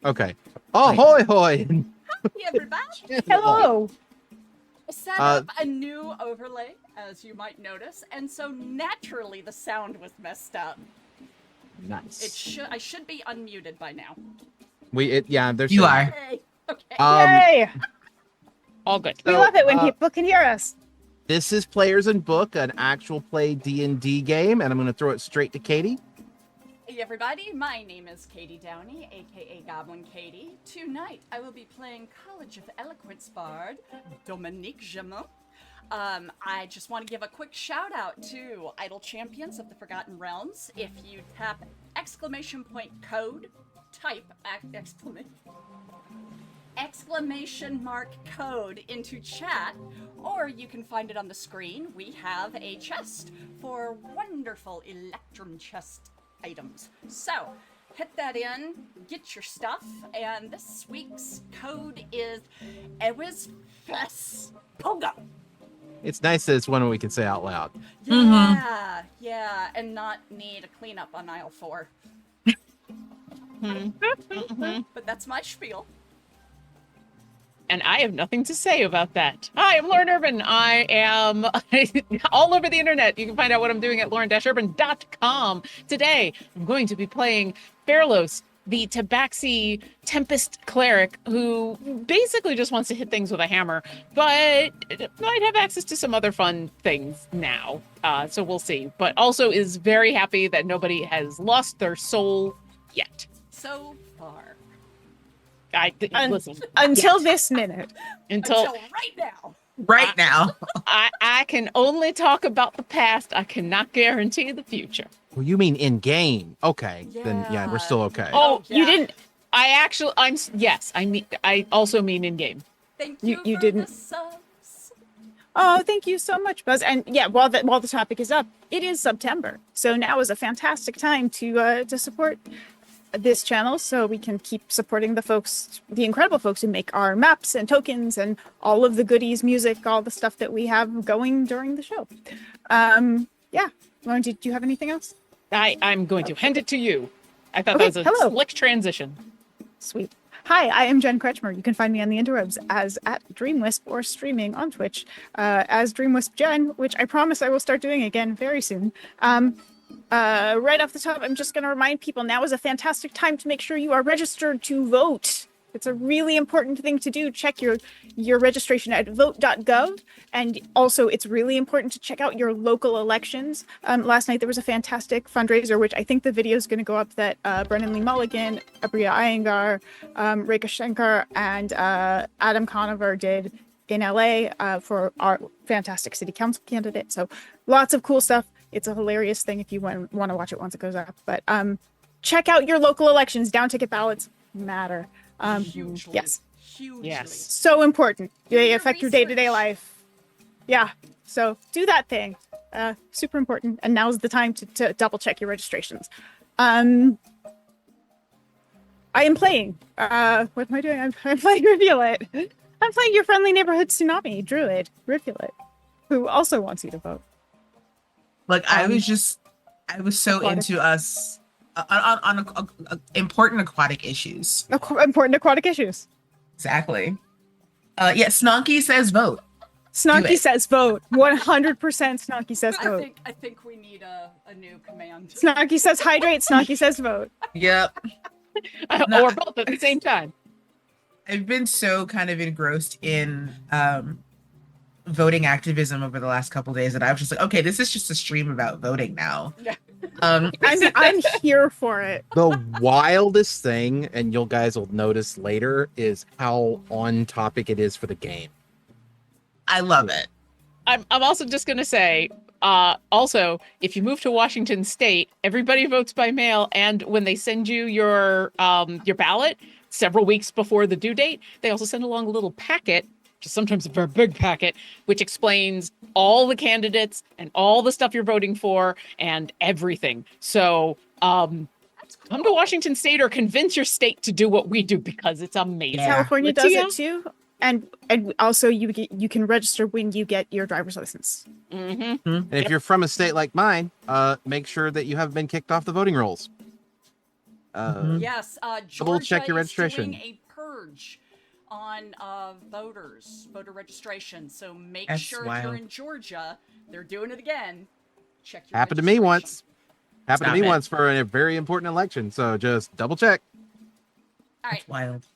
Okay. Ahoy, hoy! Hey, everybody. Hello. I set up a new overlay, as you might notice, and so naturally the sound was messed up. Nice. I should be unmuted by now. There's You are. Yay. Okay. Yay! All good. We love it when people can hear us. This is Players and Book, an actual play D&D game, and I'm going to throw it straight to Katie. Hey everybody, my name is Katie Downey, aka Goblin Katie. Tonight I will be playing College of Eloquence Bard, Dominique Gemot. I just want to give a quick shout out to Idle Champions of the Forgotten Realms. If you tap !code, type exclamation mark code into chat, or you can find it on the screen. We have a chest for wonderful Electrum chest items. So, hit that in, get your stuff, and this week's code is EwisFest Pogo. It's nice that it's one we can say out loud. Yeah, and not need a cleanup on aisle 4. But that's my spiel. And I have nothing to say about that. Hi, I'm Lauren Urban. I am all over the internet. You can find out what I'm doing at lauren-urban.com. Today, I'm going to be playing Fairlos, the Tabaxi Tempest cleric who basically just wants to hit things with a hammer, but might have access to some other fun things now. So we'll see. But also is very happy that nobody has lost their soul yet. So far. Listen. Until this minute. Until right now. Right now. I can only talk about the past. I cannot guarantee the future. Well, you mean in game? Okay, then yeah, we're still okay. Oh, yeah. You didn't. I also mean in game. Thank you. You for didn't. The subs. Oh, thank you so much, Buzz. And yeah, while the topic is up, it is September, so now is a fantastic time to support this channel, so we can keep supporting the incredible folks who make our maps and tokens and all of the goodies, music, all the stuff that we have going during the show. Yeah, Lauren, did you have anything else? I'm going to hand it to you. I thought that was a slick transition. Sweet. Hi, I am Jen Kretschmer. You can find me on the interwebs as @DreamWisp or streaming on Twitch as DreamWisp Jen, which I promise I will start doing again very soon. Right off the top, I'm just going to remind people now is a fantastic time to make sure you are registered to vote. It's a really important thing to do. Check your registration at vote.gov. And also, it's really important to check out your local elections. Last night, there was a fantastic fundraiser, which I think the video is going to go up, that Brennan Lee Mulligan, Abriya Iyengar, Rekha Shankar, and Adam Conover did in LA for our fantastic city council candidate. So lots of cool stuff. It's a hilarious thing if you want to watch it once it goes up. But check out your local elections. Down ticket ballots matter. Hugely. Yes. Hugely. Yes. So important. They your affect your day-to-day research. life. Yeah. So do that thing. Super important. And now's the time to double check your registrations. I am playing. What am I doing? I'm playing Rivulet. I'm playing your friendly neighborhood tsunami druid, Rivulet, who also wants you to vote. Like I was so into us on important aquatic issues. Important aquatic issues. Exactly. Yeah, Snonky says vote. Snonky says vote. 100% Snonky says vote. I think we need a new command. Snonky says hydrate. Snonky says vote. Yep. Or both at the same time. I've been so kind of engrossed in voting activism over the last couple days that I was just like, okay, this is just a stream about voting now. Yeah. I'm here for it. The wildest thing, and you guys will notice later, is how on topic it is for the game. I love it. I'm also just going to say, also, if you move to Washington State, everybody votes by mail, and when they send you your ballot several weeks before the due date, they also send along a little packet, just sometimes a very big packet, which explains all the candidates and all the stuff you're voting for and everything. So come to Washington State or convince your state to do what we do, because it's amazing. Yeah. California does it too. And also you can register when you get your driver's license. Mm-hmm. And if you're from a state like mine, make sure that you haven't been kicked off the voting rolls. Mhm. Yes, Double Georgia check your is doing registration. a purge on voter registration. So make That's sure if you're wild. in Georgia, they're doing it again. Check your Happened to me registration. once. Happened Stop to me it. once for a very important election. So just double check. All right. That's wild.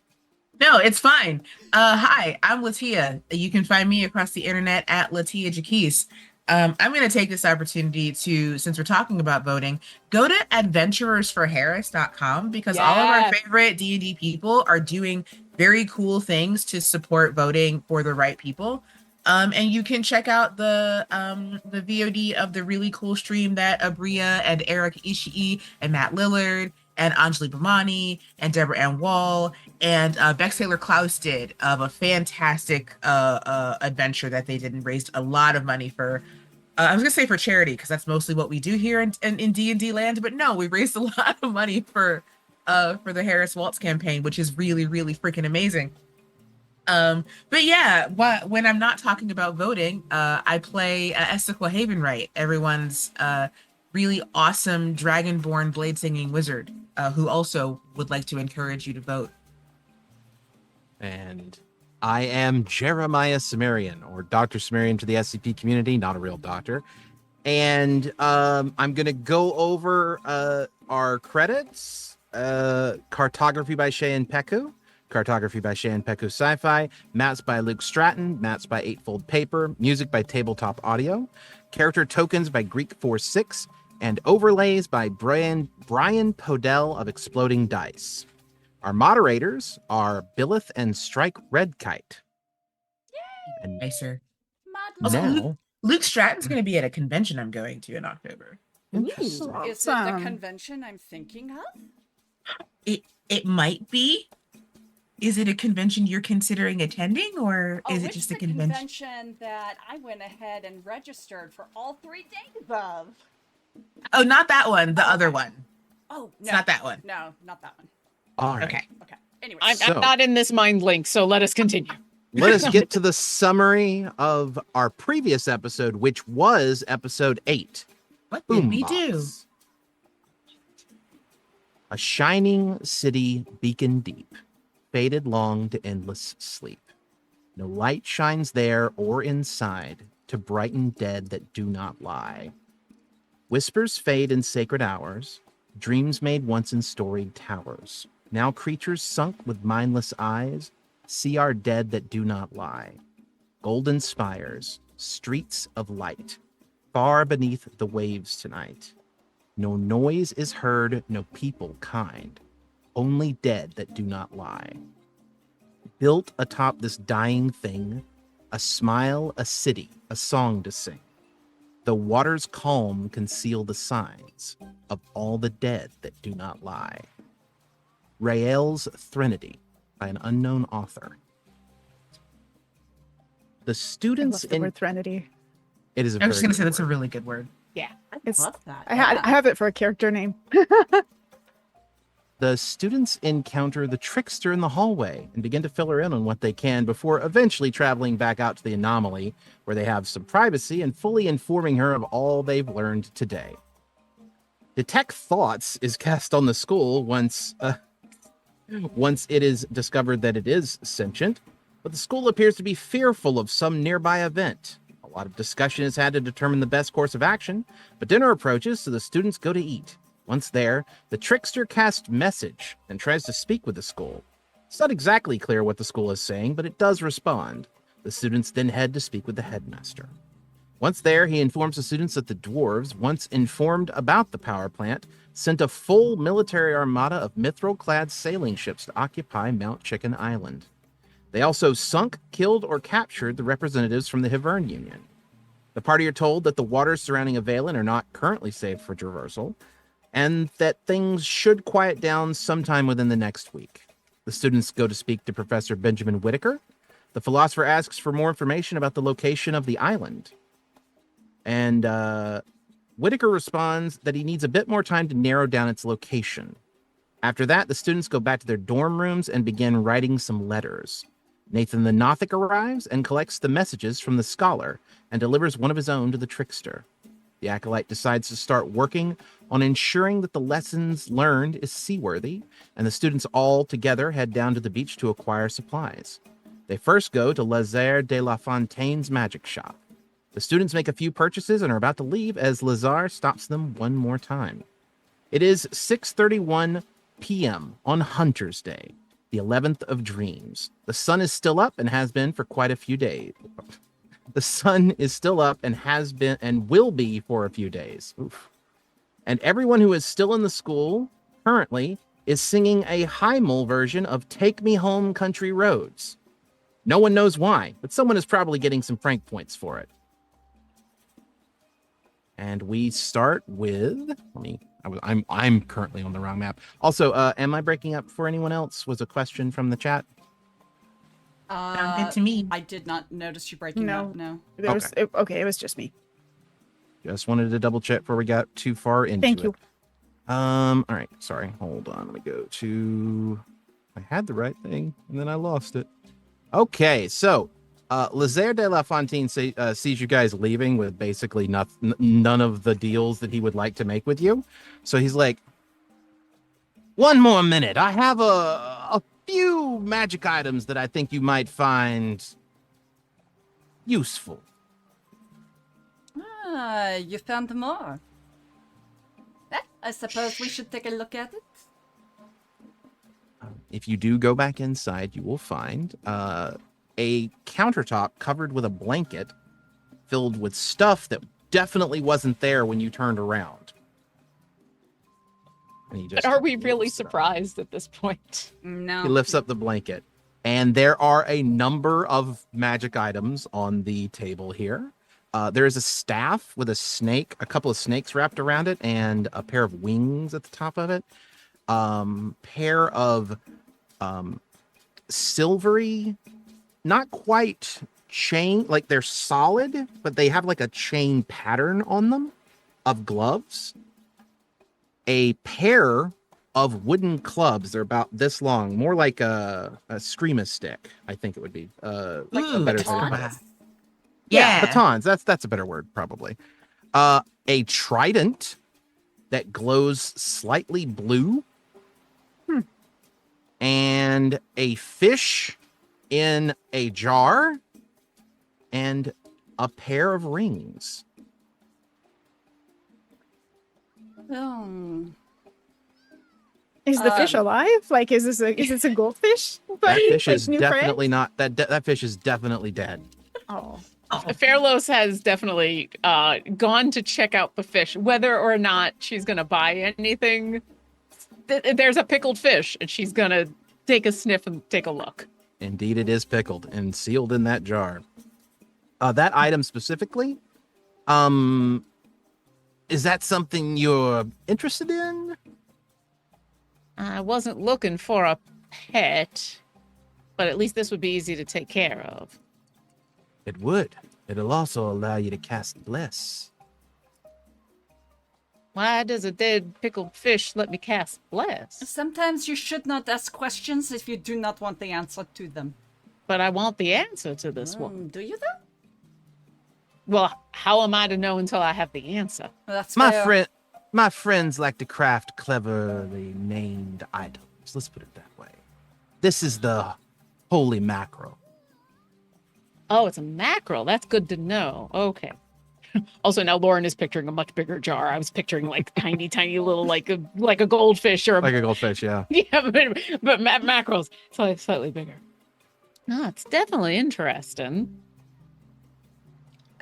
No, it's fine. Hi, I'm Latia. You can find me across the internet at Latia Jaquise. I'm going to take this opportunity to, since we're talking about voting, go to adventurersforharris.com because all of our Yes. favorite D&D people are doing very cool things to support voting for the right people. And you can check out the VOD of the really cool stream that Abria and Eric Ishii and Matt Lillard and Anjali Bhamani and Deborah Ann Wall and Bex Taylor Klaus did of a fantastic adventure that they did and raised a lot of money for. I was gonna say for charity because that's mostly what we do here in D&D land, but no, we raised a lot of money for the Harris Waltz campaign, which is really really freaking amazing. But yeah, when I'm not talking about voting, I play Estiqua Havenwright, everyone's really awesome dragonborn blade singing wizard, who also would like to encourage you to vote. And I am Jeremiah Sumerian, or Dr. Sumerian to the SCP community, not a real doctor. And I'm going to go over our credits. Cartography by Cheyenne Peku. Cartography by Cheyenne Peku Sci-Fi. Maps by Luke Stratton. Maps by Eightfold Paper. Music by Tabletop Audio. Character tokens by Greek46. And overlays by Brian Podell of Exploding Dice. Our moderators are Billith and Strike Redkite. And Nicer. Madly. now, Luke Stratton's going to be at a convention I'm going to in October. interesting. Is it the Awesome. convention I'm thinking of? It might be. Is it a convention you're considering attending, or is it it's just a the convention? that I went ahead and registered for all 3 days of. Oh, not that one. The other one. Oh, It's no. not that one. No, not that one. All right. Okay. Okay. Anyway, I'm So- not in this mind link, so let us continue. Let us get to the summary of our previous episode, which was episode 8. What did we do? Boombox. A shining city beacon deep, faded long to endless sleep. No light shines there or inside to brighten dead that do not lie. Whispers fade in sacred hours, dreams made once in storied towers. Now creatures sunk with mindless eyes see our dead that do not lie. Golden spires, streets of light, far beneath the waves tonight. No noise is heard, no people kind, only dead that do not lie. Built atop this dying thing, a smile, a city, a song to sing. The water's calm conceal the signs of all the dead that do not lie. Rael's Threnody by an unknown author. The I students love the in word Threnody. it is a I'm just very going to say good that's a word. really good word. It's, love that. I yeah. have it for a character name. The students encounter the trickster in the hallway and begin to fill her in on what they can before eventually traveling back out to the anomaly, where they have some privacy and fully informing her of all they've learned today. Detect Thoughts is cast on the school once it is discovered that it is sentient, but the school appears to be fearful of some nearby event. A lot of discussion is had to determine the best course of action, but dinner approaches, so the students go to eat. Once there, the trickster casts message and tries to speak with the school. It's not exactly clear what the school is saying, but it does respond. The students then head to speak with the headmaster. Once there, he informs the students that the dwarves, once informed about the power plant, sent a full military armada of mithril-clad sailing ships to occupy Mount Chicken Island. They also sunk, killed, or captured the representatives from the Hivern Union. The party are told that the waters surrounding Avalon are not currently safe for traversal, and that things should quiet down sometime within the next week. The students go to speak to Professor Benjamin Whitaker. The philosopher asks for more information about the location of the island. And Whitaker responds that he needs a bit more time to narrow down its location. After that, the students go back to their dorm rooms and begin writing some letters. Nathan the Nothic arrives and collects the messages from the scholar and delivers one of his own to the trickster. The acolyte decides to start working on ensuring that the lessons learned is seaworthy, and the students all together head down to the beach to acquire supplies. They first go to Lazare de la Fontaine's magic shop. The students make a few purchases and are about to leave as Lazare stops them one more time. It is 6:31 p.m. on Hunter's Day, the 11th of Dreams. The sun is still up and has been for quite a few days. The sun is still up and has been and will be for a few days. Oof. And everyone who is still in the school currently is singing a Heimel version of Take Me Home Country Roads. No one knows why, but someone is probably getting some Frank points for it. And we start with, I'm currently on the wrong map. Also, am I breaking up for anyone else? Was a question from the chat. Sound good to me. I did not notice you breaking up. No. It was just me. Just wanted to double check before we got too far into Thank it. you. All right. Sorry. Hold on. Let me go to. I had the right thing and then I lost it. Okay. So, Lazare de la Fontaine sees you guys leaving with basically none of the deals that he would like to make with you. So he's like, one more minute. I have a few magic items that I think you might find useful. Ah, you found more. I suppose we should take a look at it. If you do go back inside, you will find a countertop covered with a blanket filled with stuff that definitely wasn't there when you turned around. And he just But are we really lifts it up. surprised at this point? No. He lifts up the blanket, and there are a number of magic items on the table here. There is a staff with a couple of snakes wrapped around it, and a pair of wings at the top of it. Pair of silvery, not quite chain, like they're solid, but they have like a chain pattern on them of gloves. A pair of wooden clubs. They're about this long, more like a screamer stick, I think it would be. Like a better batons? way to put it. Yeah. Batons. That's a better word, probably. A trident that glows slightly blue. And a fish in a jar. And a pair of rings. Oh. Is the fish alive? Like, is this a goldfish? That fish Like is new definitely friends? not that fish is definitely dead. Oh. Fairlos has definitely gone to check out the fish, whether or not she's going to buy anything. There's a pickled fish, and she's going to take a sniff and take a look. Indeed, it is pickled and sealed in that jar. That item specifically, is that something you're interested in? I wasn't looking for a pet, but at least this would be easy to take care of. It would. It'll also allow you to cast Bless. Why does a dead pickled fish let me cast Bless? Sometimes you should not ask questions if you do not want the answer to them. But I want the answer to this one. Do you though? Well, how am I to know until I have the answer? That's My friends like to craft cleverly named items. Let's put it that way. This is the holy mackerel. Oh, it's a mackerel. That's good to know. Okay. Also, now Lauren is picturing a much bigger jar. I was picturing like tiny, tiny little like a goldfish or Like a goldfish, yeah. yeah, but mackerels slightly bigger. No, it's definitely interesting.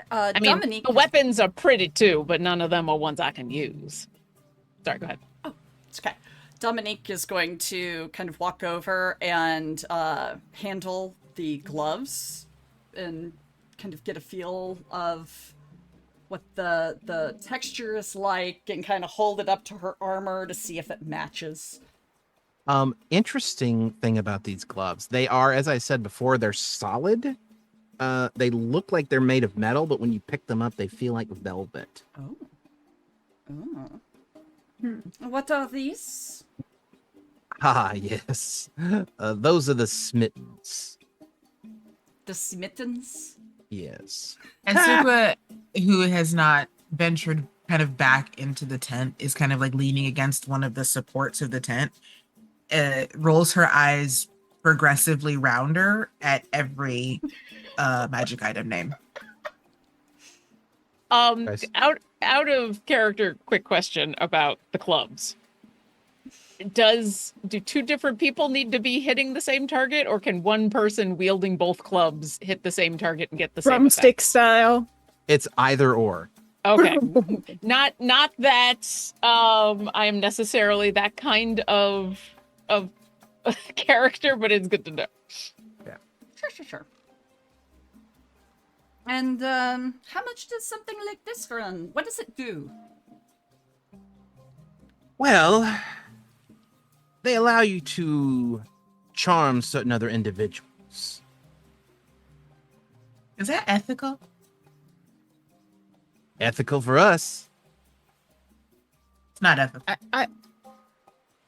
I mean, Dominique, the weapons are pretty too, but none of them are ones I can use. Sorry, go ahead. it's okay. Dominique is going to kind of walk over and handle the gloves and kind of get a feel of what the texture is like and kind of hold it up to her armor to see if it matches. Interesting thing about these gloves. They are, as I said before, they're solid. They look like they're made of metal, but when you pick them up, they feel like velvet. What are these? Ah, yes. Those are the smittens. The smittens? Yes. And Supa, who has not ventured kind of back into the tent, is kind of like leaning against one of the supports of the tent, rolls her eyes progressively rounder at every magic item name. Nice. Out of character, quick question about the clubs. Do two different people need to be hitting the same target, or can one person wielding both clubs hit the same target and get the same effect? Drumstick style. It's either or. Okay. Not that I am necessarily that kind of character, but it's good to know. Sure. And how much does something like this run? What does it do? Well, they allow you to charm certain other individuals. Is that ethical? Ethical for us. It's not ethical.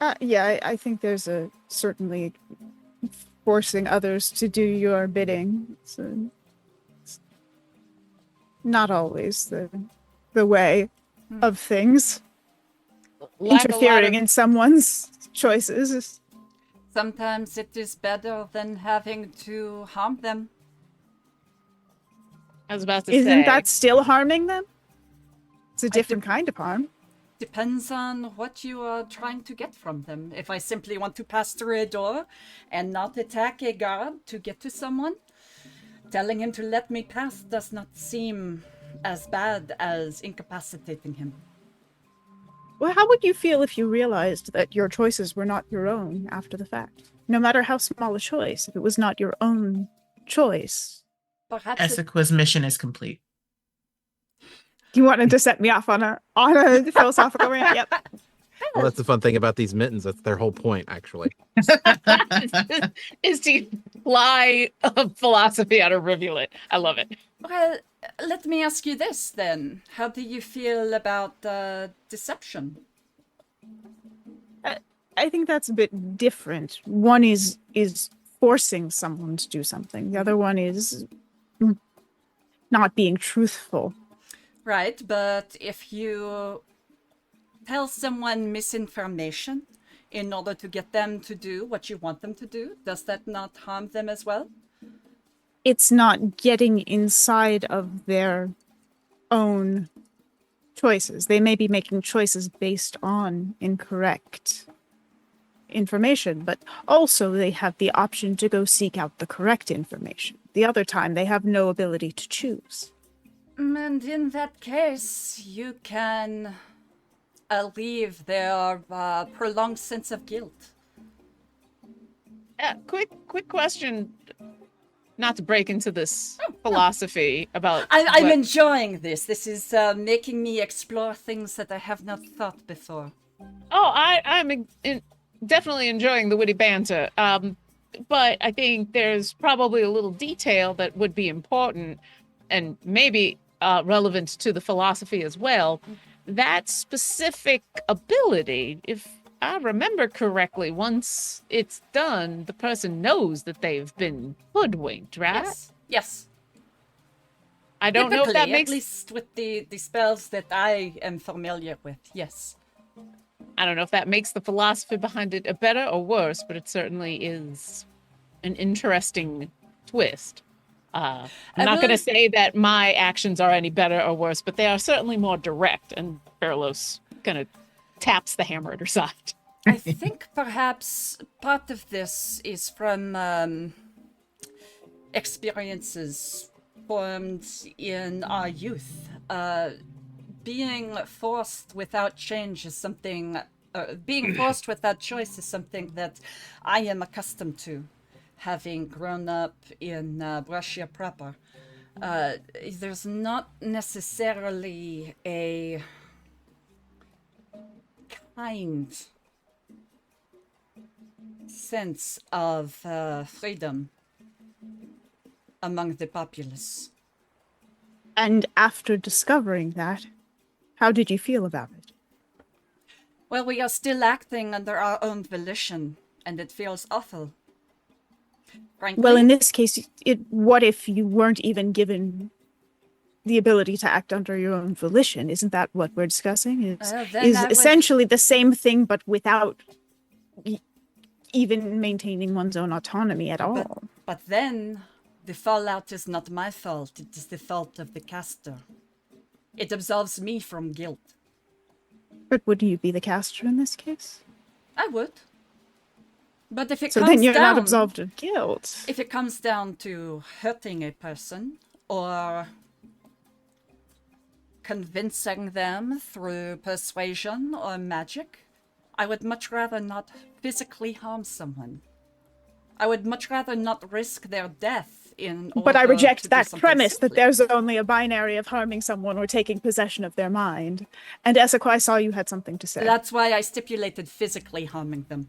I think there's a certainly forcing others to do your bidding. So it's not always the way of things. Interfering in someone's choices. Sometimes it is better than having to harm them. I was about to say. Isn't that still harming them? It's a different kind of harm. Depends on what you are trying to get from them. If I simply want to pass through a door and not attack a guard to get to someone, telling him to let me pass does not seem as bad as incapacitating him. Well, how would you feel if you realized that your choices were not your own after the fact? No matter how small a choice, if it was not your own choice. Perhaps Essiqua's mission is complete. You wanted to set me off on a philosophical rant? Yep. Well, that's the fun thing about these mittens. That's their whole point, actually. is to fly a philosophy out of rivulet. I love it. Well, let me ask you this then. How do you feel about deception? I think that's a bit different. One is forcing someone to do something. The other one is not being truthful. Right, but if you tell someone misinformation in order to get them to do what you want them to do, does that not harm them as well? It's not getting inside of their own choices. They may be making choices based on incorrect information, but also they have the option to go seek out the correct information. The other time, they have no ability to choose. And in that case, you can alleviate their prolonged sense of guilt. Quick question. Not to break into this philosophy about. I'm enjoying this. This is making me explore things that I have not thought before. Oh, I'm definitely enjoying the witty banter. But I think there's probably a little detail that would be important and maybe relevant to the philosophy as well. That specific ability, if I remember correctly, once it's done, the person knows that they've been hoodwinked, right? Yes. I don't know if that makes... At least with the spells that I am familiar with, yes. I don't know if that makes the philosophy behind it a better or worse, but it certainly is an interesting twist. I'm not going to say that my actions are any better or worse, but they are certainly more direct, and Berlos kind of taps the hammer at her side. I think perhaps part of this is from experiences formed in our youth. Being forced without change is something, being forced without choice is something that I am accustomed to, having grown up in Russia proper. There's not necessarily a kind sense of freedom among the populace. And after discovering that, how did you feel about it? Well, we are still acting under our own volition, and it feels awful. Frankly. Well, in this case, what if you weren't even given the ability to act under your own volition. Isn't that what we're discussing? Then Is I would- essentially the same thing, but without even maintaining one's own autonomy at all. But then, the fallout is not my fault. It is the fault of the caster. It absolves me from guilt. But wouldn't you be the caster in this case? I would. But if it So comes then you're down, not absolved of guilt. if it comes down to hurting a person or convincing them through persuasion or magic, I would much rather not physically harm someone. I would much rather not risk their death in order But I to reject do that something premise that simply. there's only a binary of harming someone or taking possession of their mind. And Essequa, I saw you had something to say. That's why I stipulated physically harming them.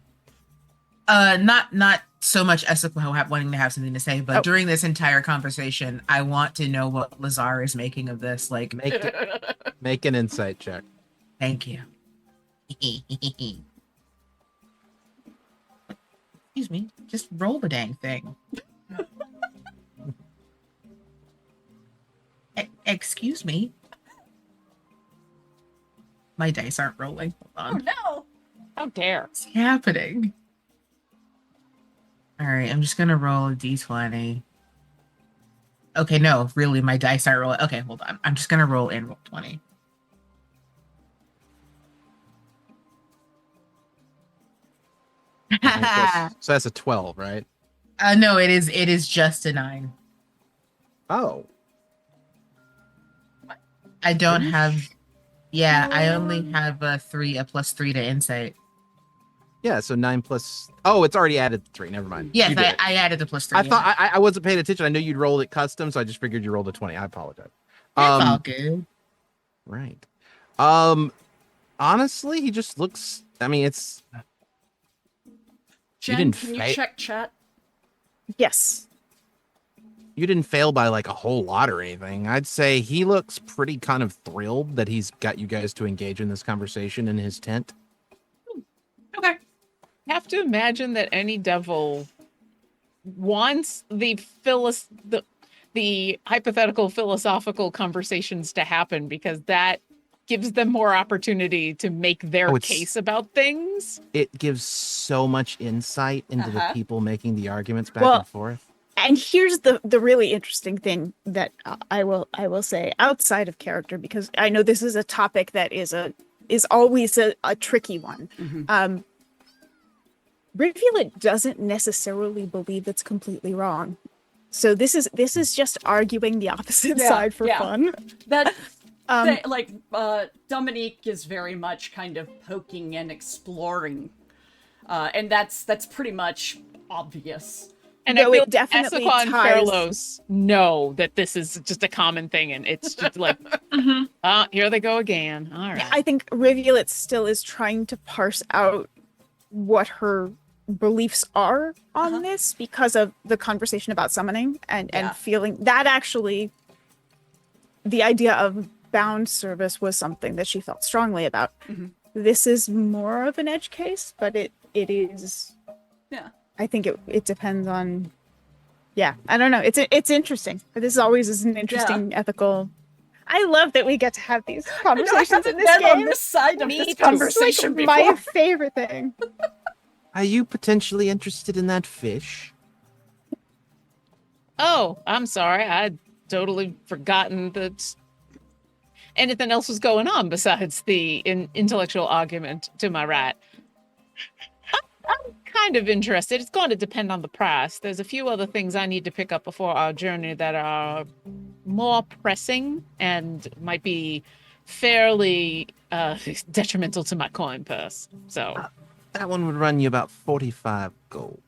Not so much Essequa wanting to have something to say, but Oh. during this entire conversation, I want to know what Lazar is making of this. Like, Make an insight check. thank you. Excuse me, just roll the dang thing. Excuse me. My dice aren't rolling. Hold Oh on. no! How dare. What's happening? All right, I'm just gonna roll a d20. Okay, no, really, my dice aren't rolling. Okay, hold on. I'm just gonna roll in roll 20. So that's a 12, right? No, it is just a 9. Oh, I don't Really? have. Yeah, I only have a +3 to insight. yeah. So 9 plus. Oh, it's already added 3. Never mind. Yes, You did it. I added the +3. I thought I wasn't paying attention. I knew you'd rolled it custom, so I just figured you rolled a 20. I apologize. It's all good. Right. Honestly, he just looks. I mean, it's. Jen, didn't can you fight- check chat? Yes. You didn't fail by like a whole lot or anything. I'd say he looks pretty kind of thrilled that he's got you guys to engage in this conversation in his tent. Okay. Have to imagine that any devil wants the hypothetical philosophical conversations to happen because that gives them more opportunity to make their Oh, it's- case about things. It gives so much insight into the Uh-huh. people making the arguments back Well, and forth. And here's the really interesting thing that I will say outside of character, because I know this is a topic that is always a tricky one. Mhm. Rivulet doesn't necessarily believe it's completely wrong. So this is just arguing the opposite Yeah, side for yeah. fun. That, Um, Dominique is very much kind of poking and exploring. And that's pretty much obvious. And No, I feel it definitely Essequa and ties- Carlos know that this is just a common thing, and it's just like, here they go again. All right. I think Rivulet still is trying to parse out what her beliefs are on this because of the conversation about summoning Yeah. and feeling that actually the idea of bound service was something that she felt strongly about. Mhm. This is more of an edge case, but it is. Yeah. I think it depends on. Yeah, I don't know. It's interesting. This always is an interesting ethical. I love that we get to have these I conversations haven't in this been on game. this side of Me this too. It's like conversation before. my favorite thing. Are you potentially interested in that fish? Oh, I'm sorry. I'd totally forgotten that anything else was going on besides the intellectual argument to my right. I'm kind of interested. It's going to depend on the price. There's a few other things I need to pick up before our journey that are more pressing and might be fairly detrimental to my coin purse. So That one would run you about 45 gold.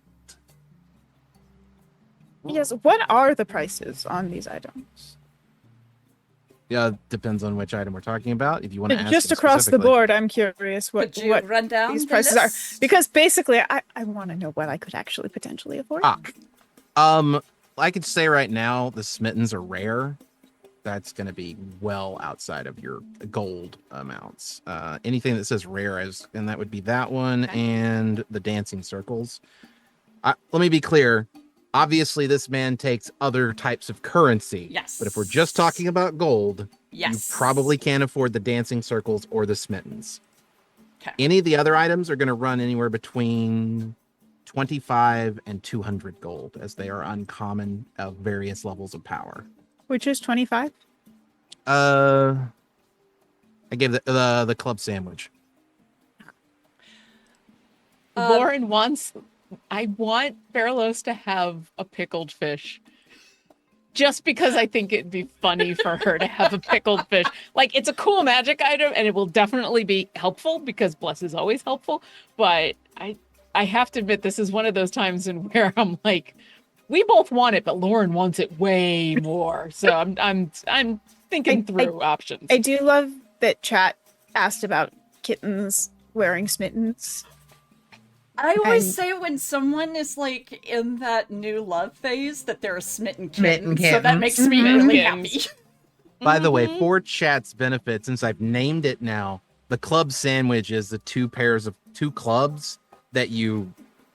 Yes. What are the prices on these items? Yeah, depends on which item we're talking about. If you want to ask Just him across the specifically. board, I'm curious what Could you run down these the prices are, list? because basically I want to know what I could actually potentially afford. I could say right now the Smittens are rare. That's going to be well outside of your gold amounts. Anything that says rare and that would be that one Okay. and the dancing circles. Let me be clear. Obviously, this man takes other types of currency. Yes. But if we're just talking about gold, Yes. you probably can't afford the dancing circles or the smittens. Okay. Any of the other items are going to run anywhere between 25 and 200 gold, as they are uncommon of various levels of power. Which is 25. I gave the club sandwich. Lauren wants. I want Berlos to have a pickled fish. Just because I think it'd be funny for her to have a pickled fish. Like, it's a cool magic item, and it will definitely be helpful because bless is always helpful. But I have to admit, this is one of those times in where I'm like, we both want it, but Lauren wants it way more. So I'm thinking through options. I do love that chat asked about kittens wearing smittens. I always And- say when someone is like in that new love phase that they're a smitten Smitten kitten. So that kittens. makes me Mhm. really Kittens. happy. By the way, Mhm. for chat's benefit, since I've named it now, the club sandwich is the two clubs that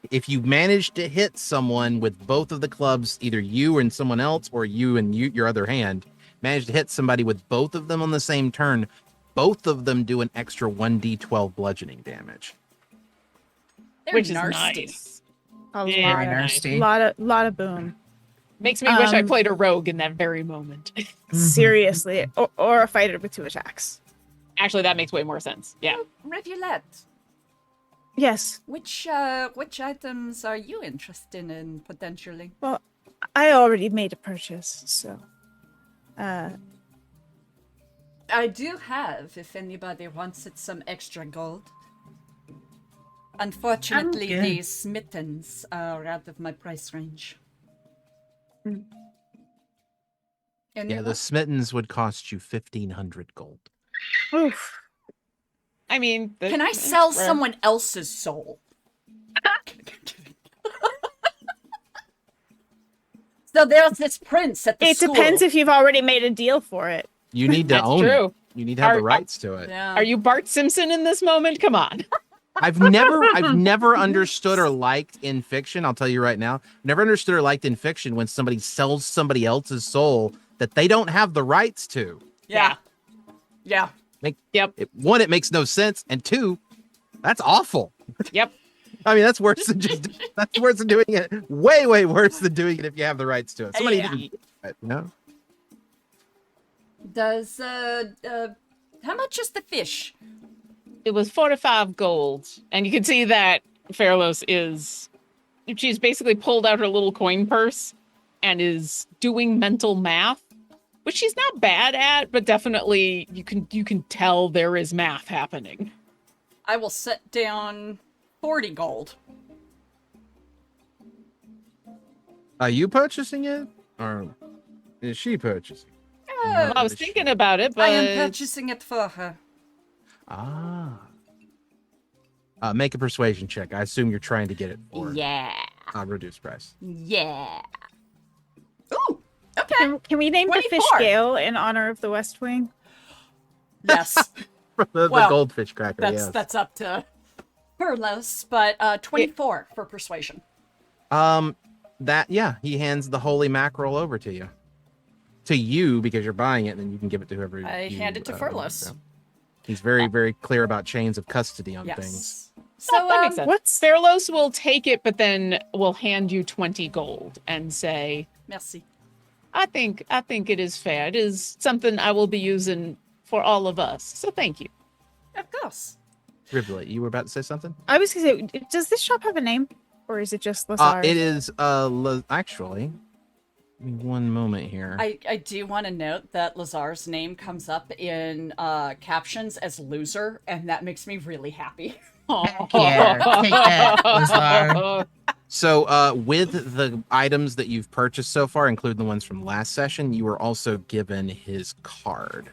if you manage to hit someone with both of the clubs, either you and someone else or you and your other hand, manage to hit somebody with both of them on the same turn, both of them do an extra 1d12 bludgeoning damage. They're which is nasty. nice. A Yeah. lot, Very of, nasty. lot of boom. Makes me wish I Um, played a rogue in that very moment. Seriously, or a fighter with 2 attacks. Actually, that makes way more sense. Yeah. Revulette, Yes. which items are you interested in potentially? Well, I already made a purchase, so. I do have, if anybody wants it, some extra gold. Unfortunately, good. these mittens are out of my price range. Mm. Yeah, Anyone? the smittens would cost you 1,500 gold. Oof. I mean, Can I sell someone else's soul? So there's this prince at the It school. depends if you've already made a deal for it. You need to That's own true. it. You need to have the Are- rights to it. Yeah. Are you Bart Simpson in this moment? Come on. I've never understood or liked in fiction. I'll tell you right now, never understood or liked in fiction when somebody sells somebody else's soul that they don't have the rights to. Yeah. Yeah. One, it makes no sense, and two, that's awful. Yep. I mean, that's worse than doing it. Way worse than doing it if you have the rights to it. Somebody Yeah. didn't do it, you know? Does how much is the fish? It was 4 to 5 gold. And you can see that Fairlos she's basically pulled out her little coin purse and is doing mental math, which she's not bad at, but definitely you can tell there is math happening. I will set down 40 gold. Are you purchasing it, or is she purchasing? Uh, I was thinking about it, but I am purchasing it for her. Make a persuasion check. I assume you're trying to get it for Yeah. a reduced price. Yeah. Ooh. Okay. Can we name the fish 24. Gale in honor of the West Wing? Yes. the Well, goldfish cracker. Yes. That's up to Perlos, but 24 for persuasion. He hands the holy mackerel over to you. To you because you're buying it, and then you can give it to whoever. I hand it to Furlos. so. He's very clear about chains of custody on things. Yes. So that makes sense. What's Fairlos will take it, but then will hand you 20 gold and say, merci. I think it is fair. It is something I will be using for all of us. So thank you. Of course. Rivulet, you were about to say something? I was gonna say, does this shop have a name, or is it just Lazar? It is actually. Give me one moment here. I do want to note that Lazar's name comes up in captions as loser, and that makes me really happy. Heck yeah. Take that, Lazar. So, with the items that you've purchased so far, including the ones from last session, you were also given his card.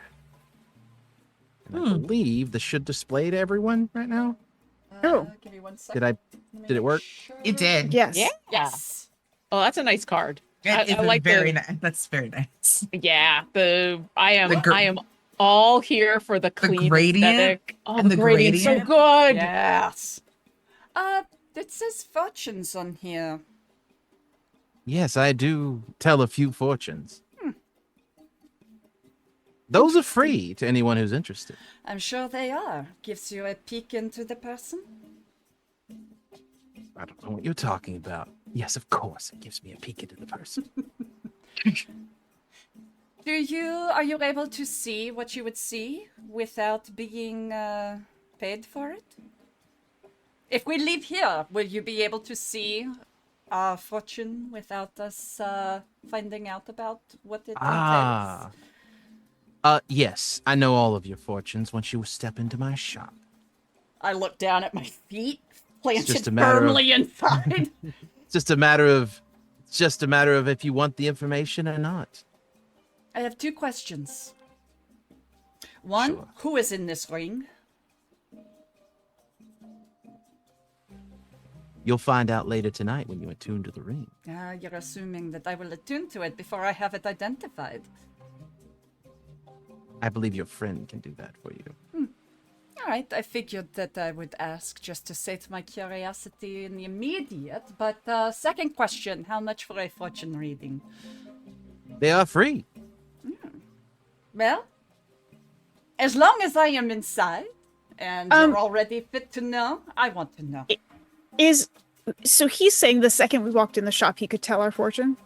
And I believe this should display to everyone right now. Oh. Give me 1 second. Did it work? It did. Yes. Yeah. Yes. Oh, that's a nice card. It's I like very the- nice. That's very nice. Yeah, I The am all here for the clean gradient aesthetic. Oh, and the the gradient's so gradient. good. Yes. It says fortunes on here. Yes, I do tell a few fortunes. Those are free to anyone who's interested. I'm sure they are. Gives you a peek into the person. I don't know what you're talking about. Yes, of course, it gives me a peek into the person. Are you able to see what you would see without being paid for it? If we leave here, will you be able to see our fortune without us finding out about what it entails? Yes, I know all of your fortunes once you step into my shop. I look down at my feet, planted just a matter of- firmly inside. It's just a matter of if you want the information or not. I have two questions. One, Sure. who is in this ring? You'll find out later tonight when you attune to the ring. You're assuming that I will attune to it before I have it identified. I believe your friend can do that for you. All right, I figured that I would ask just to sate my curiosity in the immediate. But second question, how much for a fortune reading? They are free. Well, as long as I am inside and you're already fit to know, I want to know. So he's saying the second we walked in the shop, he could tell our fortune?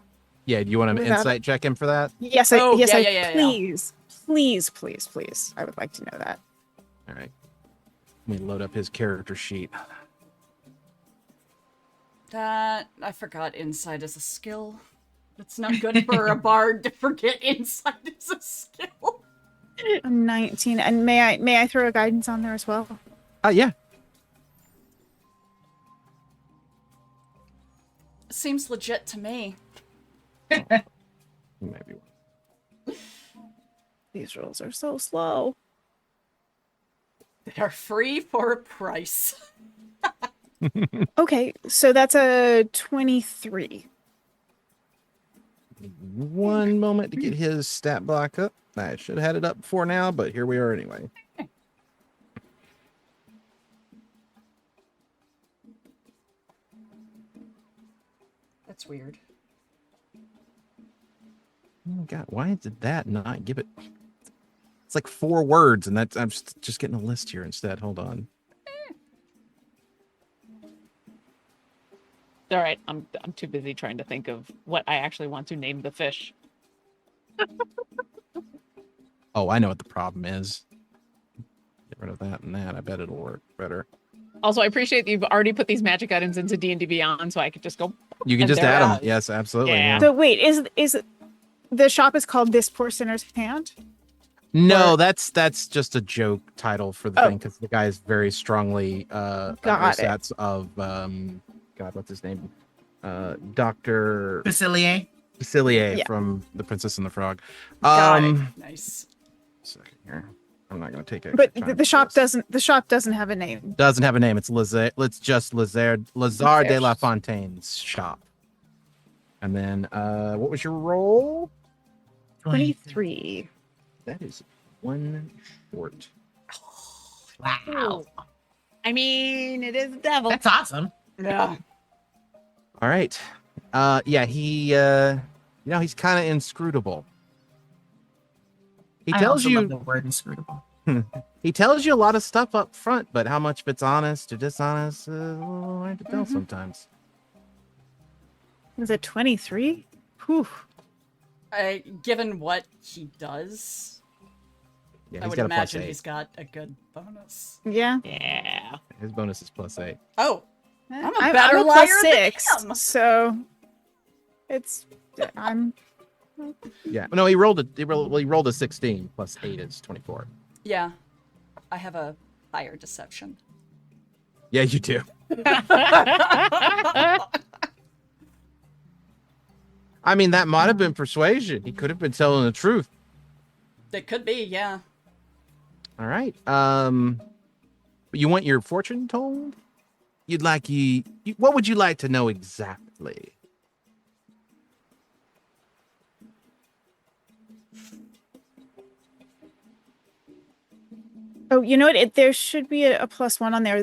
Yeah, do you want to Without insight check him for that? Yes, Oh, yeah. please, please. I would like to know that. All right. Let me load up his character sheet. I forgot insight is a skill. It's not good for a bard to forget insight is a skill. I'm 19, and may I throw a guidance on there as well? Yeah. Seems legit to me. Maybe. These rolls are so slow. They are free for a price. Okay, so that's a 23. One moment to get his stat block up. I should have had it up before now, but here we are anyway. That's weird. Oh God, why did that not give it? It's like 4 words, and that's I'm just getting a list here instead. Hold on. All right, I'm too busy trying to think of what I actually want to name the fish. Oh, I know what the problem is. Get rid of that and that. I bet it'll work better. Also, I appreciate that you've already put these magic items into D&D Beyond, so I could just go. You can And just there add it them. is. Yes, absolutely. Yeah. Yeah. So wait, is the shop is called This Poor Sinner's Hand? No, Or- that's just a joke title for the Oh. thing because the guy is very strongly Got it. stats of God, what's his name? Dr. Facilier. Facilier Yeah. from The Princess and the Frog. Got it. Nice. Second here. I'm not gonna take it. But the shop doesn't have a name. Doesn't have a name. It's Lazare. Let's just Lazare de la Fontaine's shop. And then what was your roll? 23. That is 1 short. Wow. I mean, it is the devil. That's awesome. Yeah. All right. Yeah, he he's kind of inscrutable. He I tells also love you the word inscrutable. he tells you a lot of stuff up front, but how much of it's honest or dishonest, a little hard to tell sometimes. Is it 23? Whew. Given what he does, Yeah, I he's would got a plus imagine 8. he's got a good bonus. Yeah. Yeah. His bonus is +8. Oh, I'm a I'm better a liar plus than 6, him. so I'm Yeah. No, he rolled a 16 plus 8 is 24. Yeah. I have a higher deception. Yeah, you do. I mean, that might have been persuasion. He could have been telling the truth. It could be, yeah. All right. You want your fortune told? What would you like to know exactly? Oh, you know what? There should be a +1 on there.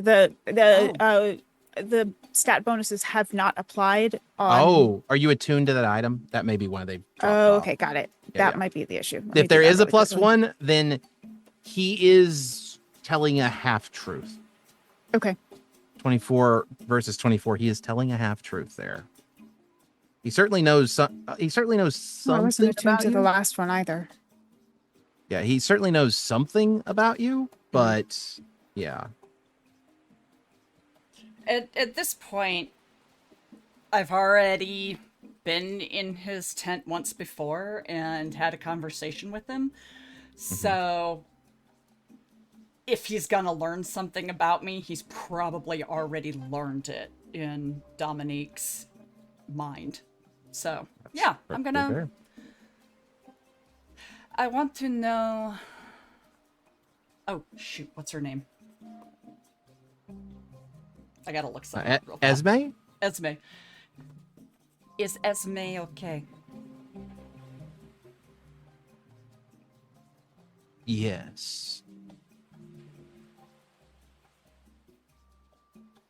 the stat bonuses have not applied on. Oh, are you attuned to that item? That may be why they dropped Oh, off. okay, got it. Yeah, That yeah. might be the issue. Let me If do there that is a really plus quickly. one, then he is telling a half truth. Okay. 24 versus 24. He is telling a half truth there. He certainly knows he certainly knows Oh, I wasn't something attuned about to you. the last one either. Yeah, he certainly knows something about you, but yeah. At this point, I've already been in his tent once before and had a conversation with him. So if he's gonna learn something about me, he's probably already learned it in Dominique's mind. So yeah, I'm Perfectly gonna. fair. I want to know. Oh shoot, what's her name? I gotta look something up real fast. Esme? Esme. Is Esme okay? Yes.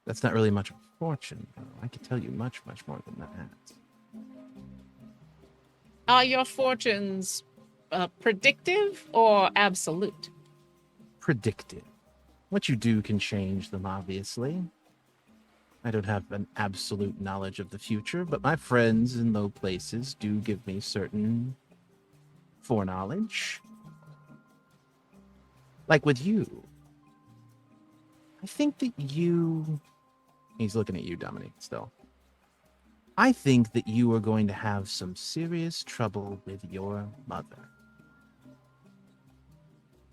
That's not really much of a fortune, though. I could tell you much, much more than that. Are your fortunes predictive or absolute? Predictive. What you do can change them, obviously. I don't have an absolute knowledge of the future, but my friends in low places do give me certain foreknowledge. Like with you. I think that you... He's looking at you, Dominique, still. I think that you are going to have some serious trouble with your mother.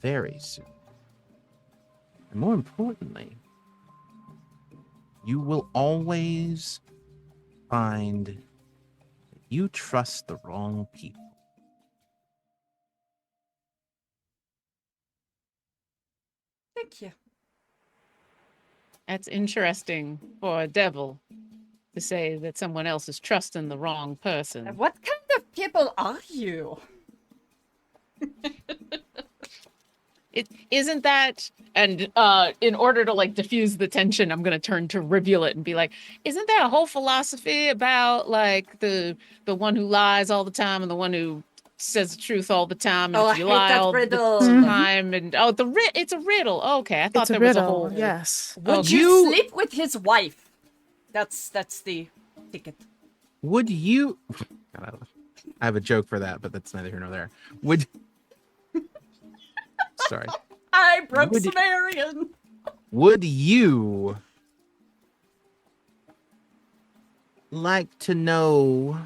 Very soon. And more importantly, you will always find that you trust the wrong people. Thank you. That's interesting for a devil to say that someone else is trusting the wrong person. What kind of people are you? It isn't that, and in order to like diffuse the tension, I'm gonna turn to Rivulet and be like, isn't there a whole philosophy about like the one who lies all the time and the one who says the truth all the time? And Oh, if I you hate lie that all riddle. the Mhm. time, and oh, it's a riddle. Okay, I thought It's a there was a riddle. whole. Yes. Would Okay. you sleep with his wife? That's the ticket. Would you... God, I have a joke for that, but that's neither here nor there. Would... Sorry. I broke Would- Sumerian. Would you like to know...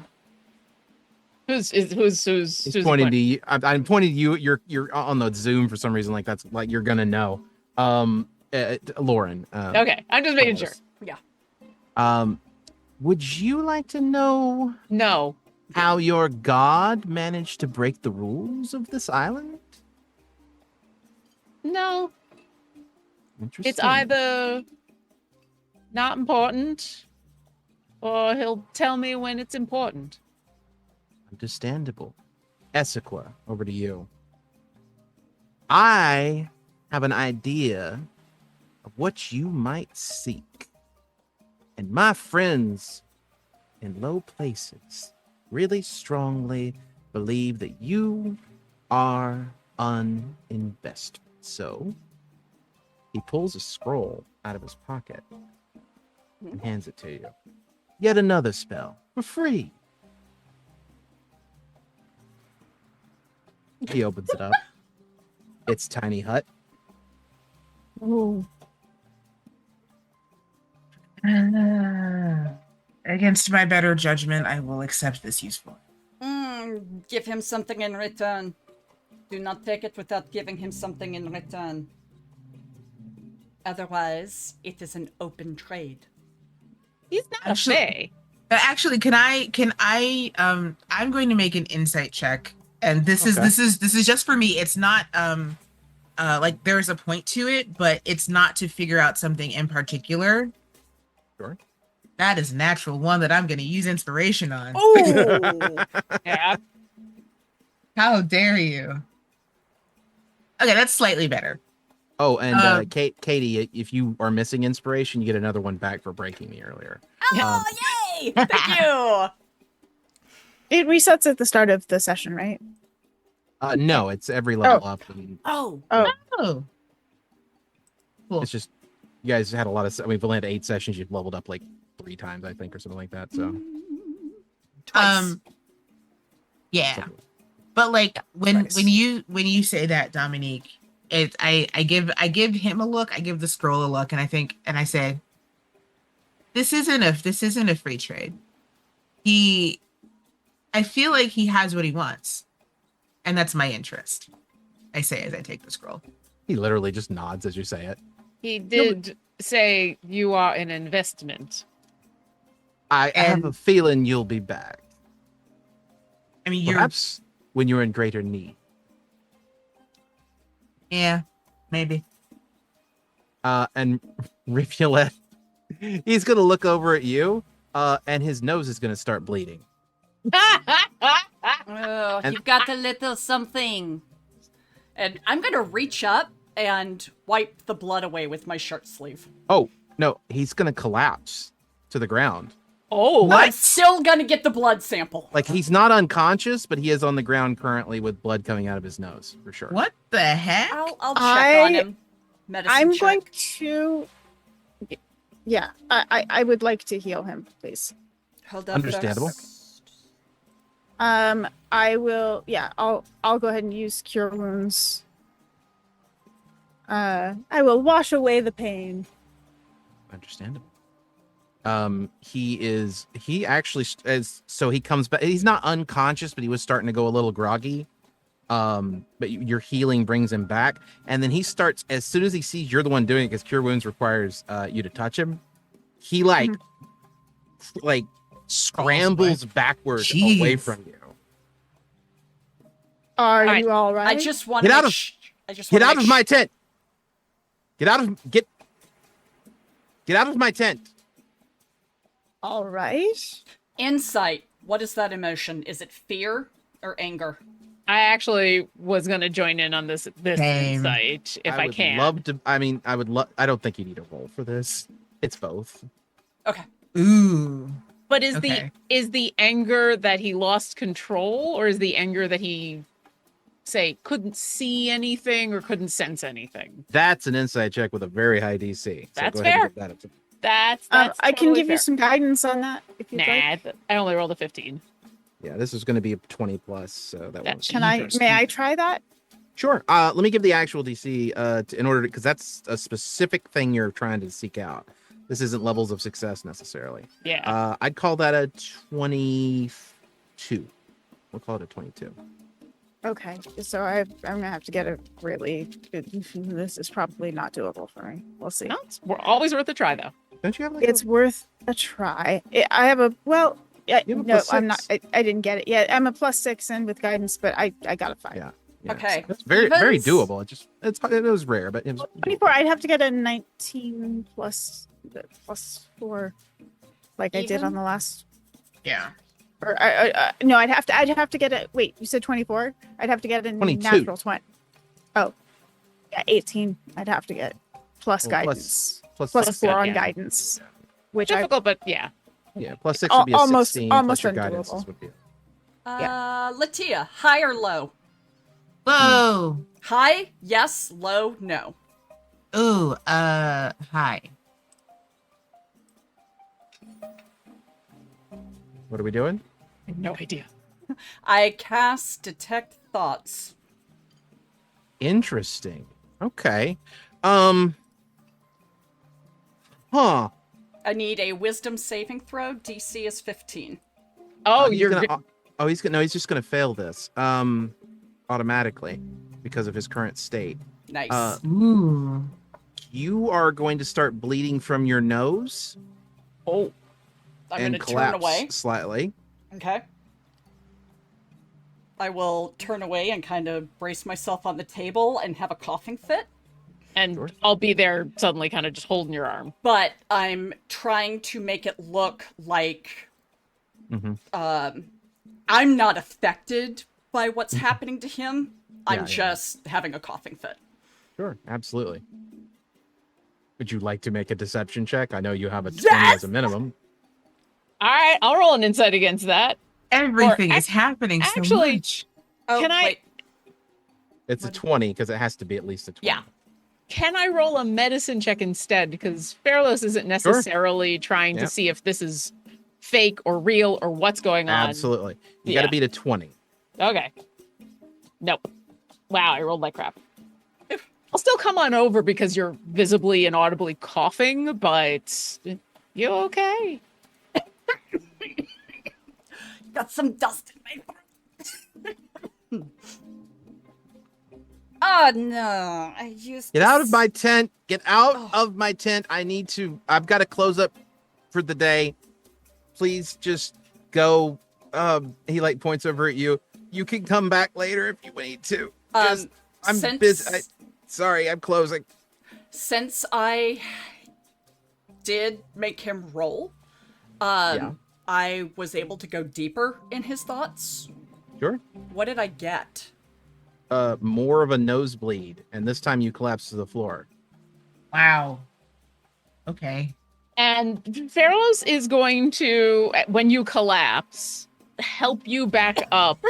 Who's He's pointing to you. I'm pointing to you. You're on the Zoom for some reason. Like that's like you're gonna know. Lauren. Okay, I'm just making sure. Yeah. Would you like to know No. how your god managed to break the rules of this island? No. Interesting. It's either not important or he'll tell me when it's important. Understandable. Essequa, over to you. I have an idea of what you might seek. And my friends in low places really strongly believe that you are an investment. So he pulls a scroll out of his pocket and hands it to you. Yet another spell for free. He opens it up. It's Tiny Hut. Ooh. Against my better judgment, I will accept this useful. Give him something in return. Do not take it without giving him something in return. Otherwise, it is an open trade. He's not Actually- a fae. Actually, can I I'm going to make an insight check, and this Okay. is just for me. It's not like there's a point to it, but it's not to figure out something in particular. Sure. That is a natural one that I'm going to use inspiration on. Oh! Yeah. How dare you? Okay, that's slightly better. Oh, and Um, Katie, if you are missing inspiration, you get another one back for breaking me earlier. Oh, yay! Thank you. It resets at the start of the session, right? No, it's every level up, and Oh, Oh, Oh, cool. it's just you guys had a lot of. We've only had 8 sessions. You've leveled up like 3 times, I think, or something like that. So, twice. Yeah. But like when Nice. you say that, Dominique, I give him a look, I give the scroll a look, and I say, this isn't a free trade. I feel like he has what he wants, and that's my interest. I say as I take the scroll. he literally just nods as you say it. He did say you are an investment. I have a And- feeling you'll be back. I mean, Perhaps when you're in greater need. yeah, maybe. And Rivulet, he's gonna look over at you, and his nose is gonna start bleeding. Oh, And- you've got a little something. And I'm gonna reach up and wipe the blood away with my shirt sleeve. Oh no, he's gonna collapse to the ground. Oh, I'm still gonna get the blood sample. Like he's not unconscious, but he is on the ground currently with blood coming out of his nose for sure. What the heck? I'll check on I- him. Medicine I'm check. going to. Yeah, I would like to heal him, please. Hold up. Understandable. I will. Yeah, I'll go ahead and use cure wounds. I will wash away the pain. Understandable. He actually so he comes back. He's not unconscious, but he was starting to go a little groggy. But your healing brings him back, and then he starts as soon as he sees you're the one doing it, because cure wounds requires you to touch him. He like scrambles backwards away Jeez. from you. Are Alright, you all right? I just want Get to out of- Get out of my tent. Get out of my tent. all right. Insight. What is that emotion? Is it fear or anger? I actually was gonna join in on this Same. insight if I would can. love to. I mean, I would love. I don't think you need a roll for this. It's both. Okay. Ooh. But is Okay. the anger that he lost control, or is the anger that he say couldn't see anything or couldn't sense anything? That's an insight check with a very high DC. So That's go ahead and fair. give that up to- That's I can totally give you fair. some guidance on that if you'd like. Nah, I only rolled a 15. Yeah, this is going to be a 20 plus, so that That- one's Can I? May I try that? sure. Let me give the actual DC in order to, because that's a specific thing you're trying to seek out. This isn't levels of success necessarily. Yeah. I'd call that a 22. We'll call it a 22. Okay, so I'm gonna have to get a really. This is probably not doable for me. We'll see. No, we're always worth a try though. Don't you have like It's worth a try. I have a well. Yeah, You have a no, plus I'm not. six. I didn't get it yet. I'm a +6 in with guidance, but I got a 5. Yeah. Okay. It's very Evens? doable. It was rare, but it was 24. I'd have to get a 19 plus 4, like I did Even? on the last. Yeah. Or no, I'd have to get a. Wait, you said 24? I'd have to get a 22. natural 20. Oh, yeah, 18. I'd have to get plus Well, guidance, plus plus six, 4 on yeah. guidance, which I Difficult, but yeah. yeah, plus 6 would be a Almost- 16. almost plus your guidance undoable. would be. Latia, high or low? Whoa. High, yes. Low, no. Ooh. Hi. What are we doing? No idea. I cast detect thoughts. Interesting. Okay. Huh. I need a wisdom saving throw. DC is 15. Oh, He's you're gonna, good. he's just gonna fail this automatically because of his current state. Nice. Ooh. You are going to start bleeding from your nose Oh, I'm and going to turn collapse away. slightly. Okay. I will turn away and kind of brace myself on the table and have a coughing fit. and Sure. I'll be there suddenly, kind of just holding your arm. But I'm trying to make it look like Mm-hmm. I'm not affected by what's happening to him. I'm Yeah, yeah. just having a coughing fit. Sure, absolutely. Would you like to make a deception check? I know you have a 20 Yes! as a minimum. All right, I'll roll an insight against that. Everything Or is happening so actually- much. Oh, Can I- wait. It's a What- 20 because it has to be at least a 20. Yeah. Can I roll a medicine check instead? Because Fairlos isn't necessarily trying to Yep. see if this is fake or real or what's going on. Absolutely. You Yeah. got to beat a 20. Okay. Nope. Wow, I rolled like crap. I'll still come on over because you're visibly and audibly coughing, but you okay? Got some dust in my throat. Oh no! I used. Get out of this- my tent. Get out Oh. of my tent. I've got to close up for the day. Please just go. He like points over at you. You can come back later if you need to. Just, I'm since- busy. Sorry, I'm closing. Since I did make him roll, Yeah. I was able to go deeper in his thoughts. Sure. What did I get? More of a nosebleed, and this time you collapse to the floor. Wow. Okay. And Fairlos is going to, when you collapse, help you back up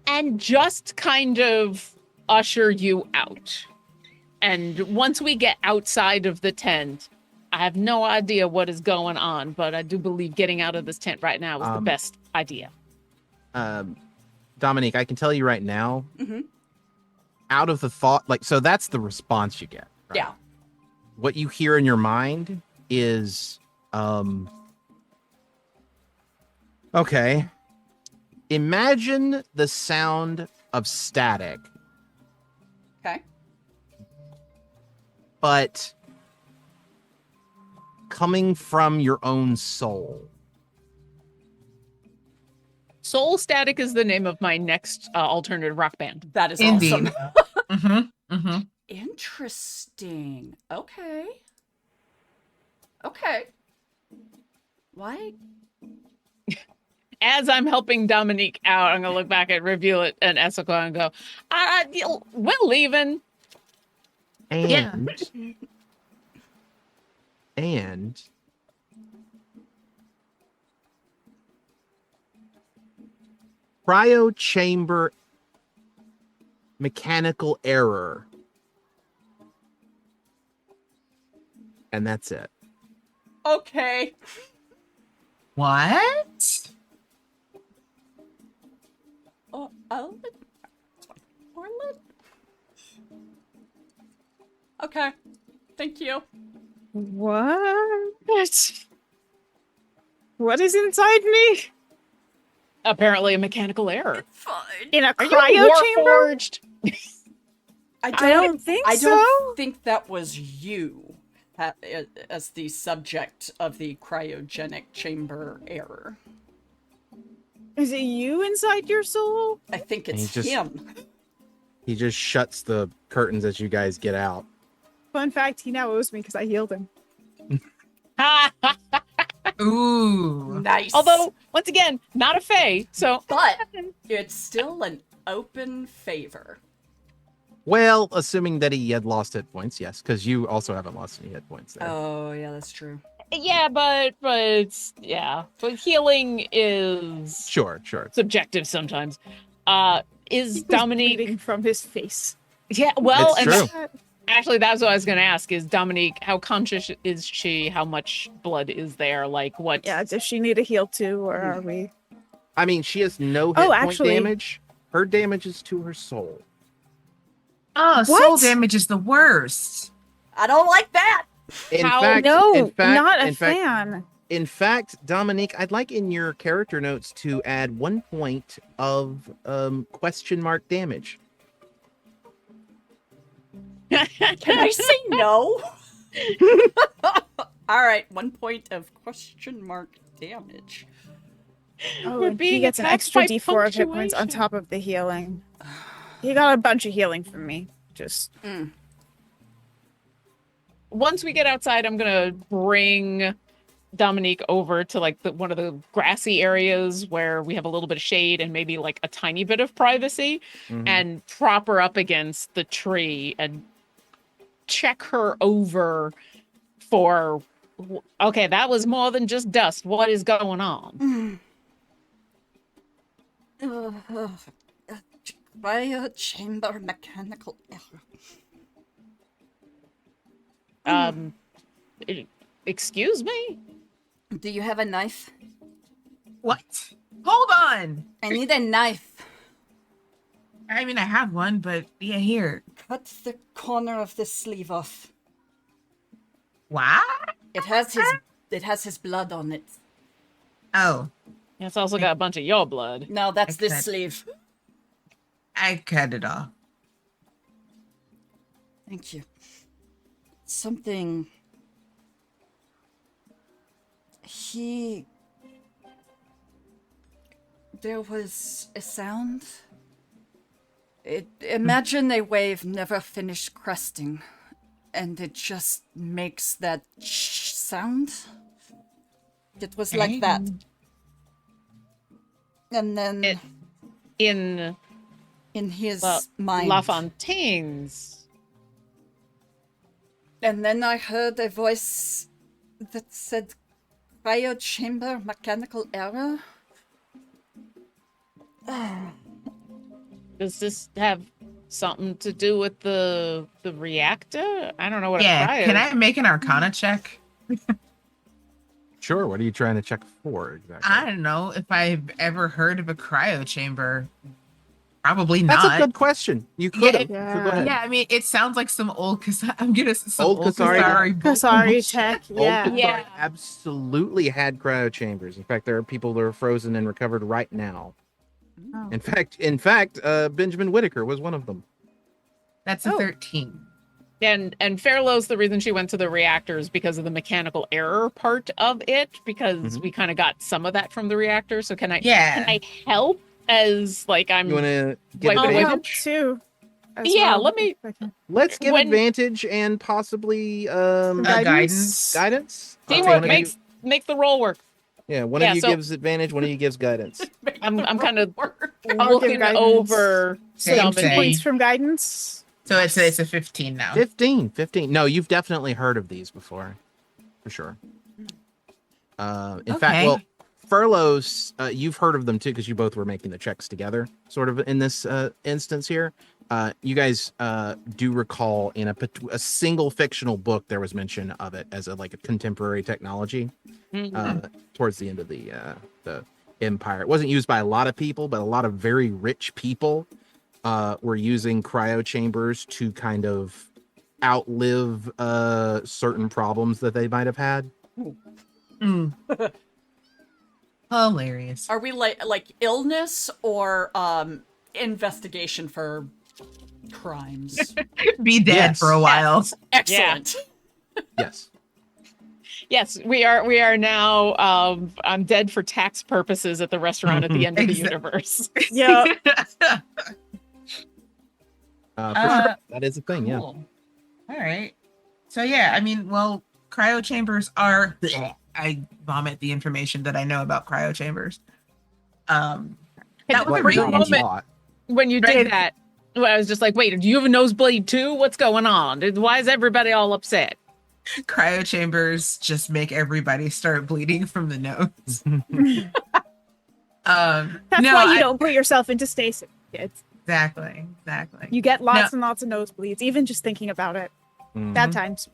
and just kind of usher you out. And once we get outside of the tent, I have no idea what is going on, but I do believe getting out of this tent right now is the best idea. Dominique, I can tell you right now, Mhm. out of the thought, so that's the response you get. Right? Yeah. What you hear in your mind is, okay, imagine the sound of static, Okay. but coming from your own soul. Soul Static is the name of my next alternative rock band. That is Indeed. awesome. Mm-hmm. Mm-hmm. Interesting. Okay. Okay. Why? As I'm helping Dominique out, I'm gonna look back at Reveal and Essica and go, we're leaving. And, Yeah. and cryo chamber mechanical error. And that's it. Okay. What? Oh, Orlin? Okay. Thank you. What? What is inside me? Apparently a mechanical error. Fine. In a Are you cryo chamber? warforged? I I don't think I so. don't think that was you as the subject of the cryogenic chamber error. Is it you inside your soul? I think And it's he just- him. He just shuts the curtains as you guys get out. Fun fact, he now owes me because I healed him. Ooh. Nice. Although, once again, not a fae, so but it's still an open favor. Well, assuming that he had lost hit points, yes, because you also haven't lost any hit points there. Oh, yeah, that's true. yeah, but yeah. But healing is Sure. subjective sometimes. Is He was Dominique bleeding from his face. Yeah, well, It's and true. actually that's what I was gonna ask is Dominique, how conscious is she? How much blood is there? Like what Yeah, does she need a heal too, or are we? I mean, she has no hit Oh, point actually- damage. Her damage is to her soul. Oh, What? soul damage is the worst. I don't like that. In How- fact, No, in fact, not a in fact, fan. In fact, Dominique, I'd like in your character notes to add 1 point of question mark damage. Can I say no? All right, 1 point of question mark damage. Oh, We're and he being gets an attacked extra by D4 of hit points on punctuation. top of the healing. He got a bunch of healing from me. Just once we get outside, I'm gonna bring Dominique over to like one of the grassy areas where we have a little bit of shade and maybe like a tiny bit of privacy, Mhm. and prop her up against the tree and check her over for. Okay, that was more than just dust. What is going on? Cryo chamber mechanical error. Excuse me? Do you have a knife? What? Hold on. I need a knife. I mean, I have one, but yeah, here. Cut the corner of the sleeve off. What? It has his blood on it. Oh, It's also got a bunch of your blood. No, that's this Okay. sleeve. I cut it off. Thank you. Something. There was a sound. Imagine a wave never finished cresting, and it just makes that sound. It was like that. And then In in his well, mind. La Fontaine's. And then I heard a voice that said, cryo chamber mechanical error. Does this have something to do with the reactor? I don't know what a Yeah, cryo. can I make an Arcana check? Sure. What are you trying to check for exactly? I don't know if I've ever heard of a cryo chamber. Probably That's not. a good question. You could have. Yeah. So go ahead. Yeah, I mean, it sounds like some old I'm gonna some Old old Kasari. Kasari bull- Kasari bullshit. tech. Old Yeah. Kasari Yeah. absolutely had cryo chambers. In fact, there are people that are frozen and recovered right now. Oh. In fact, Benjamin Whitaker was one of them. That's a Oh. 13. And Fairlow's the reason she went to the reactors because of the mechanical error part of it, because Mhm. we kind of got some of that from the reactor. So can I Yeah. help as like I'm You want to get Wait, I'll wait, help advantage? too. as Yeah, well, let me- if I can. Let's give When- advantage and possibly Guidance. guidance. teamwork one of you- make the roll work. Yeah, one Yeah, of you so- gives advantage, one of you gives guidance. I'm kind of I'll give looking guidance. over Same So 2 thing. points from guidance. So it's a 15 now. 15. No, you've definitely heard of these before, for sure. In fact, Okay. well, furloughs, you've heard of them too, because you both were making the checks together, sort of in this instance here. You guys do recall in a single fictional book there was mention of it as a contemporary technology towards the end of the empire. It wasn't used by a lot of people, but a lot of very rich people were using cryo chambers to kind of outlive certain problems that they might have had. Mm. Hilarious. Are we like illness or investigation for crimes? Be dead Yes. for a while. Excellent. Yes. Yes, we are now I'm dead for tax purposes at the restaurant at the end of the Exact- universe. Yeah. For sure. That is a thing, yeah. Cool. All right. So yeah, I mean, well, cryo chambers are. I vomit the information that I know about cryo chambers. That was What, a great not a moment. lot. When you did Right. that, well, I was just like, wait, do you have a nosebleed too? What's going on? Why is everybody all upset? Cryo chambers just make everybody start bleeding from the nose. That's no, why you don't put yourself into stasis, kids. Exactly. You get lots and lots of nosebleeds, even just thinking about it. Bad Mhm. times.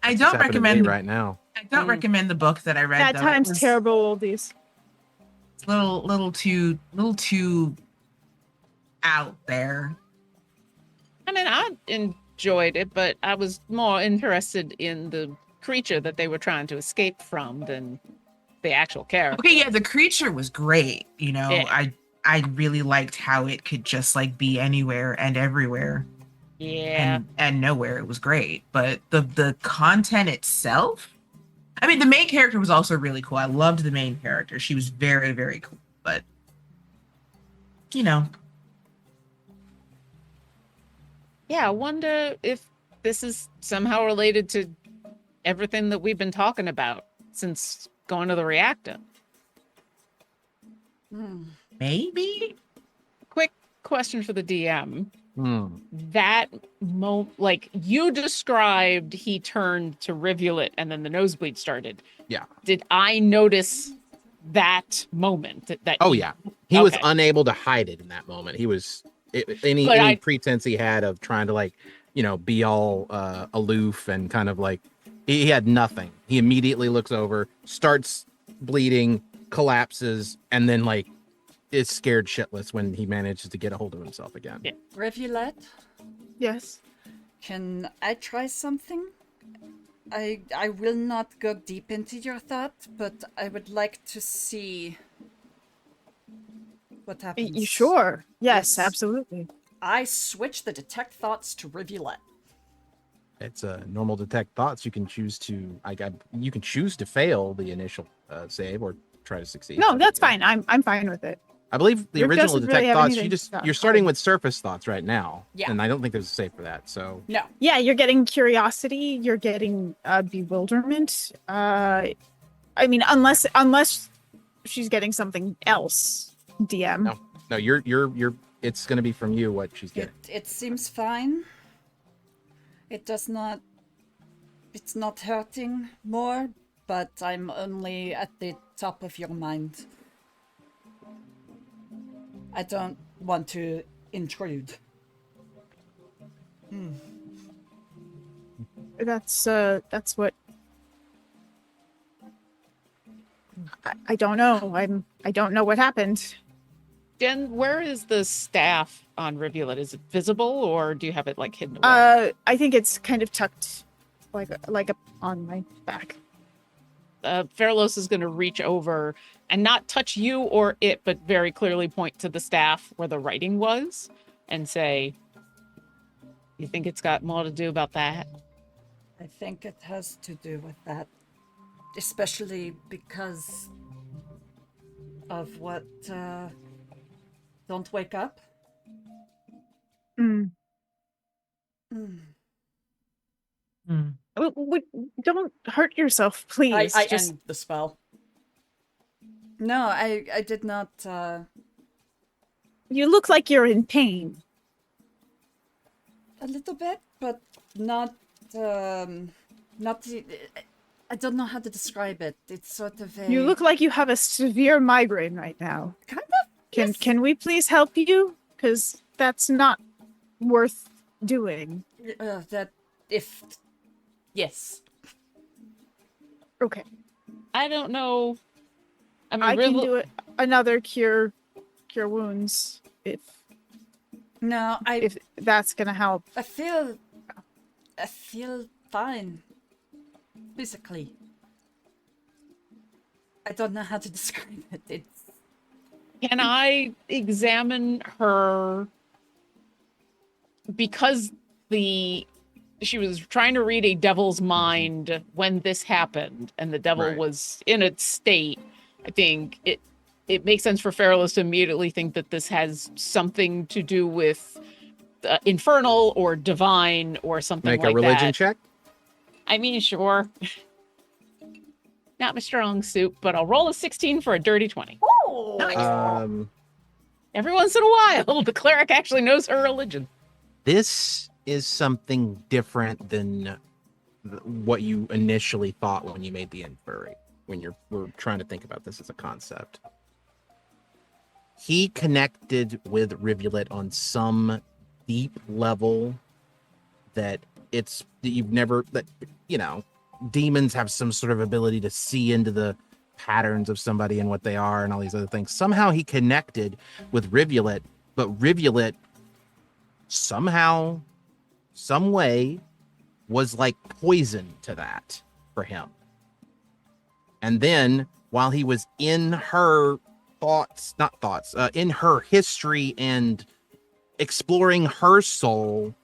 I It's don't happening to me recommend. right now. I don't Mm. recommend the book that I read. Bad though. times, It was terrible oldies. little too out there. I mean, I enjoyed it, but I was more interested in the creature that they were trying to escape from than the actual character. Okay, yeah, the creature was great. You know, Yeah. I really liked how it could just like be anywhere and everywhere Yeah. and nowhere. It was great. But the content itself, I mean, the main character was also really cool. I loved the main character. She was very, very cool. But you know, Yeah, I wonder if this is somehow related to everything that we've been talking about since going to the reactor. Hmm. maybe. Quick question for the DM. Hmm. That like you described, he turned to rivulet and then the nosebleed started. Yeah. Did I notice that moment that Oh he- yeah, he was Okay. unable to hide it in that moment. He was any But any I- pretense he had of trying to like be all aloof and kind of like he had nothing. He immediately looks over, starts bleeding, collapses, and then like is scared shitless when he manages to get a hold of himself again. Yeah. Rivulet, Yes. can I try something? I will not go deep into your thought, but I would like to see what happens. You sure? Yes, Yes. absolutely. I switch the detect thoughts to rivulet. It's a normal detect thoughts. You can choose to you can choose to fail the initial save or try to succeed. No, that's fine. I'm fine with it. I believe the Rick original doesn't detect really have thoughts. anything You're starting with surface thoughts right now, Yeah. and I don't think there's a save for that. So No. Yeah, you're getting curiosity. You're getting bewilderment. I mean, unless she's getting something else. DM. no, you're. It's going to be from you what she's getting. It seems fine. It does not. It's not hurting more, but I'm only at the top of your mind. I don't want to intrude. That's what. I don't know. I don't know what happened. Jen, where is the staff on rivulet? Is it visible or do you have it like hidden away? I think it's kind of tucked, like on my back. Fairlos is going to reach over and not touch you or it, but very clearly point to the staff where the writing was and say, "You think it's got more to do about that?" I think it has to do with that, especially because of what. Don't wake up. Mm. Mm. Don't hurt yourself, please. I Just end the spell. No, I did not. you look like you're in pain. A little bit, but not. Not. I don't know how to describe it. It's sort of a. You look like you have a severe migraine right now. kind of. Yes. Can we please help you? Because that's not worth doing. That if. Yes. Okay, I don't know. I mean, I can do it. Another cure wounds if No, if that's gonna help. I feel fine. Physically. I don't know how to describe it. It's Can I examine her? Because she was trying to read a devil's mind when this happened, and the devil Right. was in its state. I think it makes sense for Fairless to immediately think that this has something to do with infernal or divine or something Make like a religion that. check. I mean, sure. Not my strong suit, but I'll roll a 16 for a dirty 20. Every once in a while, the cleric actually knows her religion. This is something different than what you initially thought when you made the inquiry, when we're trying to think about this as a concept. He connected with Rivulet on some deep level that you've never, that, demons have some sort of ability to see into the patterns of somebody and what they are and all these other things. Somehow he connected with Rivulet, but Rivulet somehow, some way, was like poison to that for him. And then while he was in her in her history and exploring her soul,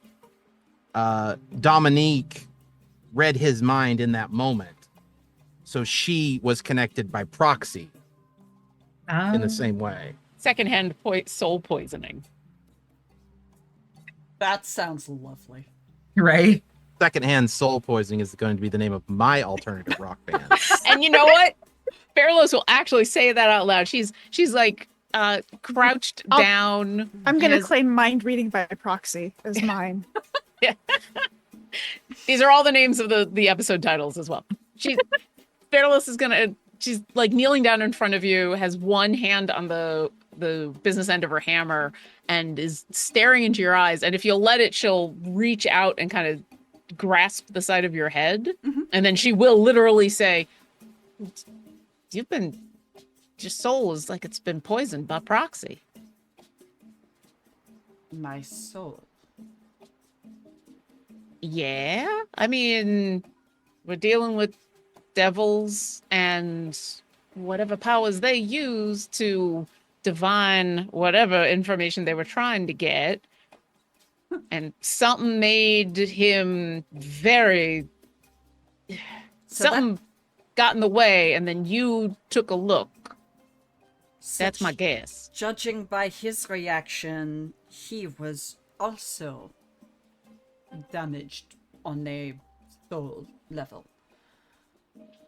Dominique read his mind in that moment. So she was connected by proxy in the same way. Secondhand soul poisoning. that sounds lovely. Right? Secondhand soul poisoning is going to be the name of my alternative rock band. And you know what? Fairless will actually say that out loud. She's like crouched I'll- down. I'm gonna his- claim mind reading by proxy as mine. These are all the names of the episode titles as well. Fearless is she's like kneeling down in front of you, has one hand on the business end of her hammer, and is staring into your eyes. And if you'll let it, she'll reach out and kind of grasp the side of your head. Mhm. And then she will literally say, your soul is like it's been poisoned by proxy. My soul. Yeah, I mean, we're dealing with devils and whatever powers they use to divine whatever information they were trying to get. And something made him very... So that- something got in the way, and then you took a look. That's my such- guess. Judging by his reaction, he was also damaged on a soul level.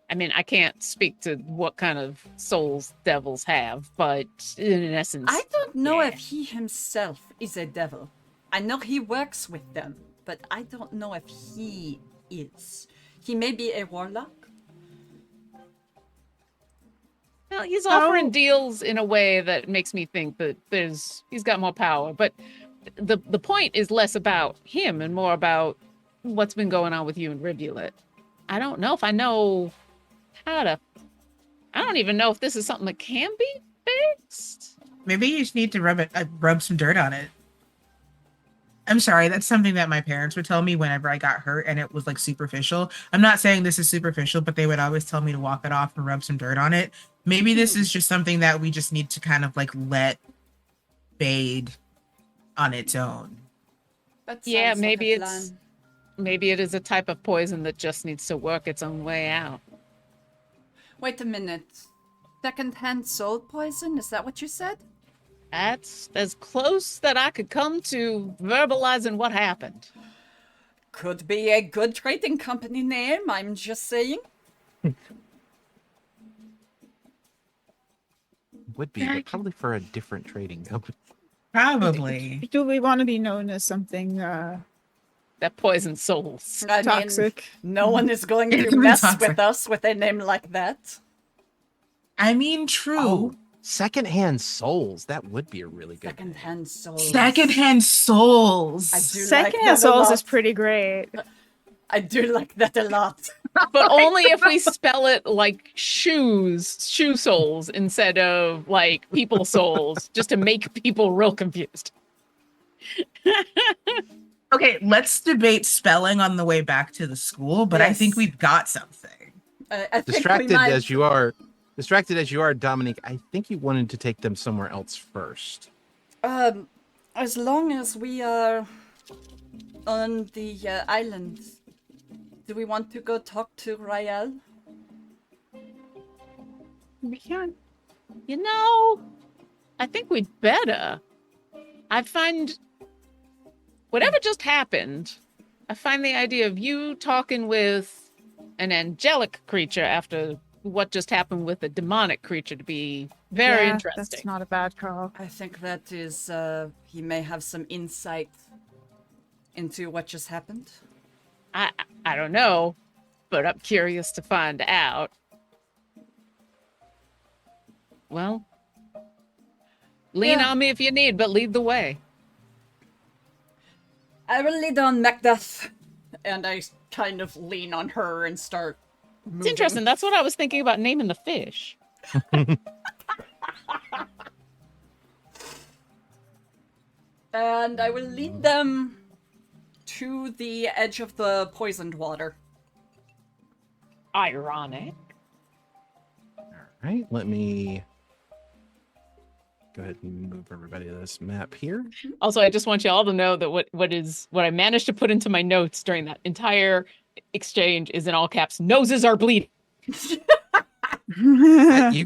I mean, I can't speak to what kind of souls devils have, but in essence... I don't know yeah. if he himself is a devil. I know he works with them, but I don't know if he is. He may be a warlock. Well, he's offering Oh. deals in a way that makes me think that he's got more power. But the point is less about him and more about what's been going on with you and Rivulet. I don't know if I know how to... I don't even know if this is something that can be fixed. Maybe you just need to rub some dirt on it. I'm sorry, that's something that my parents would tell me whenever I got hurt and it was like superficial. I'm not saying this is superficial, but they would always tell me to walk it off and rub some dirt on it. Maybe this is just something that we just need to kind of like let fade on its own. That Yeah, sounds like maybe a it's- plan. Maybe it is a type of poison that just needs to work its own way out. Wait a minute. Second-hand soul poison? Is that what you said? That's as close that I could come to verbalizing what happened. Could be a good trading company name, I'm just saying. Would be, but probably for a different trading company. Probably. Do we want to be known as something That poison souls. I mean, toxic? no one is going to It's mess toxic. with us with a name like that. I mean, true. Oh, secondhand souls. That would be a really good. name. Second-hand souls. Secondhand souls. I do like Secondhand that a souls lot. is pretty great. I do like that a lot. But only if we spell it like shoe souls instead of like people souls, just to make people real confused. Okay, let's debate spelling on the way back to the school, but I think Yes. we've got something. I think we Distracted might... as you are, Dominique. I think you wanted to take them somewhere else first. As long as we are on the island, do we want to go talk to Rael? We can't. You know, I think we'd better. I find whatever just happened, I find the idea of you talking with an angelic creature after what just happened with a demonic creature to be very Yeah, interesting. That's not a bad call. I think that is, he may have some insight into what just happened. I don't know, but I'm curious to find out. Well, lean Yeah. on me if you need, but lead the way. I will lead on Macduff. And I kind of lean on her and start moving. It's interesting. That's what I was thinking about naming the fish. And I will lead them to the edge of the poisoned water. Ironic. All right, let me go ahead and move everybody to this map here. Also, I just want you all to know that what I managed to put into my notes during that entire exchange is in all caps. Noses are bleeding. You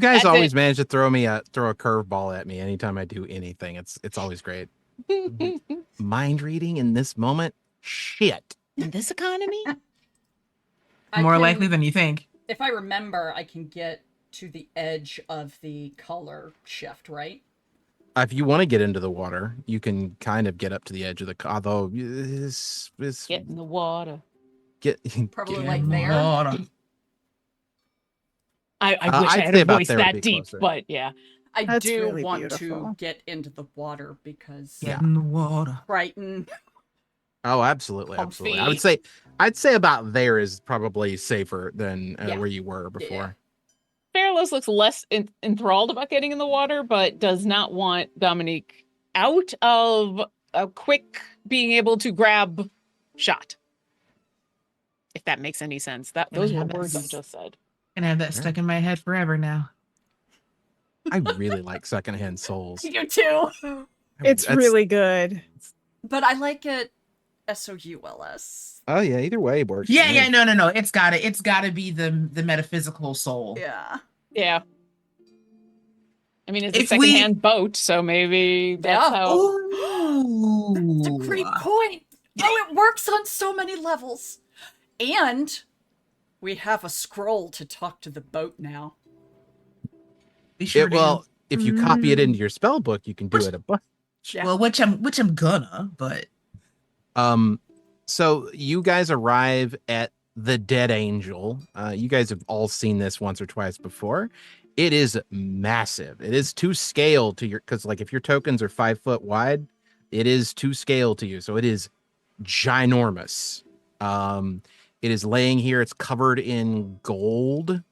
guys That's always it. manage to throw a curveball at me anytime I do anything. It's always great. Mind reading in this moment, shit. In this economy? I More can- likely than you think. If I remember, I can get to the edge of the color shift, right? If you want to get into the water, you can kind of get up to the edge of the. Although this Get in the water. get Probably get- like In the there. water. I wish I I'd had say a about voice there would that be deep, closer. but yeah. I That's do really want to beautiful. get into the water because Yeah. Get in the water. Brighton, Oh, absolutely, absolutely. comfy. I'd say about there is probably safer than Yeah. where you were before. Fairless looks less enthralled about getting in the water, but does not want Dominique out of a quick being able to grab shot. If that makes any sense. Those were words I just said. Gonna have that stuck in my head forever now. I really like secondhand souls. You too. It's really good. But I like it SOULS. Oh yeah, either way works. for Yeah, me. yeah, no. It's gotta be the metaphysical soul. Yeah. Yeah. I mean, it's a If we- secondhand boat, so maybe that's Yeah. how. Oh, That's a great point. Oh, it works on so many levels. And we have a scroll to talk to the boat now. We sure do. Well, if you copy it into your spell book, you can do it a bunch. Yeah. Well, which I'm gonna, but So you guys arrive at the Dead Angel. You guys have all seen this once or twice before. It is massive. It is to scale to your, because like if your tokens are 5 foot wide, it is to scale to you. So it is ginormous. It is laying here. It's covered in gold,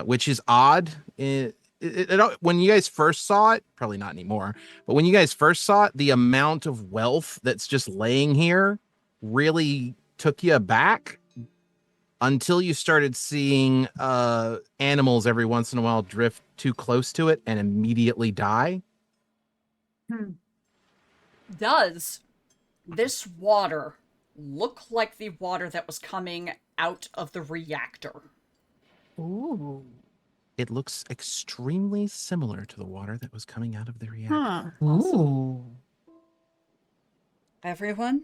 which is odd. When you guys first saw it, probably not anymore, but when you guys first saw it, the amount of wealth that's just laying here really took you aback until you started seeing animals every once in a while drift too close to it and immediately die. Does this water look like the water that was coming out of the reactor? Ooh. It looks extremely similar to the water that was coming out of the reactor. Huh. ooh. Everyone,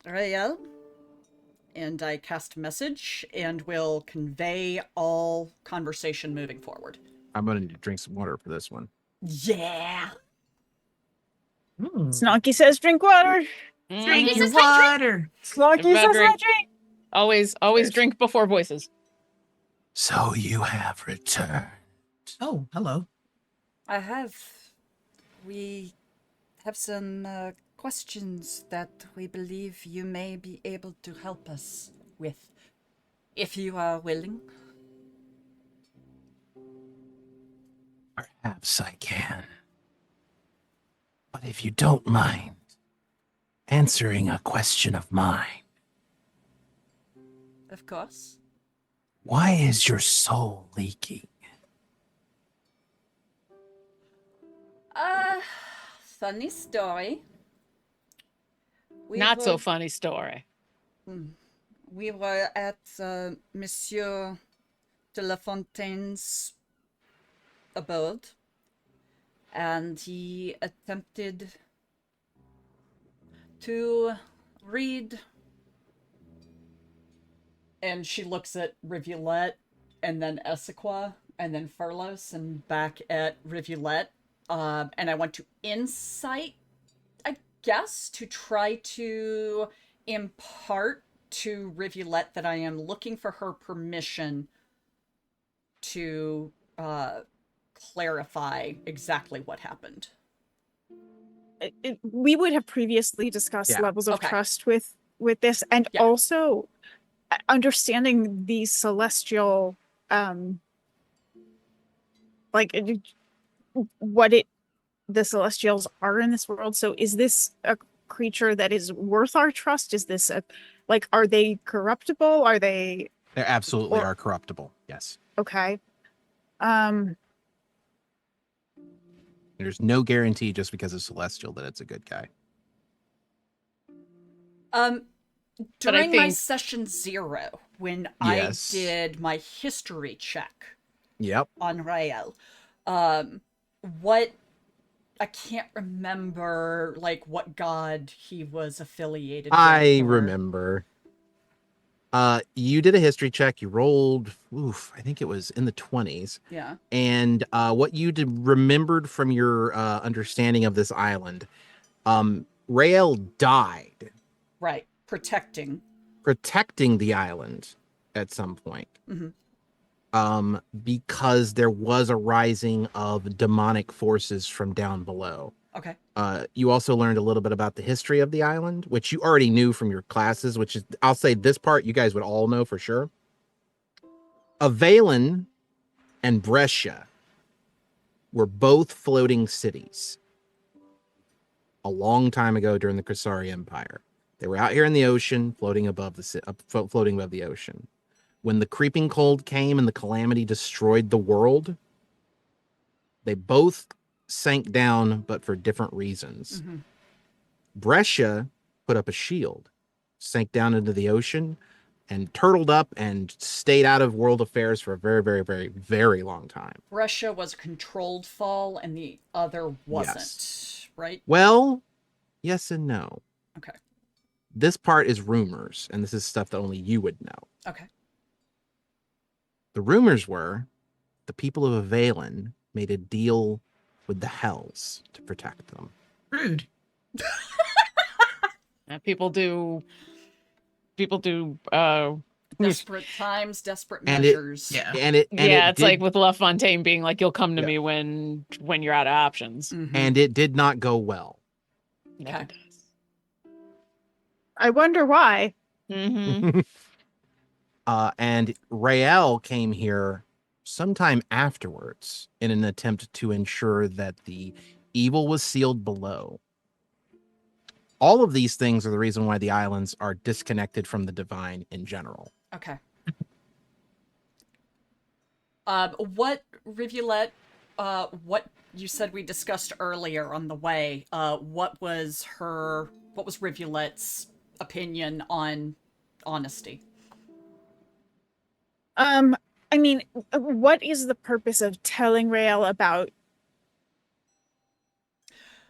Rael, and I cast message and will convey all conversation moving forward. I'm gonna need to drink some water for this one. Yeah. Snonky says drink water. Drink He your says, "Hey, water. Slonky says Everybody- hydrate. Always drink before voices. So you have returned. Oh, hello. I have. We have some questions that we believe you may be able to help us with, if you are willing. Perhaps I can. But if you don't mind answering a question of mine, Of course. why is your soul leaking? Funny story. Not so funny story. We were at Monsieur de La Fontaine's abode, and he attempted to read. And she looks at Rivulet, and then Essequa, and then Furlos, and back at Rivulet. And I want to insight, I guess, to try to impart to Rivulet that I am looking for her permission to clarify exactly what happened. We would have previously discussed Yeah. levels of Okay. trust with this, and Yeah. also understanding the celestial, like the celestials are in this world. So is this a creature that is worth our trust? Is this are they corruptible? Are they They absolutely Or- are corruptible. Yes. okay? There's no guarantee just because it's celestial that it's a good guy. But I During my think- session 0, when Yes. I did my history check Yep. on Rael, what I can't remember what god he was affiliated with. I or- remember. You did a history check. You rolled, I think it was in the 20s. Yeah. And what you remembered from your understanding of this island, Rael died Right. Protecting the island at some point. Mm-hmm. Because there was a rising of demonic forces from down below. Okay. You also learned a little bit about the history of the island, which you already knew from your classes, which is, I'll say this part you guys would all know for sure. Avalon and Brescia were both floating cities a long time ago during the Crasari Empire. They were out here in the ocean, floating above the ocean. When the creeping cold came and the calamity destroyed the world, they both sank down, but for different reasons. Mm-hmm. Brescia put up a shield, sank down into the ocean, and turtled up and stayed out of world affairs for a very, very, very, very long time. Russia was a controlled fall and the other wasn't, Yes. Right? Well, yes and no. Okay. This part is rumors, and this is stuff that only you would know. Okay. The rumors were the people of Avalon made a deal with the Hells to protect them. Rude. People do Desperate times, desperate And measures. it's like with La Fontaine being like, you'll come to me when you're out of options. Mm-hmm. And it did not go well. Never Okay. does. I wonder why. Mm-hmm. And Rael came here sometime afterwards in an attempt to ensure that the evil was sealed below. All of these things are the reason why the islands are disconnected from the divine in general. Okay. What rivulet? What you said we discussed earlier on the way? What was Rivulet's opinion on honesty? I mean, what is the purpose of telling Rael about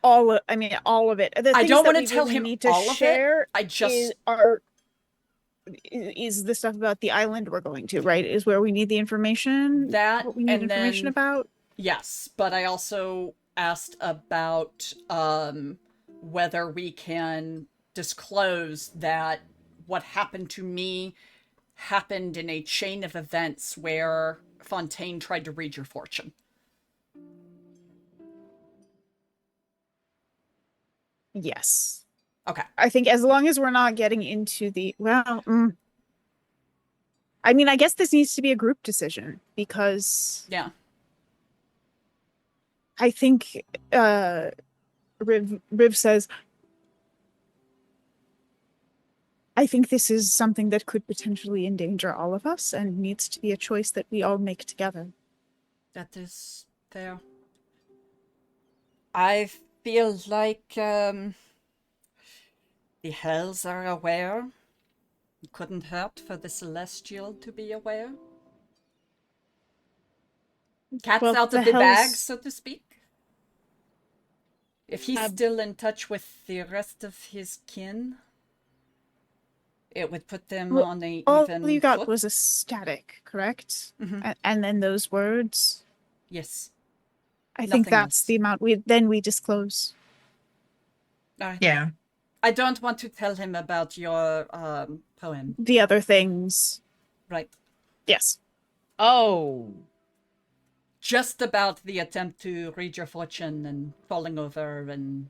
all of it? The I things don't that want we to tell really him need to all of it. share I just is the stuff about the island we're going to, right? Is where we need the information. that What we need and information then about. yes, but I also asked about whether we can disclose that what happened to me happened in a chain of events where Fontaine tried to read your fortune. Yes. Okay. I think as long as we're not getting into the I mean, I guess this needs to be a group decision because Yeah. I think Riv says I think this is something that could potentially endanger all of us and needs to be a choice that we all make together. That is fair. I feel like the Hells are aware. It couldn't hurt for the Celestial to be aware. Cat's out of the bag, so to speak. If he's still in touch with the rest of his kin, it would put them on a all even you got foot. was a static, correct? Mm-hmm. And then those words. Yes. I think Nothing that's else. the amount we disclose. All right. Yeah. I don't want to tell him about your poem. The other things. Right. Yes. Oh. Just about the attempt to read your fortune and falling over and...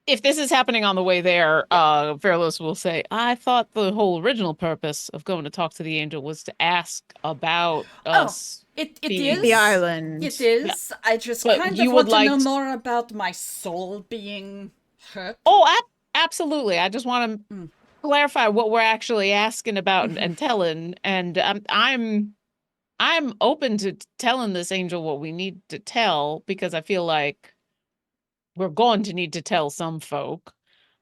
If this is happening on the way there, Fairless will say, I thought the whole original purpose of going to talk to the angel was to ask about us. It being is. The island. It is. Yeah. I just But kind you of would want to know like more about my soul being hurt. Oh, absolutely. I just want to clarify what we're actually asking about and telling. And I'm open to telling this angel what we need to tell because I feel like we're going to need to tell some folk.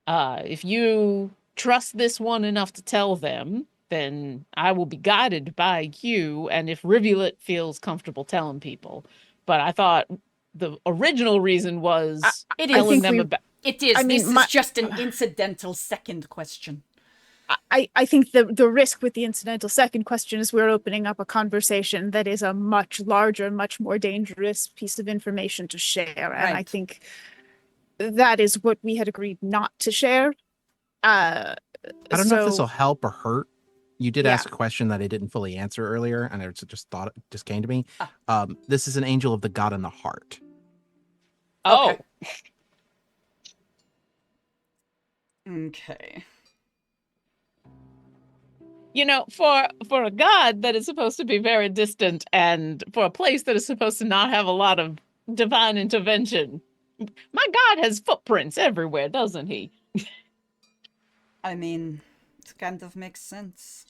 If you trust this one enough to tell them, then I will be guided by you. And if Rivulet feels comfortable telling people, but I thought the original reason was It telling is. them about. It is. I mean, this is just an incidental second question. I think the risk with the incidental second question is we're opening up a conversation that is a much larger, much more dangerous piece of information to share. And I Right. think that is what we had agreed not to share. I don't know if this will So help or hurt. You did Yeah. ask a question that I didn't fully answer earlier, and I just came to me. Ah. This is an angel of the God in the heart. Oh, Okay. you know, for a god that is supposed to be very distant, and for a place that is supposed to not have a lot of divine intervention, my god has footprints everywhere, doesn't he? I mean, it kind of makes sense.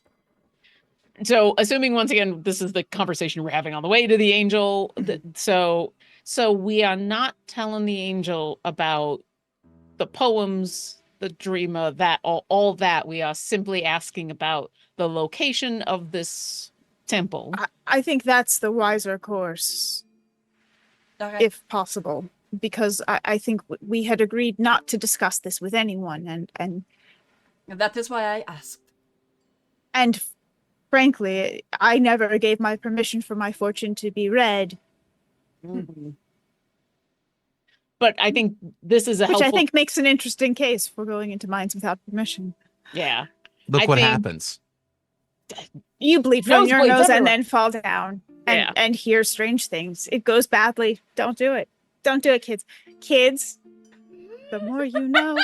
So, assuming once again this is the conversation we're having on the way to the angel, so we are not telling the angel about the poems, the dreamer, that all that. We are simply asking about the location of this temple. I think that's the wiser course, Okay. if possible, because I think we had agreed not to discuss this with anyone, and That is why I asked. and frankly, I never gave my permission for my fortune to be read, Mhm. But I think this is a which helpful. I think makes an interesting case for going into mines without permission. Yeah. Look I what think- happens. You bleed from your Nosebleeds nose and everywhere. then fall down Yeah. and hear strange things. It goes badly. Don't do it. Don't do it, kids. Kids, the more you know.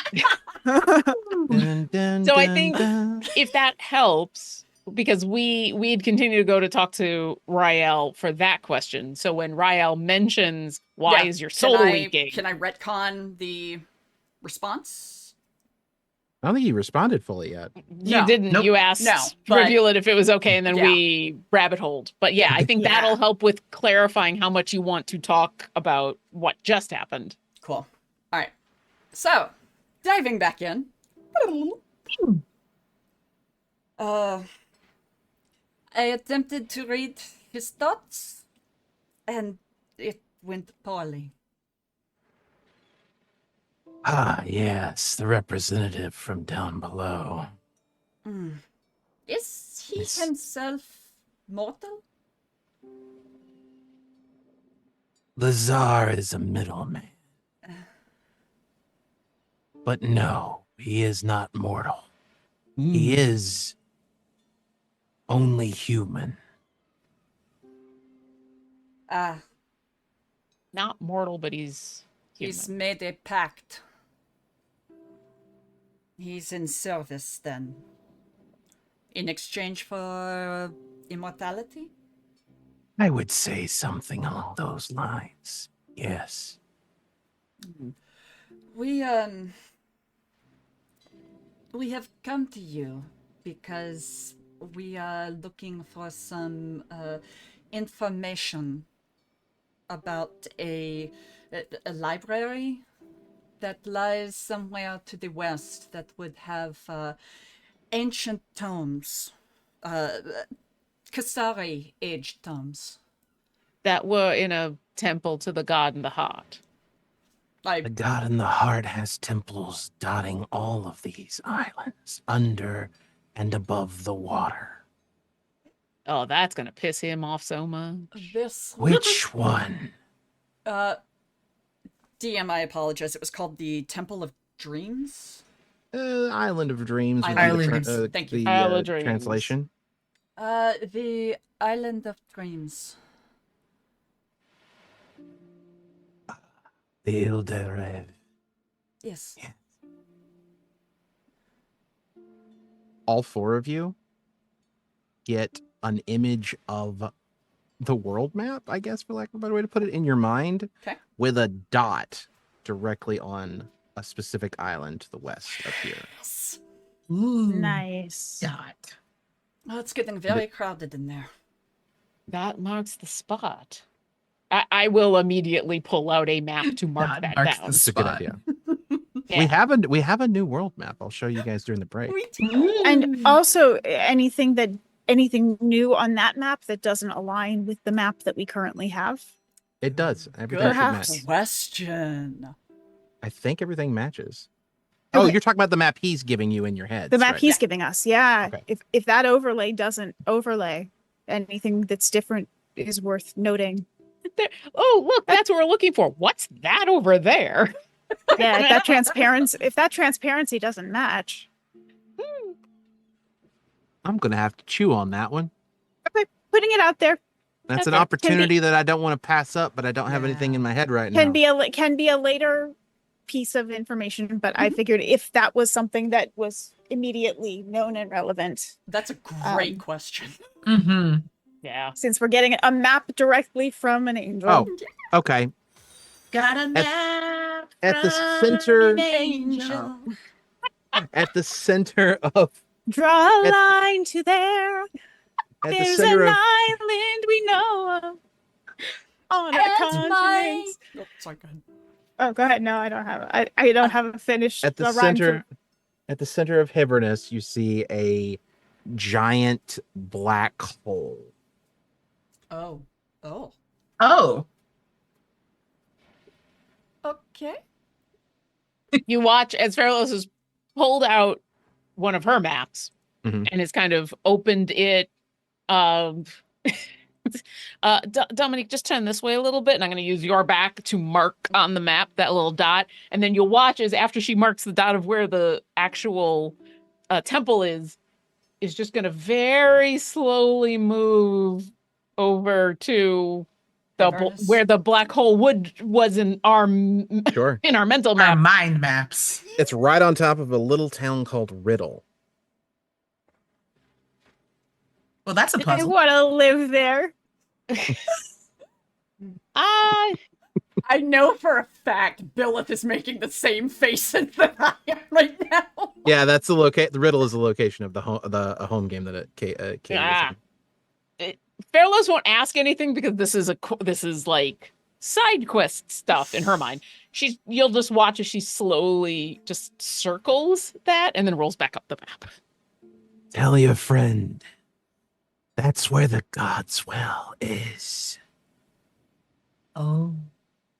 Dun, dun, So I dun, think- dun. If that helps, because we'd continue to go to talk to Rael for that question. So when Rael mentions why Yeah, is your soul leaking, Can I retcon the response? I don't think he responded fully yet. you No. didn't. Nope. You asked No, to but- reveal it if it was okay, and then Yeah. we rabbit holed. But yeah, I think Yeah. that'll help with clarifying how much you want to talk about what just happened. Cool. All right. So, diving back in. I attempted to read his thoughts, and it went poorly. Ah, yes, the representative from down below. Is he It's- himself mortal? The Tsar is a middleman. But no, he is not mortal. He is only human. Ah, Not mortal, but he's human. he's made a pact. He's in service then. In exchange for immortality? I would say something along those lines. Yes. We have come to you because we are looking for some information about a library that lies somewhere to the west that would have ancient tomes, Kasari age tomes. That were in a temple to the god in the heart. I The God in the Heart has temples dotting all of these islands, under and above the water. Oh, that's gonna piss him off so much. this Which one? DM, I apologize. It was called the Temple of Dreams. Island of Dreams. would be Island the of Dreams. Thank you. The Isle of Dreams. translation. The Island of Dreams. The Ile de Rêve. Yes. All four of you get an image of the world map, I guess, for lack of a better way to put it, in your mind, Okay. with a dot directly on a specific island to the west of here. Yes. Ooh. Nice. Dot. Oh, it's getting very crowded in there. That marks the spot. I will immediately pull out a map to mark That that marks down. the That's a good spot. idea. Yeah. We have a new world map. I'll show you guys during the break. We do. And also anything new on that map that doesn't align with the map that we currently have. It does. Everything Good should match. Perhaps. question. I think everything matches. Oh, Okay. you're talking about the map he's giving you in your head. The map right? he's giving us. Yeah. Okay. If that overlay doesn't overlay, anything that's different is worth noting. There. Oh, look, that's what we're looking for. What's that over there? Yeah, if that transparency doesn't match. I'm gonna have to chew on that one. Okay, putting it out there That's an Okay. opportunity that I don't want to pass up, but I don't have anything in my head right now. can be a later piece of information, but I figured if that was something that was immediately known and relevant, That's a great question. Mm-hmm. Yeah. since we're getting a map directly from an angel. Oh, okay. Got a map at the from center- an angel. At the center of Draw a At- line to there. at the There's center an of island we know of on our And my... continents. Oh, sorry, go ahead. Oh, go ahead. No, I don't have. I don't have a finished. at the rhyme center for- at the center of Hibernus, you see a giant black hole. Oh. Oh. Oh. Okay. You watch as Fairless has pulled out one of her maps Mhm. and has kind of opened it. Dominique, just turn this way a little bit, and I'm going to use your back to mark on the map that little dot. And then you'll watch as after she marks the dot of where the actual temple is just going to very slowly move over to Avernus? where the black hole was in our Sure. in our mental Our map. mind maps. It's right on top of a little town called Riddle. Well, that's a I puzzle. want to live there. Ah, I know for a fact Billith is making the same faces that I am right now. Yeah, that's the Riddle is the location of the home game that Kate is Ah. in. Fairless won't ask anything because this is like side quest stuff in her mind. You'll just watch as she slowly just circles that and then rolls back up the map. Tell your friend that's where the God's Well is. Oh.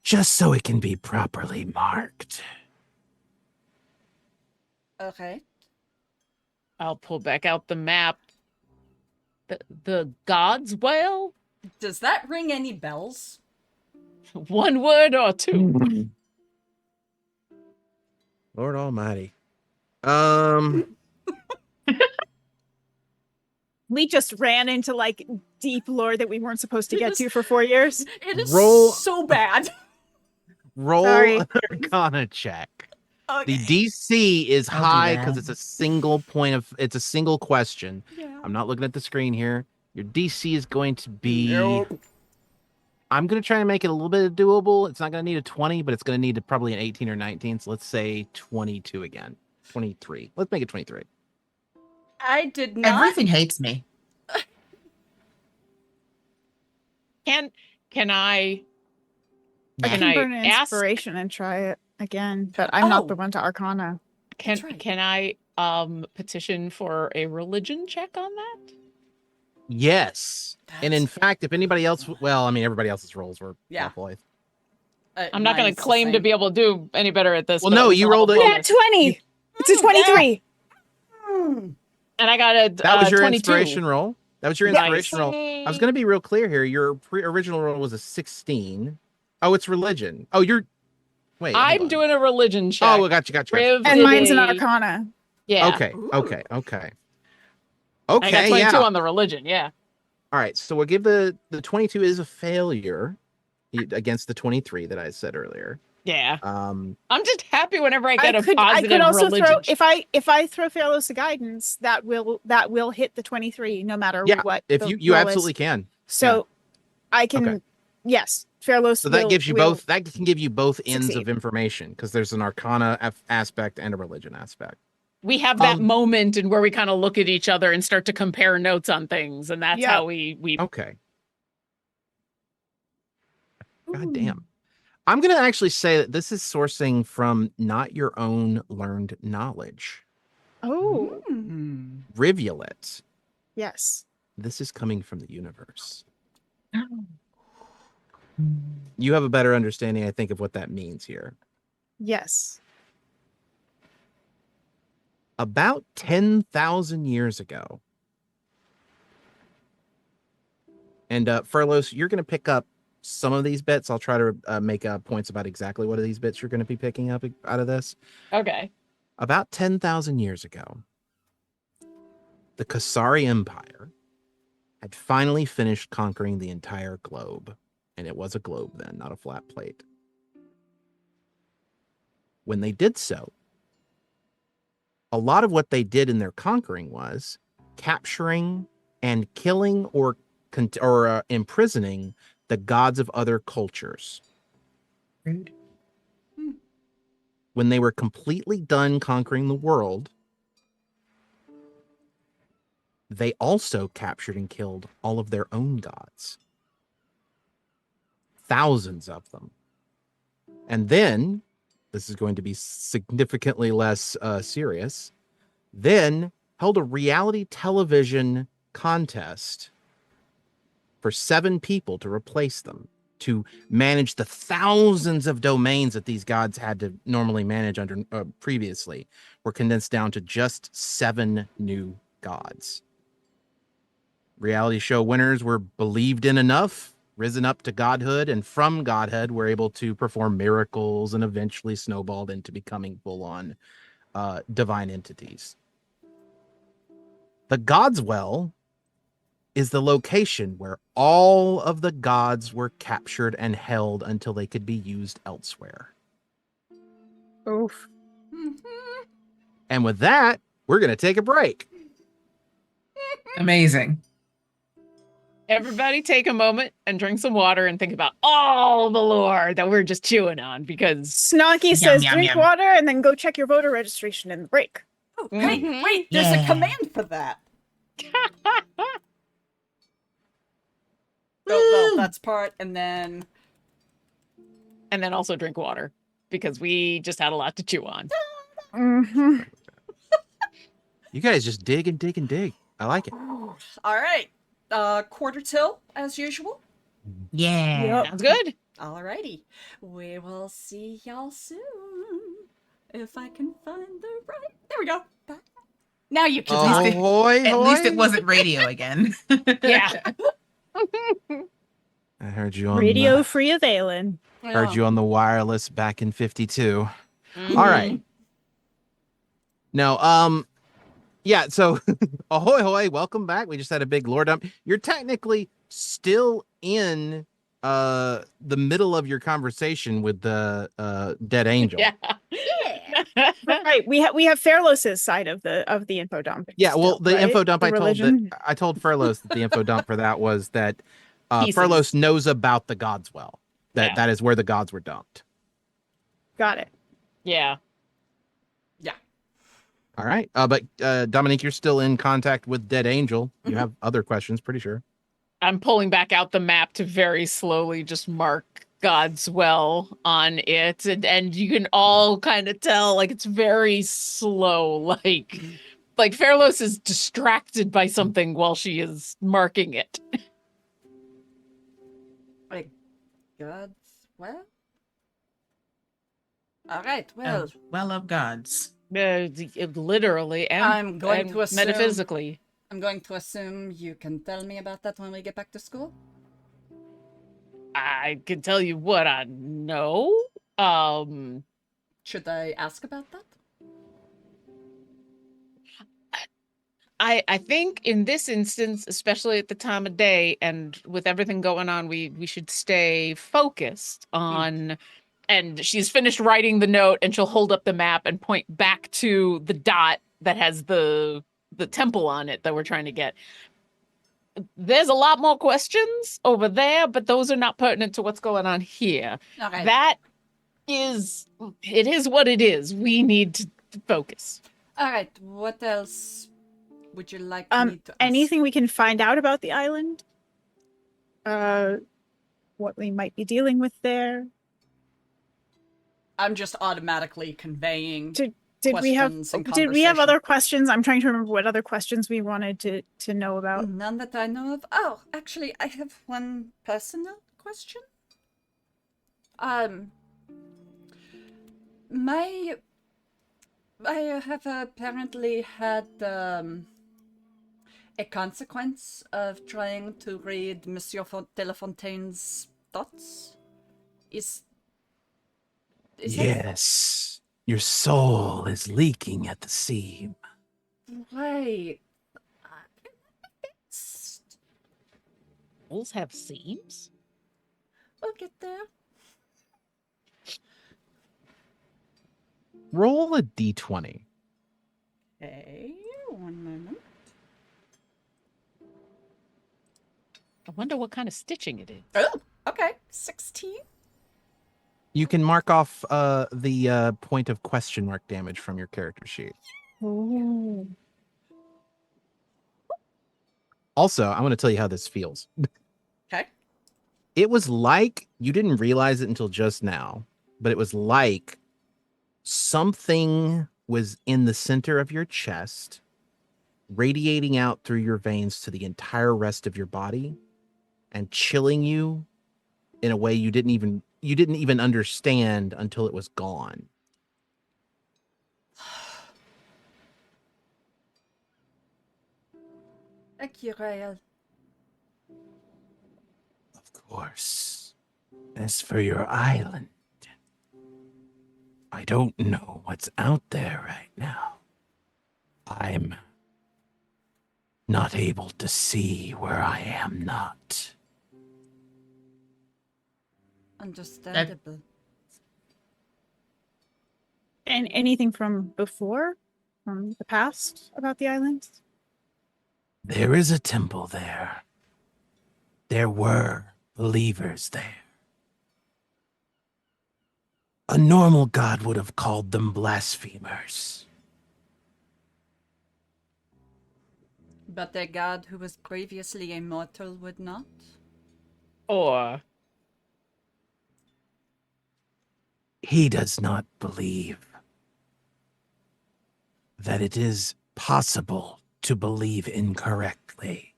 Just so it can be properly marked. Okay. I'll pull back out the map. The God's Well? Does that ring any bells? One word or two? Lord Almighty. We just ran into like deep lore that we weren't supposed to It get is- to for 4 years. It is Roll- so bad. Roll Sorry. an Arcana check. Okay. The DC is I'll do high that. because it's a single question. Yeah. I'm not looking at the screen here. Your DC is going to be. Nope. I'm going to try and make it a little bit doable. It's not going to need a 20, but it's going to need probably an 18 or 19. So let's say 22 again. 23. Let's make it 23. I did not. Everything hates me. Can I I Can can I burn an ask- inspiration and try it again, but I'm not Oh. the one to Arcana. can That's right. can I petition for a religion check on that? Yes. And in fact, if anybody else, well, I mean, everybody else's rolls were Yeah. awful. I'm not going mine's to the claim to same. be able to do any better at this. Well, but no, at least you I'll have rolled a a- Yeah, bonus. 20. It's a 23. Hmm. And I got a That was your 22. inspiration roll. That was your Nice. inspiration roll. I was going to be real clear here. Your original roll was a 16. Oh, it's religion. Oh, you're. Wait. hold I'm on. doing a religion check. Oh, gotcha. Riv And did mine's an a- Arcana. Yeah. Okay. Ooh. Okay. I got Okay. 22 Yeah. on the religion. Yeah. All right. So we'll give the 22 is a failure against the 23 that I said earlier. Yeah. Um. I'm just happy whenever I get a I positive could also religion throw check. if I throw Fairless a guidance, that will hit the 23 no matter Yeah, what. If the you roll absolutely is. can. So I can Okay. yes, Fairless. So that will- gives you will- both. That can give you both ends succeed. of information because there's an Arcana aspect and a religion aspect. We have that Um, moment and where we kind of look at each other and start to compare notes on things, and that's Yeah. how we Okay. God damn. I'm going to actually say that this is sourcing from not your own learned knowledge. Oh, Hmm. Rivulet. yes. This is coming from the universe. You have a better understanding, I think, of what that means here. Yes. About 10,000 years ago. And Furlos, you're going to pick up some of these bits. I'll try to make points about exactly what of these bits you're going to be picking up out of this. Okay. About 10,000 years ago, the Kasari Empire had finally finished conquering the entire globe. And it was a globe then, not a flat plate. When they did so, a lot of what they did in their conquering was capturing and killing or imprisoning the gods of other cultures. Rude. When they were completely done conquering the world, they also captured and killed all of their own gods. Thousands of them. And then, this is going to be significantly less serious, then held a reality television contest for 7 people to replace them, to manage the thousands of domains that these gods had to normally manage under previously, were condensed down to just 7 new gods. Reality show winners were believed in enough, risen up to godhood, and from godhood were able to perform miracles and eventually snowballed into becoming full-on divine entities. The God's Well is the location where all of the gods were captured and held until they could be used elsewhere. Oof. And with that, we're going to take a break. Amazing. Everybody take a moment and drink some water and think about all the lore that we're just chewing on, because Snonky says drink water and then go check your voter registration in the break. Oh, wait, Mhm. wait, there's a command for that. Well, that's part, and then also drink water, because we just had a lot to chew on. Mm-hmm. You guys just dig and dig and dig. I like it. all right. Quarter till, as usual. Yeah. Yep. Sounds good. Alrighty. We will see y'all soon. If I can find the right... There we go. Bye. Now you can talk. Ahoy, At least it hoy. wasn't radio again. Yeah. I heard you on Radio free of Valen. heard you on the wireless back in 52. Mhm. All right. No, yeah, so ahoy hoy, welcome back. We just had a big lore dump. You're technically still in the middle of your conversation with the dead angel. Yeah. Right. We have Fairlos's side of the info dump. Yeah, well, still, the right? info dump The religion. I told Furlos that the info dump for that was that Pieces. Furlos knows about the God's Well. Yeah. That is where the gods were dumped. Got it. Yeah. Yeah. All right. But Dominique, you're still in contact with Dead Angel. You have other questions, pretty sure. I'm pulling back out the map to very slowly just mark God's Well on it. And you can all kind of tell, like, it's very slow. Like Fairlos is distracted by something while she is marking it. Like, God's well? Alright, well, Well of gods. Literally and, I'm going and to assume- metaphysically. I'm going to assume you can tell me about that when we get back to school? I can tell you what I know. Should I ask about that? I think in this instance, especially at the time of day and with everything going on, we should stay focused on. And she's finished writing the note, and she'll hold up the map and point back to the dot that has the temple on it that we're trying to get. There's a lot more questions over there, but those are not pertinent to what's going on here. Okay. It is what it is. We need to focus. Alright, what else would you like me to ask? Anything we can find out about the island? What we might be dealing with there? I'm just automatically conveying Did we have questions and other questions? I'm trying to remember what other questions we wanted to know about. None that I know of. Oh, actually, I have one personal question. My I have apparently had a consequence of trying to read Monsieur de La Fontaine's thoughts. Is that Yes, your soul is leaking at the seam. right? Holes have seams? We'll get there. Roll a d20. Okay, 1 moment. I wonder what kind of stitching it is. Oh, okay, 16. You can mark off the point of question mark damage from your character sheet. Ooh. Also, I want to tell you how this feels. Okay. It was like, you didn't realize it until just now, but it was like something was in the center of your chest, radiating out through your veins to the entire rest of your body and chilling you in a way you didn't even understand until it was gone. Thank you, Rael. Of course. As for your island, I don't know what's out there right now. I'm not able to see where I am not. Understandable. And anything from before, from the past about the island? There is a temple there. There were believers there. A normal god would have called them blasphemers. But a god who was previously immortal would not? Or He does not believe that it is possible to believe incorrectly.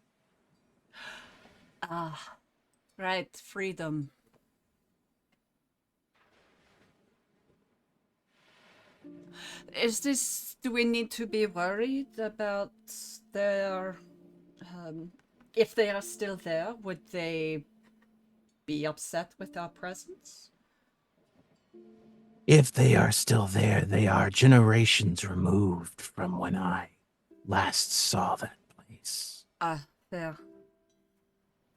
Ah, right, freedom. Do we need to be worried about their, if they are still there, would they be upset with our presence? If they are still there, they are generations removed from when I last saw that place. Ah, fair.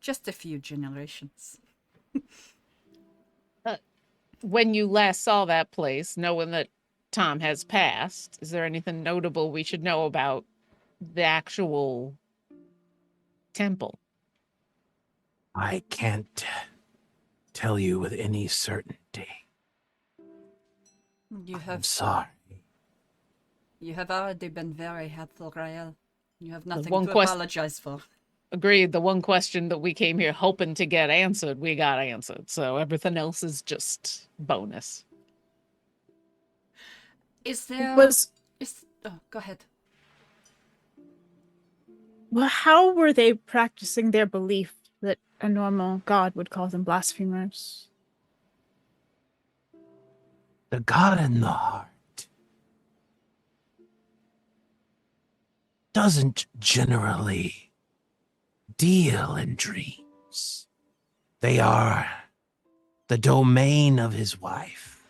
Just a few generations. when you last saw that place, knowing that Tom has passed, is there anything notable we should know about the actual temple? I can't tell you with any certainty. You I'm have sorry. You have already been very helpful, Rael. You have nothing one to quest- apologize for. Agreed. The one question that we came here hoping to get answered, we got answered. So everything else is just bonus. Is there... Oh, go ahead. Well, how were they practicing their belief that a normal god would call them blasphemers? The God in the heart doesn't generally deal in dreams. They are the domain of his wife.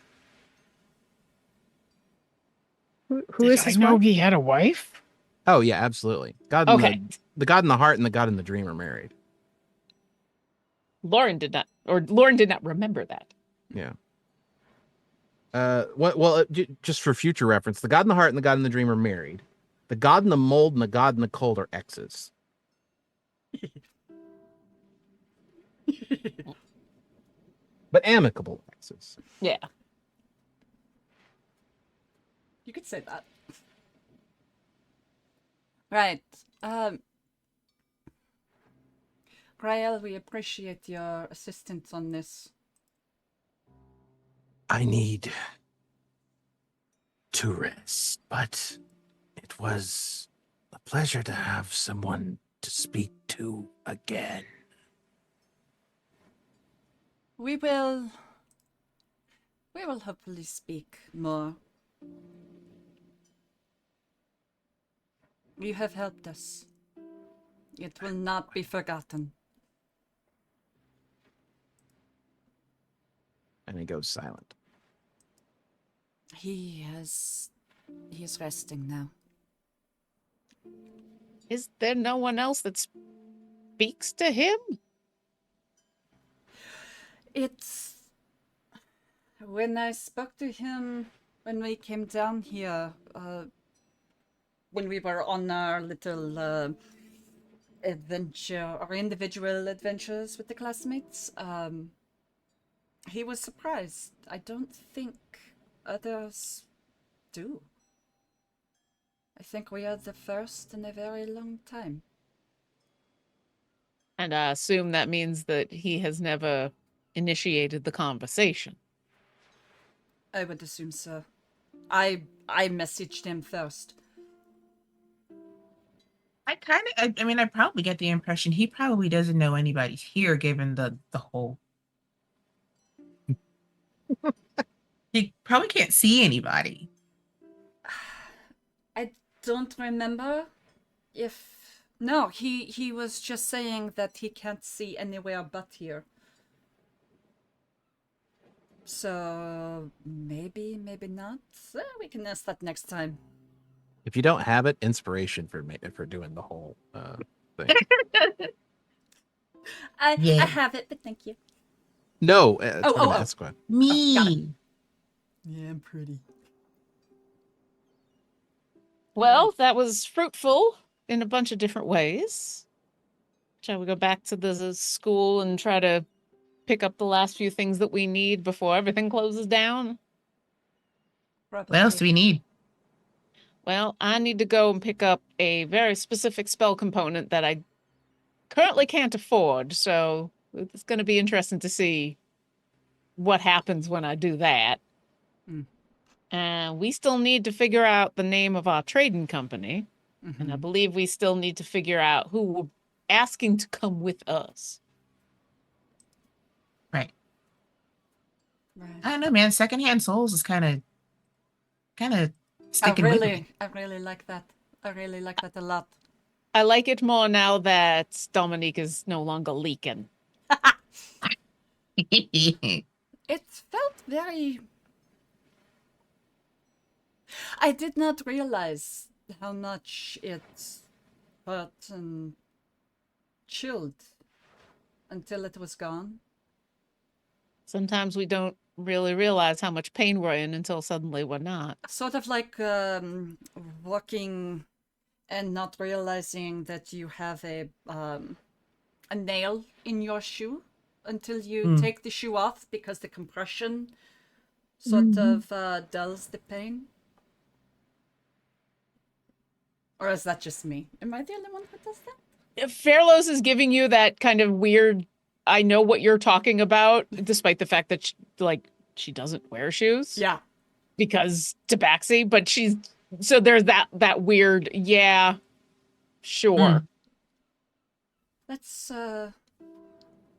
Who is his I know wife? he had a wife? Oh yeah, absolutely. God Okay. in the God in the heart and the God in the dream are married. Lauren did not remember that. Yeah. Just for future reference, the God in the heart and the God in the dream are married. The God in the mold and the God in the cold are exes. But amicable exes. Yeah. You could say that. Right. Rael, we appreciate your assistance on this. I need to rest, but it was a pleasure to have someone to speak to again. We will hopefully speak more. You have helped us. It will not be forgotten. And he goes silent. He is resting now. Is there no one else that speaks to him? It's when I spoke to him when we came down here, when we were on our little adventure, our individual adventures with the classmates. He was surprised. I don't think others do. I think we are the first in a very long time. And I assume that means that he has never initiated the conversation. I would assume so. I messaged him first. I mean, I probably get the impression he probably doesn't know anybody's here, given the whole. He probably can't see anybody. I don't remember if... No, he was just saying that he can't see anywhere but here. So maybe not. We can ask that next time. If you don't have it, inspiration for doing the whole thing. I Yeah. have it, but thank you. No, Oh. ask one. Me. Yeah, I'm pretty. Well, that was fruitful in a bunch of different ways. Shall we go back to the school and try to pick up the last few things that we need before everything closes down? What else do we need? Well, I need to go and pick up a very specific spell component that I currently can't afford, so it's going to be interesting to see what happens when I do that. And we still need to figure out the name of our trading company, and I believe we still need to figure out who we're asking to come with us. Right. Right. I don't know, man. Secondhand souls is kind of sticking with me. I really like that. I really like that a lot. I like it more now that Dominique is no longer leaking. It felt very... I did not realize how much it hurt and chilled until it was gone. Sometimes we don't really realize how much pain we're in until suddenly we're not. Sort of like walking and not realizing that you have a nail in your shoe until you take the shoe off because the compression sort of dulls the pain. Or is that just me? Am I the only one who does that? Fairlos is giving you that kind of weird, I know what you're talking about, despite the fact that she doesn't wear shoes. Yeah. Because tabaxi, but so there's that weird, yeah, sure. Let's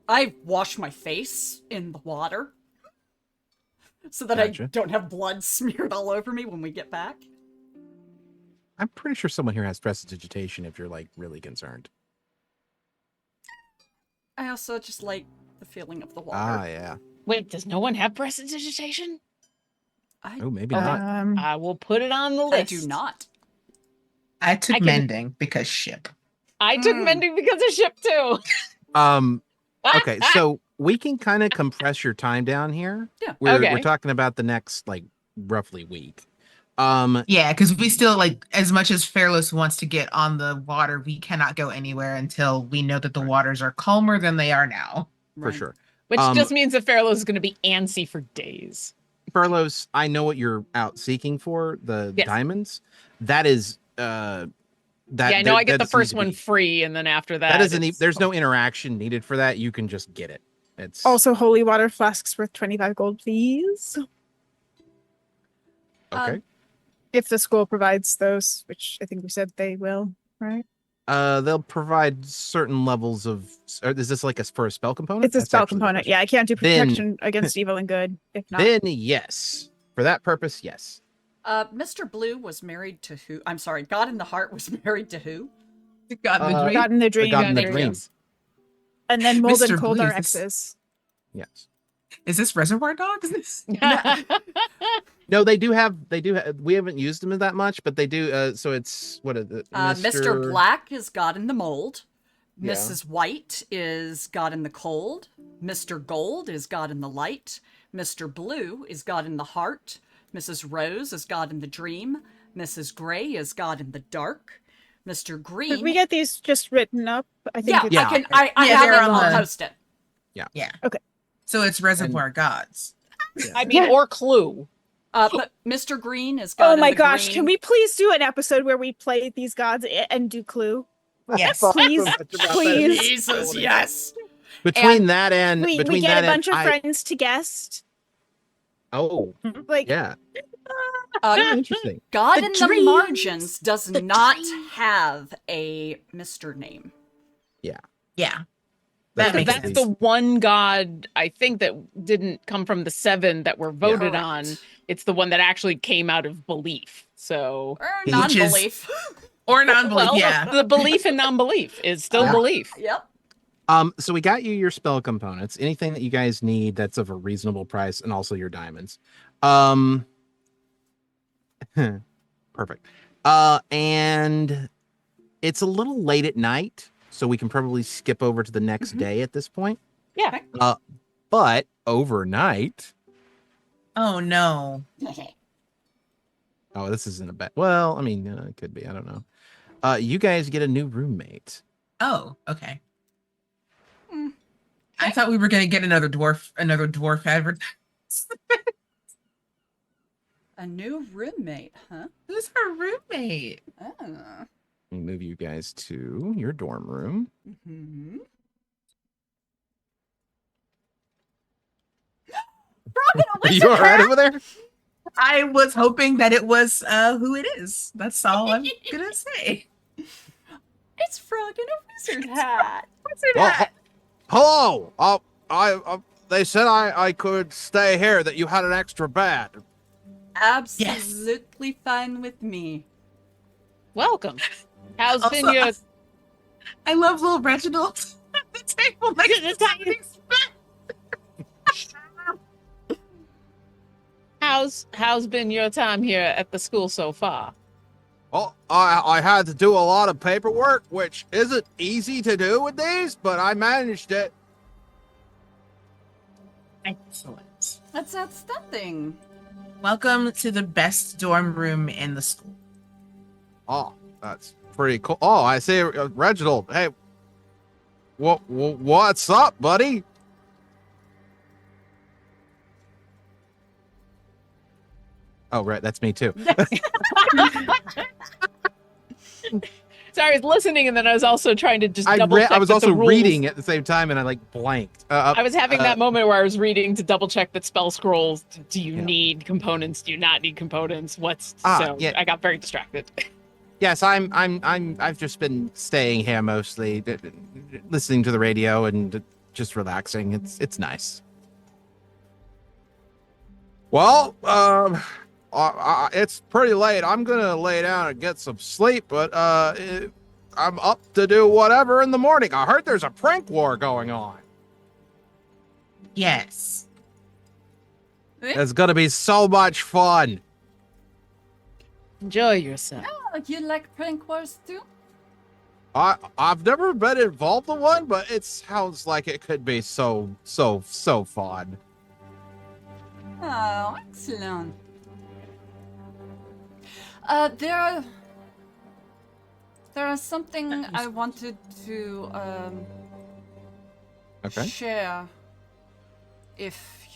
I wash my face in the water so that Gotcha. I don't have blood smeared all over me when we get back. I'm pretty sure someone here has prestidigitation if you're like really concerned. I also just like the feeling of the water. Ah, yeah. Wait, does no one have prestidigitation? Oh, maybe not. I will put it on the list. I do not. I took I can- mending because ship. I took mending because of ship too. Okay, so we can kind of compress your time down here. Yeah. We're talking about the next like roughly week. Yeah, because we still as much as Fairless wants to get on the water, we cannot go anywhere until we know that the waters are calmer than they are now. for sure. Which just means that Fairlos is going to be antsy for days. Furloughs, I know what you're out seeking for, the Yes. diamonds. That is that Yeah, I know I get the that first needs to one be- free, and then after that, That isn't it's- there's no interaction needed for that. You can just get it. It's Also, holy water flasks worth 25 gold, please. okay. If the school provides those, which I think we said they will, right? They'll provide certain levels of. Is this like for a spell component? It's a That's spell actually the component. question. Yeah, I can't do Then- protection against evil and good. If not, Then yes, for that purpose, yes. Mr. Blue was married to who? I'm sorry, God in the Heart was married to who? God in the dream. God in the The dream. God in the there you dream. go. And then Mold and Mr. Cold Blue, are is this- exes. Yes. Is this Reservoir Dogs? No, they do have. We haven't used them that much, but they do. So it's what is it? Mr. Black is God in the Mold. Yeah. Mrs. White is God in the Cold. Mr. Gold is God in the Light. Mr. Blue is God in the Heart. Mrs. Rose is God in the Dream. Mrs. Gray is God in the Dark. Mr. Green. Could we get these just written up? I think Yeah, it's Yeah. I can. I Yeah, have they're it. on I'll the- post it. Yeah. Okay. So it's Reservoir Gods. I mean, or Clue. But Mr. Green is God Oh in my the gosh, Green. can we please do an episode where we play these gods and do Clue? Yes. Please, please. Jesus, yes. Between And that and We between get that a bunch and of friends to guest. Oh, Like, yeah. Interesting. God The in the dreams, Margins does the not dreams. have a Mr. name. Yeah. That's That makes That's because the one god I think that didn't come from the 7 that were voted Correct. on. It's the one that actually came out of belief. So, Or Which is- non-belief. Or non-belief. well, Yeah. the belief and non-belief is still Yeah. belief. Yep. So we got you your spell components, anything that you guys need that's of a reasonable price, and also your diamonds. Perfect. And it's a little late at night, so we can probably skip over to the next Mhm. day at this point. Yeah. But overnight, Oh no. oh, this isn't a bad. Well, I mean, it could be. I don't know. You guys get a new roommate. Oh, okay. Hmm. I thought we were gonna get another dwarf advert. A new roommate, huh? Who's our roommate? Oh. Let me move you guys to your dorm room. Mm-hmm. Are you all right over there? I was hoping that it was who it is. That's all I'm gonna say. It's Frog in a Wizard hat. Well, hello. They said I could stay here. That you had an extra bed. Absolutely fine with me. Welcome. How's Also, been your I love little Reginald at the table next to something how's been your time here at the school so far? Well, I had to do a lot of paperwork, which isn't easy to do with these, but I managed it. Excellent. That's outstanding. Welcome to the best dorm room in the school. Oh, that's pretty cool. Oh, I see, Reginald. Hey, what's up, buddy? Oh, right, that's me too. Sorry, I was listening, and then I was also trying to just I double check. was that also the rules- reading at the same time, and I like blanked. I was having that moment where I was reading to double check that spell scrolls. Do you Yeah. need components? Do you not need components? What's Ah, yeah. I got very distracted. Yes, I've just been staying here mostly, listening to the radio and just relaxing. It's nice. Well, it's pretty late. I'm gonna lay down and get some sleep, but I'm up to do whatever in the morning. I heard there's a prank war going on. Yes. It's gonna be so much fun. Enjoy yourself. Oh, you like prank wars too? I've never been involved in one, but it sounds like it could be so fun. Oh, excellent. There is something I wanted to Okay. share. If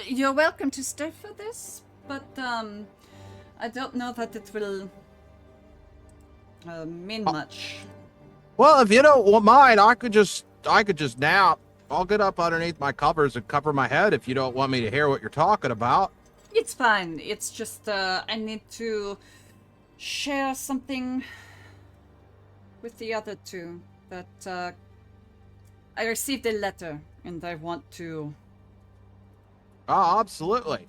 you're welcome to stay for this, but I don't know that it will mean much. Well, if you don't mind, I could just nap. I'll get up underneath my covers and cover my head if you don't want me to hear what you're talking about. It's fine. It's just I need to share something with the other two. That I received a letter and I want to. Oh, absolutely.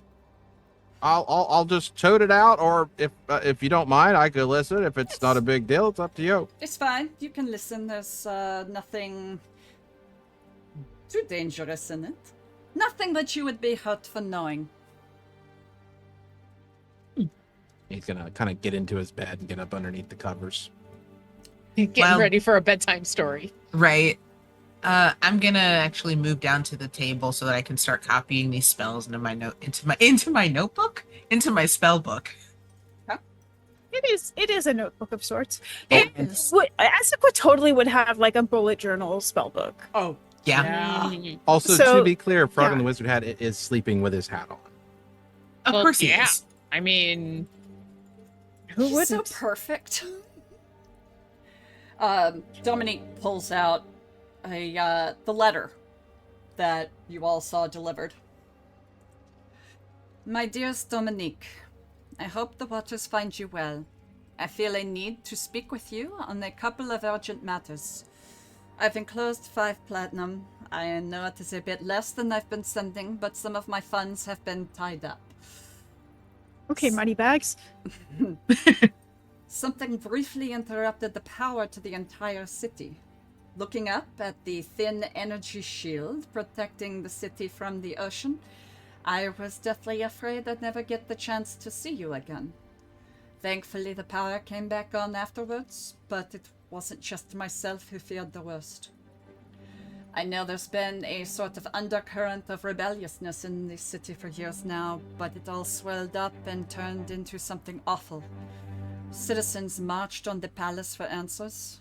I'll just tote it out, or if you don't mind, I could listen. If it's not a big deal, it's up to you. It's fine. You can listen. There's nothing too dangerous in it. Nothing that you would be hurt for knowing. He's gonna kind of get into his bed and get up underneath the covers. Getting Well- ready for a bedtime story. Right. I'm gonna actually move down to the table so that I can start copying these spells into my notebook, into my spell book. It is a notebook of sorts. It And is. Asuka totally would have like a bullet journal spell book. Oh, Yeah. Also, So- to be clear, Frog yeah. and the Wizard Hat is sleeping with his hat on. Of Well, course he yeah. is. I mean, Who He's so wouldn't? perfect. Dominique pulls out the letter that you all saw delivered. My dearest Dominique, I hope the waters find you well. I feel a need to speak with you on a couple of urgent matters. I've enclosed 5 platinum. I know it is a bit less than I've been sending, but some of my funds have been tied up. Okay, money bags. Something briefly interrupted the power to the entire city. Looking up at the thin energy shield protecting the city from the ocean, I was deathly afraid I'd never get the chance to see you again. Thankfully, the power came back on afterwards, but it wasn't just myself who feared the worst. I know there's been a sort of undercurrent of rebelliousness in the city for years now, but it all swelled up and turned into something awful. Citizens marched on the palace for answers.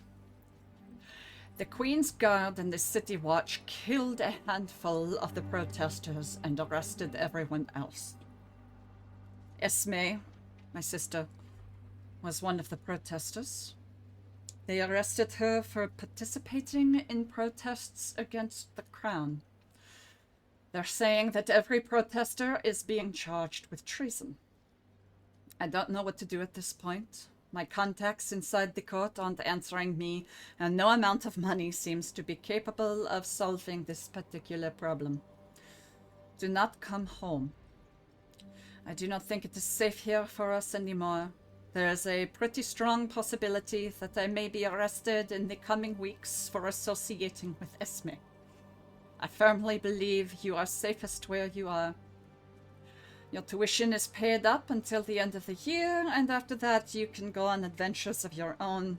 The Queen's Guard and the City Watch killed a handful of the protesters and arrested everyone else. Esme, my sister, was one of the protesters. They arrested her for participating in protests against the crown. They're saying that every protester is being charged with treason. I don't know what to do at this point. My contacts inside the court aren't answering me, and no amount of money seems to be capable of solving this particular problem. Do not come home. I do not think it is safe here for us anymore. There is a pretty strong possibility that I may be arrested in the coming weeks for associating with Esme. I firmly believe you are safest where you are. Your tuition is paid up until the end of the year, and after that you can go on adventures of your own.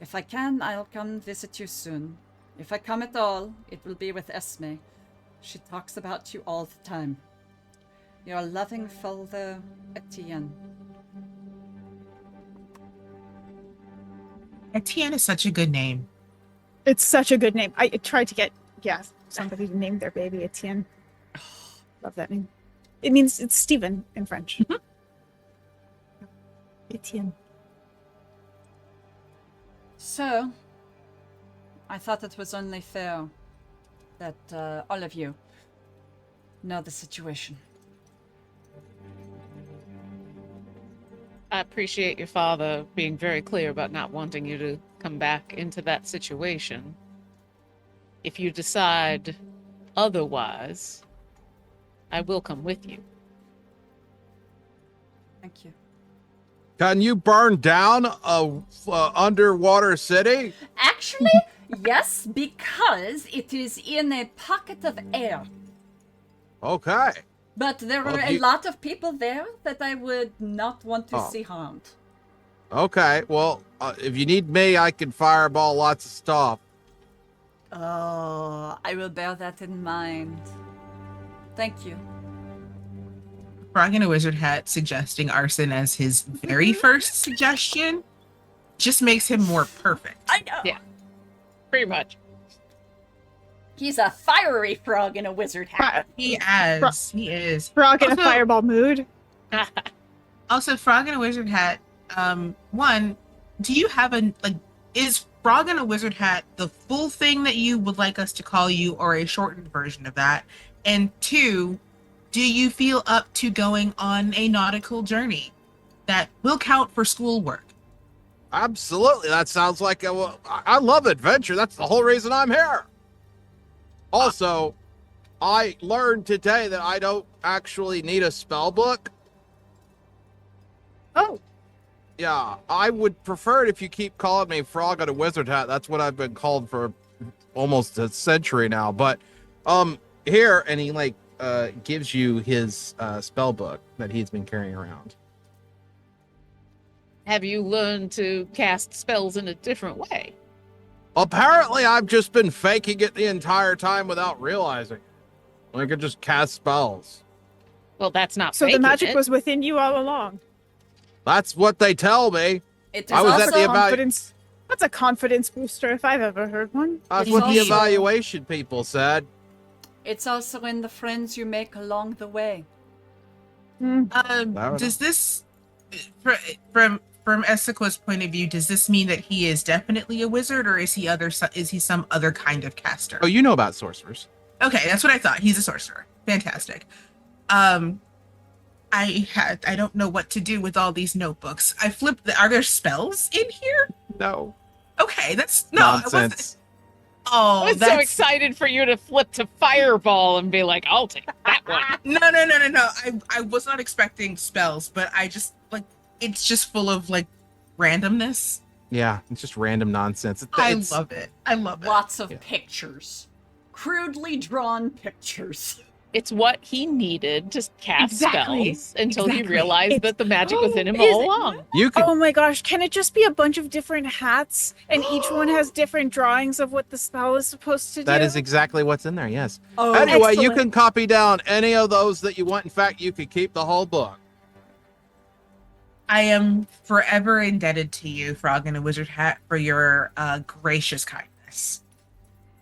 If I can, I'll come visit you soon. If I come at all, it will be with Esme. She talks about you all the time. Your loving father, Etienne. Etienne is such a good name. It's such a good name. I tried to get somebody to name their baby Etienne. Love that name. It means it's Stephen in French. Etienne. So, I thought it was only fair that all of you know the situation. I appreciate your father being very clear about not wanting you to come back into that situation. If you decide otherwise, I will come with you. Thank you. Can you burn down a underwater city? Actually, yes, because it is in a pocket of air. Okay. But there Well, are a lot of people there that I would not want to see harmed. Okay. Well, if you need me, I can fireball lots of stuff. Oh, I will bear that in mind. Thank you. Frog in a Wizard Hat suggesting arson as his very first suggestion just makes him more perfect. I know. Yeah. Pretty much. He's a fiery frog in a wizard hat. He is. Frog in a Also- fireball mood. Also, Frog in a Wizard Hat, one, do you have is Frog in a Wizard Hat the full thing that you would like us to call you, or a shortened version of that? And two, do you feel up to going on a nautical journey that will count for schoolwork? Absolutely. That sounds like I love adventure. That's the whole reason I'm here. Also, I learned today that I don't actually need a spell book Oh, Yeah, I would prefer it if you keep calling me Frog at a Wizard Hat. That's what I've been called for almost a century now. But here, and he like gives you his spell book that he's been carrying around. Have you learned to cast spells in a different way? Apparently, I've just been faking it the entire time without realizing. I could just cast spells. Well, that's not so the faking magic it. was within you all along. That's what they tell me. It is I was also, at the Confidence. That's a confidence booster if I've ever heard one. That's It's what the also- evaluation people said. it's also in the friends you make along the way. Hmm. know. Does this, from Esiqua's point of view, does this mean that he is definitely a wizard, or is he some other kind of caster? Oh, you know about sorcerers. Okay, that's what I thought. He's a sorcerer. Fantastic. I don't know what to do with all these notebooks. I flipped. Are there spells in here? No. Okay, that's no. I wasn't- Nonsense. Oh, I was so that's excited for you to flip to Fireball and be like, I'll take that one. no. I was not expecting spells, but I just like it's just full of like randomness. Yeah, it's just random nonsense. I love it. I love it. Lots of Yeah. pictures. Crudely drawn pictures. It's what he needed to cast Exactly. spells until he Exactly. realized It's- that the magic was in him Is all it? along. You could. Oh my gosh, can it just be a bunch of different hats and each one has different drawings of what the spell is supposed to do? That is exactly what's in there. Yes. Oh, Anyway, you excellent. can copy down any of those that you want. In fact, you could keep the whole book. I am forever indebted to you, Frog in a Wizard Hat, for your gracious kindness.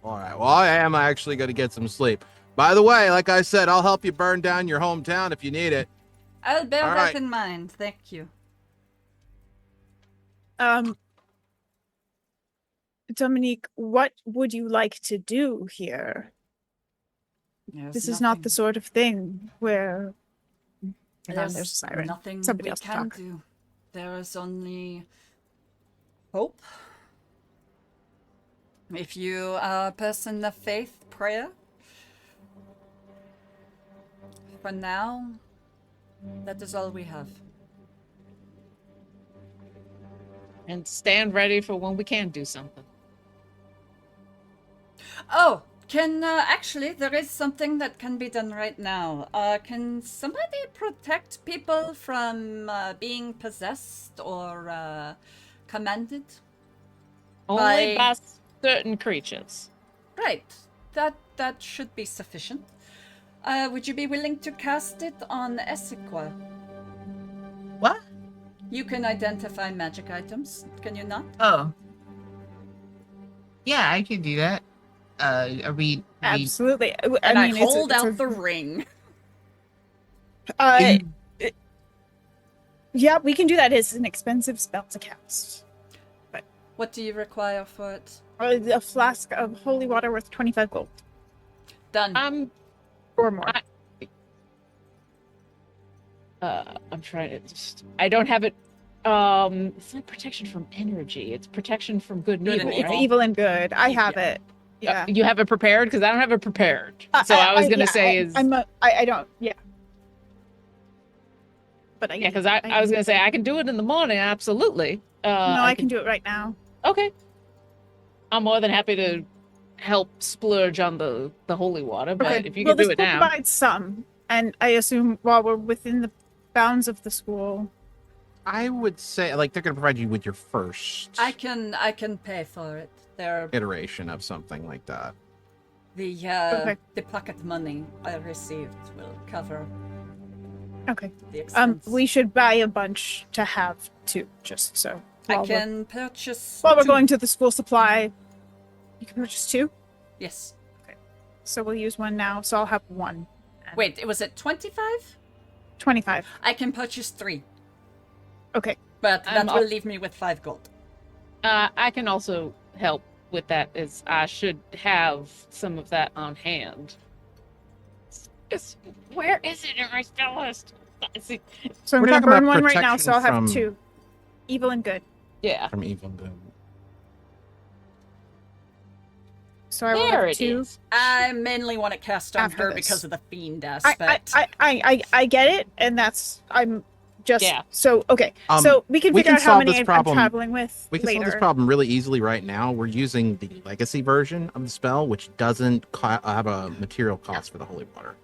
All right. Well, I am actually going to get some sleep. By the way, like I said, I'll help you burn down your hometown if you need it. I'll bear All that right. in mind. Thank you. Dominique, what would you like to do here? This is not the sort of thing where Hang on, there's a siren. Nothing Somebody we else can talk. do. There is only hope. If you are a person of faith, prayer. For now, that is all we have. And stand ready for when we can do something. Oh, actually, there is something that can be done right now. Can somebody protect people from being possessed or commanded? Only By- by certain creatures. Right. That should be sufficient. Would you be willing to cast it on Esiqua? What? You can identify magic items, can you not? Oh. Yeah, I can do that. Are we absolutely. And I, mean, it's a- hold it's out a- the ring. in- Yeah, we can do that. It's an expensive spell to cast. What do you require for it? A flask of holy water worth 25 gold Done. or more. I'm trying to just. I don't have it. It's not protection from energy. It's protection from good and Good evil, and It's right? evil and good. I have Yeah. it. Yeah. You have it prepared because I don't have it prepared. So I was gonna yeah, say is I don't. Yeah. But I yeah, because I was gonna say I can do it in the morning. Absolutely. no, I can do it right now. Okay. I'm more than happy to help splurge on the holy water, but Okay. if you well, can do the it school now. provides some, and I assume while we're within the bounds of the school. I would say, like, they're going to provide you with your first I can pay for it. There, iteration of something like that. Okay. the pocket money I received will cover Okay. the expense. We should buy a bunch to have too, just so. I while we're- can purchase. While we're 2. going to the school supply, you can purchase 2. Yes. So we'll use one now. So I'll have 1. Wait, it was at 25? 25. I can purchase 3, Okay. but I'm that will up- leave me with 5 gold. I can also help with that, as I should have some of that on hand. Where is it in my spell list? See, So I'm We're gonna talking about burn one right now. So I'll protection have from- 2. Evil and good. yeah, From evil and good. So I will there have it 2. is. I mainly want to cast on After her this. because of the fiend I aspect. get it, and that's I'm just Yeah. so okay. Um, So we can we figure can out how solve many this I'm problem- traveling with We can later. solve this problem really easily right now. We're using the legacy version of the spell, which doesn't have a material cost for the holy water.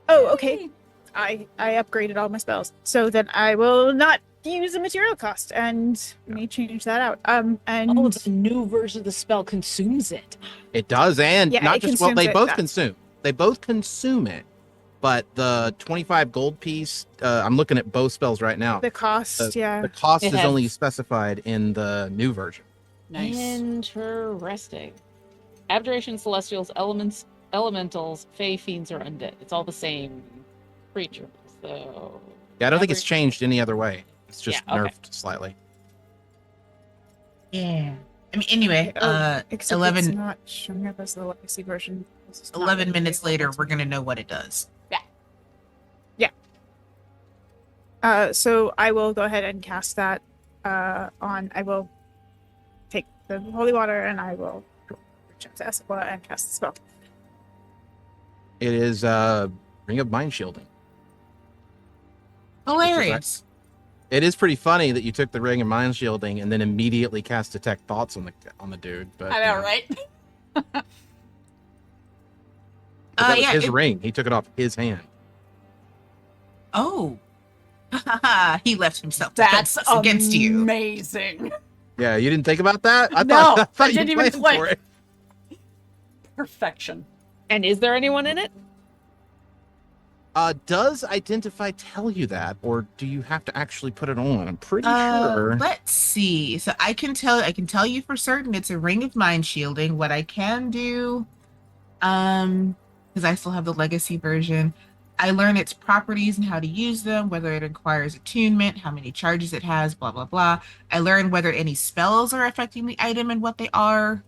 Oh, okay. Yay. I upgraded all my spells, so then I will not use a material cost, and may change that out. And Oh, the new version of the spell consumes it. It does, and Yeah, not it just well, consumes they it, both that's- consume. They both consume it, but the 25 gold piece. I'm looking at both spells right now. the cost, yeah. The cost It is only has- specified in the new version. Nice. Interesting. Abjuration, celestials, elementals, fey, fiends, or undead. It's all the same creature. So Yeah, I don't think it's average- changed any other way. It's just Yeah, okay. nerfed slightly. Yeah. I mean, anyway, Except it's 11 not showing up as the legacy version. This is not 11 really minutes available later, to we're me. going to know what it does. So I will go ahead and cast that on. I will take the holy water and I will reach out to Espa and cast the spell. It is Ring of Mind Shielding. Hilarious. It is pretty funny that you took the Ring of Mind Shielding and then immediately cast Detect Thoughts on the dude. But I know, right? but that was Yeah, his it- ring. He took it off his hand. Oh. He left himself That's defenseless against you. amazing. Yeah, you didn't think about that? I No, thought, I thought you didn't even planned play. for it. Perfection. And is there anyone in it? Does Identify tell you that, or do you have to actually put it on? I'm pretty sure. Let's see. So I can tell you for certain it's a ring of mind shielding. What I can do, because I still have the legacy version, I learn its properties and how to use them, whether it requires attunement, how many charges it has, blah blah blah. I learn whether any spells are affecting the item and what they are.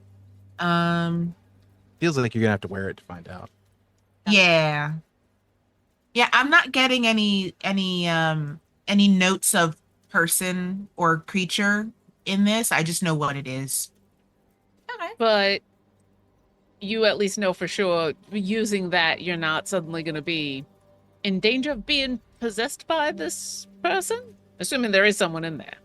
Feels like you're gonna have to wear it to find out. Yeah. Yeah, I'm not getting any notes of person or creature in this. I just know what it is. Okay. But you at least know for sure using that you're not suddenly going to be in danger of being possessed by this person? Assuming there is someone in there.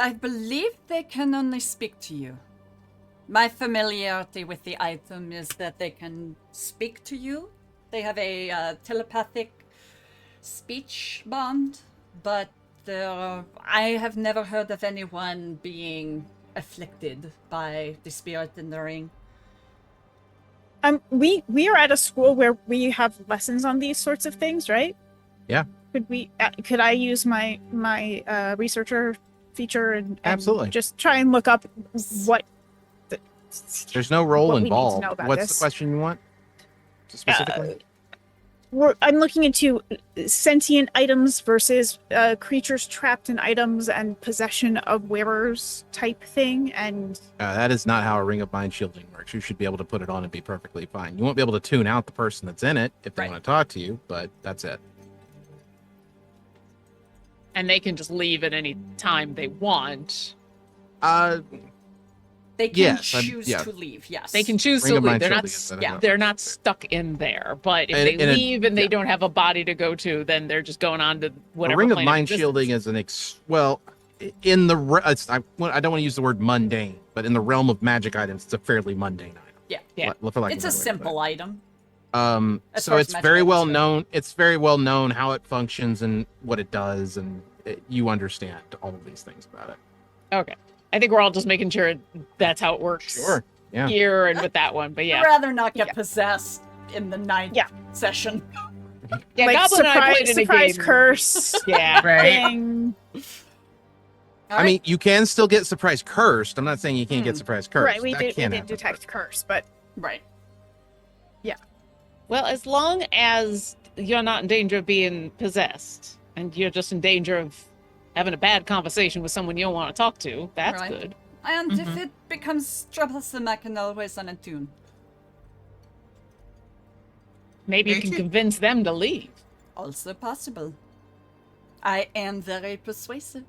I believe they can only speak to you. My familiarity with the item is that they can speak to you. They have a telepathic speech bond, but I have never heard of anyone being afflicted by the spirit in the ring. We are at a school where we have lessons on these sorts of things, right? Yeah. Could I use my researcher feature and Absolutely. just try and look up what There's no role what we need to involved. know about What's this. the question you want? Specifically? I'm looking into sentient items versus creatures trapped in items and possession of wearers type thing. And That is not how a Ring of Mind Shielding works. You should be able to put it on and be perfectly fine. You won't be able to tune out the person that's in it if they Right. want to talk to you, but that's it. And they can just leave at any time they want. They can Yes, choose yeah. to leave, yes. They can choose Ring to of leave. Mind They're not, Shielding is that yeah, they're not stuck in there. But if And- they and it- leave and they yeah. don't have a body to go to, then they're just going on to whatever. A Ring of plane Mind existence. Shielding is in the I don't want to use the word mundane, but in the realm of magic items, it's a fairly mundane item. Yeah. For lack of It's a better way to put it. simple item. As So far as it's magic very items well go. known. It's very well known how it functions and what it does, and you understand all of these things about it. Okay. I think we're all just making sure that's how it works Sure. Yeah. here and with that one. But yeah. I'd rather not get Yeah. possessed in the ninth Yeah. session. Yeah, like Goblin and I played in a surprise game. curse Yeah. Right. thing. I mean, you can still get surprise cursed. I'm not saying you can't get surprise cursed. Right, we That did can happen, detect curse, but Right. Well, as long as you're not in danger of being possessed and you're just in danger of having a bad conversation with someone you don't want to talk to, that's Right. good. And if Mhm. it becomes troublesome, I can always unattune. Maybe you Very can true. convince them to leave. Also possible. I am very persuasive.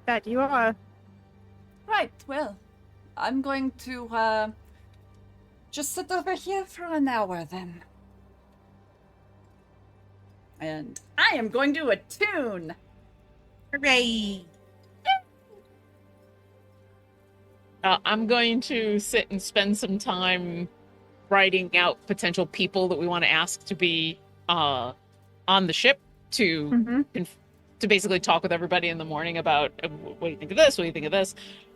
that you are. Right, well, I'm going to just sit over here for an hour then. And I am going to attune. Hooray! I'm going to sit and spend some time writing out potential people that we want to ask to be on the ship to Mm-hmm. to basically talk with everybody in the morning about what do you think of this, what do you think of this.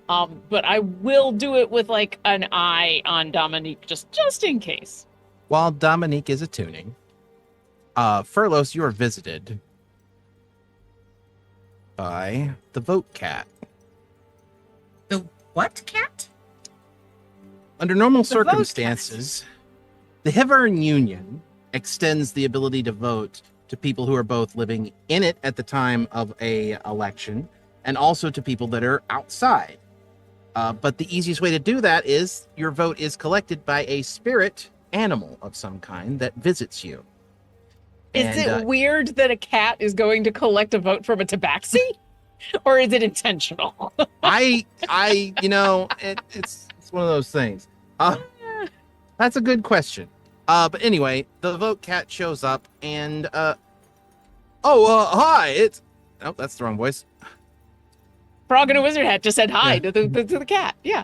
But I will do it with like an eye on Dominique, just in case. While Dominique is attuning, Furlos, you are visited by the vote cat. The what cat? Under normal The vote cat. circumstances, the Hivern Union extends the ability to vote to people who are both living in it at the time of a election and also to people that are outside. But the easiest way to do that is your vote is collected by a spirit animal of some kind that visits you. Is And, it weird that a cat is going to collect a vote from a tabaxi? Or is it intentional? it's one of those things. That's a good question. But anyway, the vote cat shows up and hi, it's that's the wrong voice. Frog in a wizard hat just said hi Yeah. to the cat. Yeah.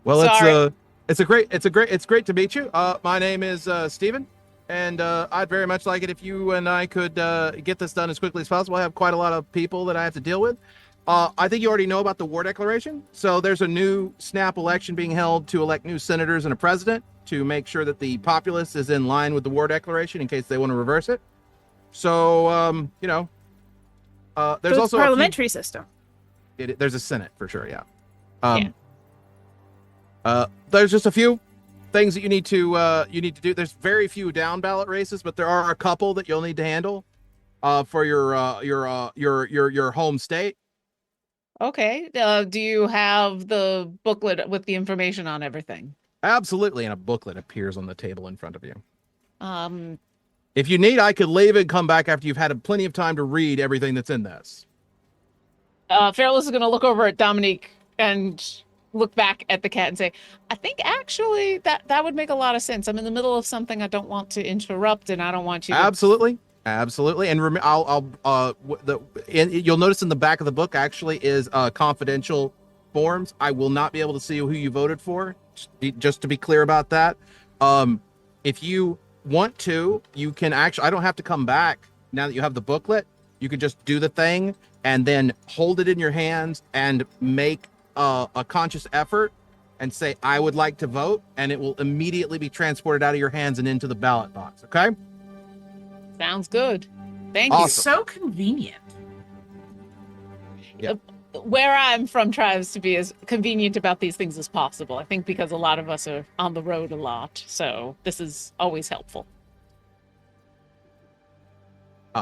Well, Sorry. it's great to meet you. My name is Steven, and I'd very much like it if you and I could get this done as quickly as possible. I have quite a lot of people that I have to deal with. I think you already know about the war declaration. So there's a new snap election being held to elect new senators and a president to make sure that the populace is in line with the war declaration in case they want to reverse it. So, there's So also it's a parliamentary system. there's a Senate for sure. Yeah. There's just a few things that you need to do. There's very few down ballot races, but there are a couple that you'll need to handle for your home state. Okay. Do you have the booklet with the information on everything? Absolutely, and a booklet appears on the table in front of you. Um, If you need, I could leave and come back after you've had plenty of time to read everything that's in this. Fearless is going to look over at Dominique and look back at the cat and say, I think actually that would make a lot of sense. I'm in the middle of something I don't want to interrupt, and I don't want you to... Absolutely. And you'll notice in the back of the book actually is confidential forms. I will not be able to see who you voted for, just to be clear about that. If you want to, you can actually, I don't have to come back now that you have the booklet. You could just do the thing and then hold it in your hands and make a conscious effort and say, I would like to vote, and it will immediately be transported out of your hands and into the ballot box. Okay. Sounds good. Thank Awesome. It's so convenient. you. Where I'm from tries to be as convenient about these things as possible. I think because a lot of us are on the road a lot, so this is always helpful.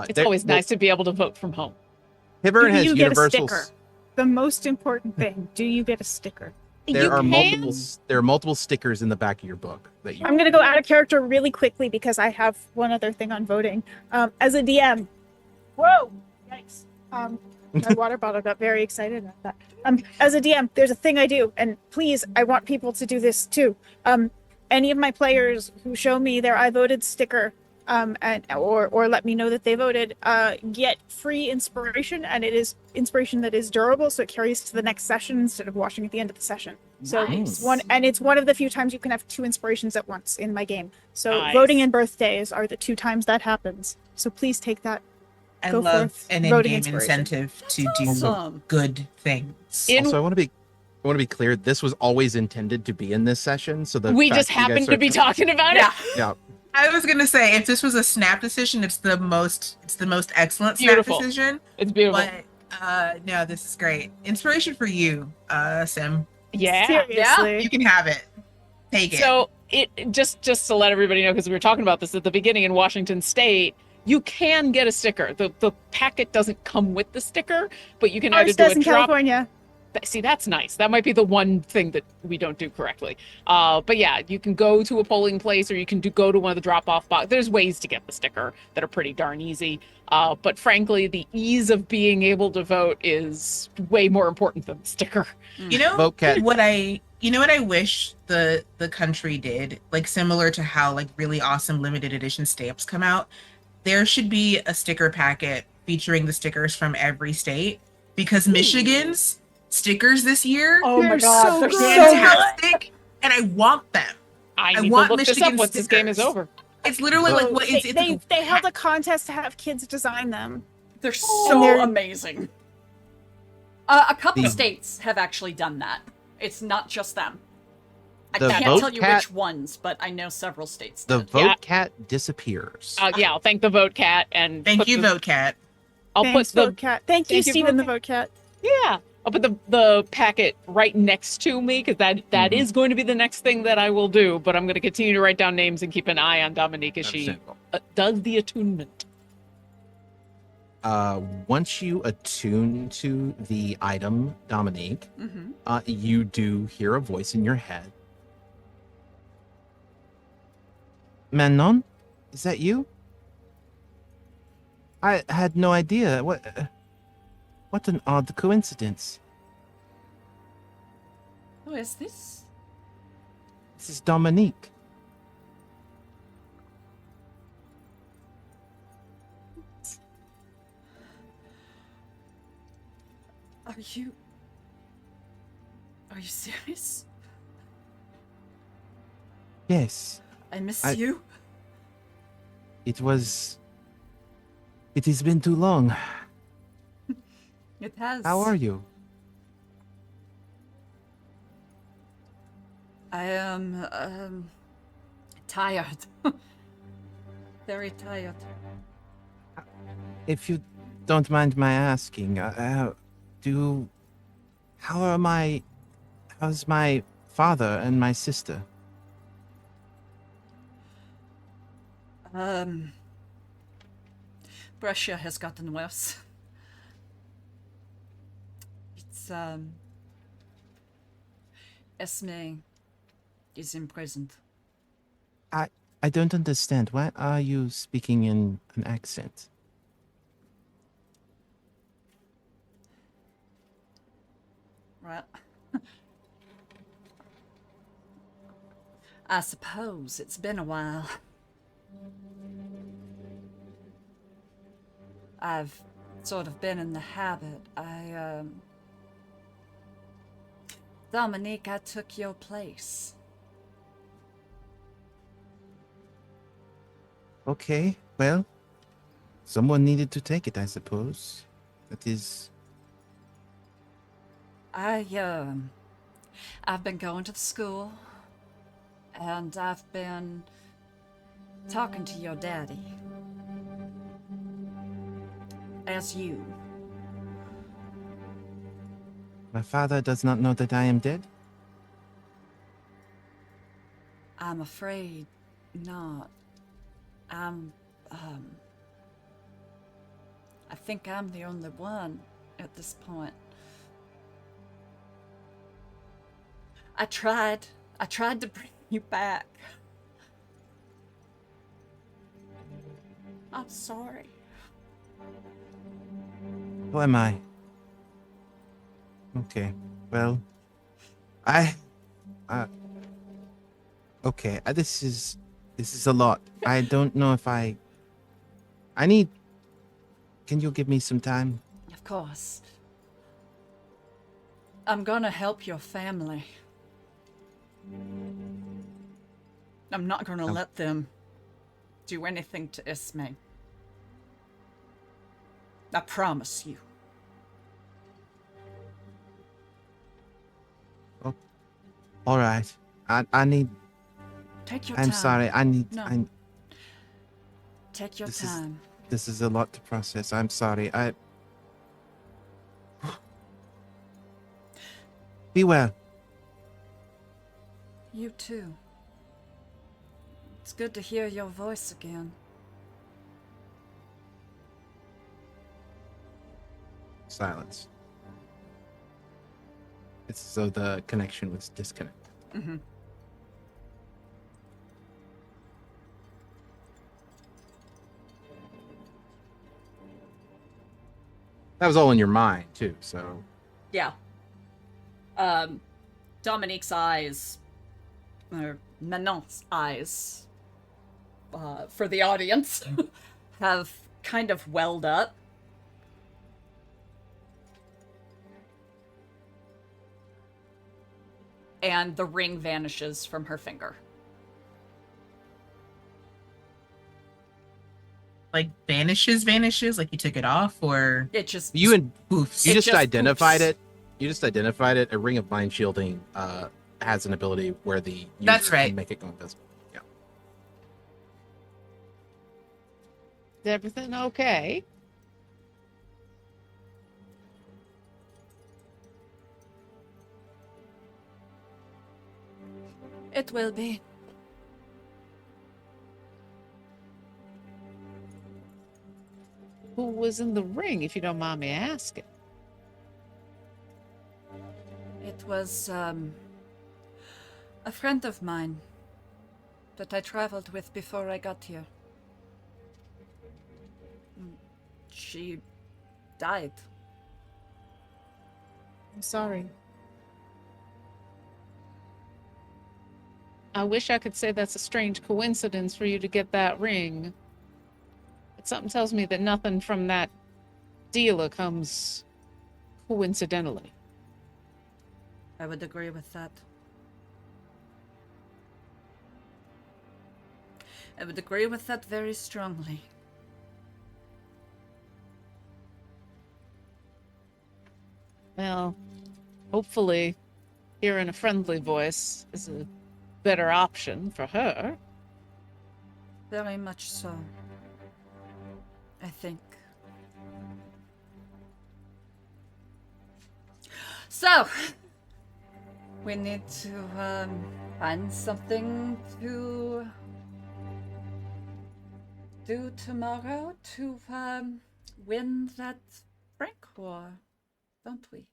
It's always nice to be able to vote from home. Hivern Do has you get a universal. sticker? The most important thing. Do you get a sticker? There are multiple stickers in the back of your book that you. I'm going to go out of character really quickly because I have one other thing on voting. As a DM, whoa, yikes. My water bottle got very excited about that. As a DM, there's a thing I do, and please, I want people to do this too. Any of my players who show me their I voted sticker, or let me know that they voted, get free inspiration, and it is inspiration that is durable, so it carries to the next session instead of washing at the end of the session. So Nice. it's one of the few times you can have 2 inspirations at once in my game. So Nice. voting and birthdays are the 2 times that happens. So please take that. I Go love forth, an voting in-game inspiration. incentive to do Awesome. good things. Also, I want to be clear. This was always intended to be in this session, so the We fact just that you guys happened to are- be talking about Yeah. it. Yeah, I was gonna say if this was a snap decision, it's the most excellent Beautiful. snap decision. It's beautiful. But no, this is great. Inspiration for you, Sim. Yeah. Seriously. You can have it. Take it. So it just to let everybody know, because we were talking about this at the beginning in Washington State, you can get a sticker. The packet doesn't come with the sticker, but you can either Ours do does a in drop. California. See, that's nice. That might be the one thing that we don't do correctly. But yeah, you can go to a polling place, or you can go to one of the drop-off box. There's ways to get the sticker that are pretty darn easy. But frankly, the ease of being able to vote is way more important than the sticker. you know Vote cat. what I wish the country did, like similar to how like really awesome limited edition stamps come out. there should be a sticker packet featuring the stickers from every state because Michigan's stickers this year Oh my They're god, so they're good. so good. fantastic, and I want them. I I need to want look this up Michigan once this game is stickers. over. It's literally like what it's They held a contest to have kids design them. They're And so they're- amazing. A couple The- states have actually done that. It's not just them. I The can't vote tell you cat- which ones, but I know several states The did. vote Yeah. cat disappears. Yeah, I'll thank the vote cat and Thank put you, the- Vote Cat. I'll Thanks, put the Vote Cat. Thank you, Thank you, Stephen, Vote the Vote Cat. yeah. I'll put the packet right next to me because that is going to be the next thing that I will do. But I'm going to continue to write down names and keep an eye on Dominique as she Understandable. does the attunement. Once you attune to the item, Dominique, Mm-hmm. you do hear a voice in your head. Manon, is that you? I had no idea. What an odd coincidence. Who is this? This is Dominique. Are you serious? Yes, I miss I- you. it was. It has been too long. It has. How are you? I am tired. Very tired. If you don't mind my asking, how's my father and my sister? Brescia has gotten worse. It's Esme is imprisoned. I don't understand. Why are you speaking in an accent? Right. I suppose it's been a while. I've sort of been in the habit. Dominique, I took your place. Okay, well, someone needed to take it, I suppose. That is. I've been going to the school, and I've been talking to your daddy. As you. My father does not know that I am dead? I'm afraid not. I think I'm the only one at this point. I tried to bring you back. I'm sorry. Who am I? Okay, well, okay, this is a lot. I don't know if I need. Can you give me some time? Of course. I'm gonna help your family. I'm not gonna Oh. let them do anything to Esme. I promise you. All right. I need. Take your time. I'm sorry. I need. No. Take your This is- time. This is a lot to process. I'm sorry. Be well. You too. It's good to hear your voice again. Silence. It's as though the connection was disconnected. Mm-hmm. That was all in your mind too. So Yeah. Dominique's eyes, or Manon's eyes, for the audience, have kind of welled up. And the ring vanishes from her finger. Like vanishes, like you took it off, or It just poofs. You It just just identified poofs. it. You just identified it. A ring of mind shielding has an ability where the user That's right. can make it go invisible. Yeah. Is everything okay? It will be. Who was in the ring, if you don't mind me asking? It was, a friend of mine that I traveled with before I got here. She died. I'm sorry. I wish I could say that's a strange coincidence for you to get that ring. But something tells me that nothing from that dealer comes coincidentally. I would agree with that. I would agree with that very strongly. Well, hopefully hearing a friendly voice is a better option for her. Very much so. I think. So, we need to find something to do tomorrow to win that rank war, don't we?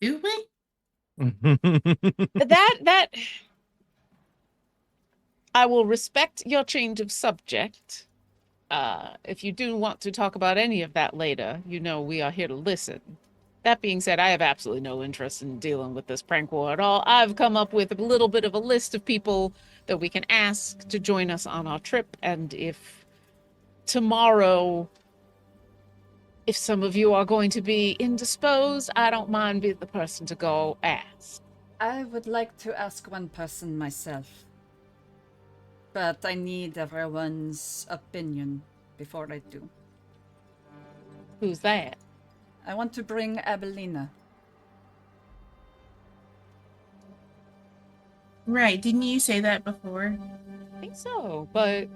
Do we? That I will respect your change of subject. If you do want to talk about any of that later, you know we are here to listen. That being said, I have absolutely no interest in dealing with this prank war at all. I've come up with a little bit of a list of people that we can ask to join us on our trip, and if tomorrow, if some of you are going to be indisposed, I don't mind being the person to go ask. I would like to ask one person myself, but I need everyone's opinion before I do. Who's that? I want to bring Abelina. Right. Didn't you say that before? I think so, but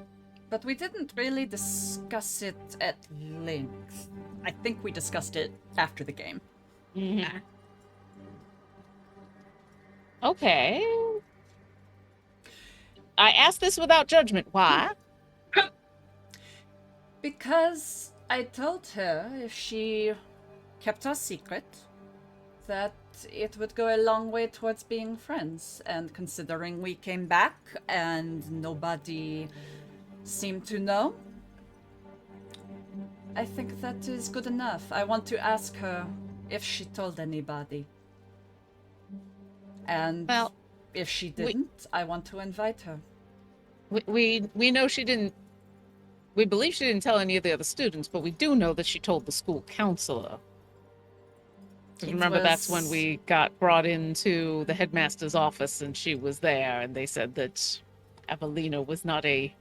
But we didn't really discuss it at length. I think we discussed it after the game. Okay. I asked this without judgment. Why? Because I told her if she kept our secret, that it would go a long way towards being friends. And considering we came back and nobody seemed to know, I think that is good enough. I want to ask her if she told anybody. And Well, if she didn't, I want to invite her. we know she didn't. We believe she didn't tell any of the other students, but we do know that she told the school counselor. 'Cause It remember, that's when was- we got brought into the headmaster's office and she was there, and they said that Avelina was not a.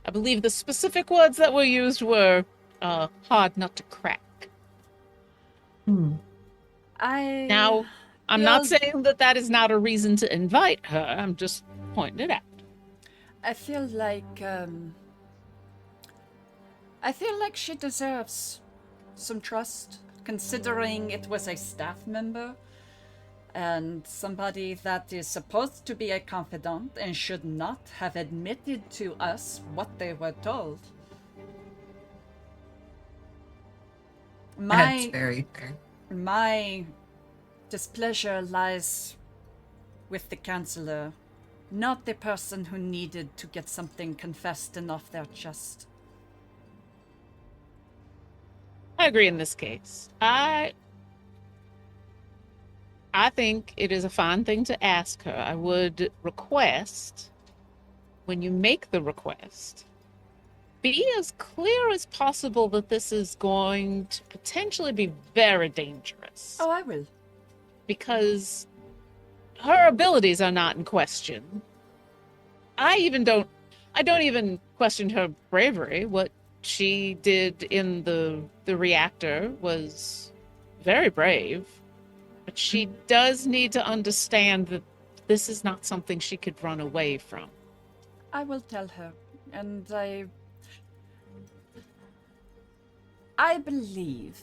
I believe the specific words that were used were hard nut to crack. I Now, I'm not feel- saying that that is not a reason to invite her. I'm just pointing it out. I feel like she deserves some trust, considering it was a staff member and somebody that is supposed to be a confidant and should not have admitted to us what they were told. That's very fair. My displeasure lies with the counselor, not the person who needed to get something confessed and off their chest. I agree in this case. I think it is a fine thing to ask her. I would request when you make the request, be as clear as possible that this is going to potentially be very dangerous. Oh, I will. Because her abilities are not in question. I don't even question her bravery. What she did in the reactor was very brave. But she does need to understand that this is not something she could run away from. I will tell her. And I believe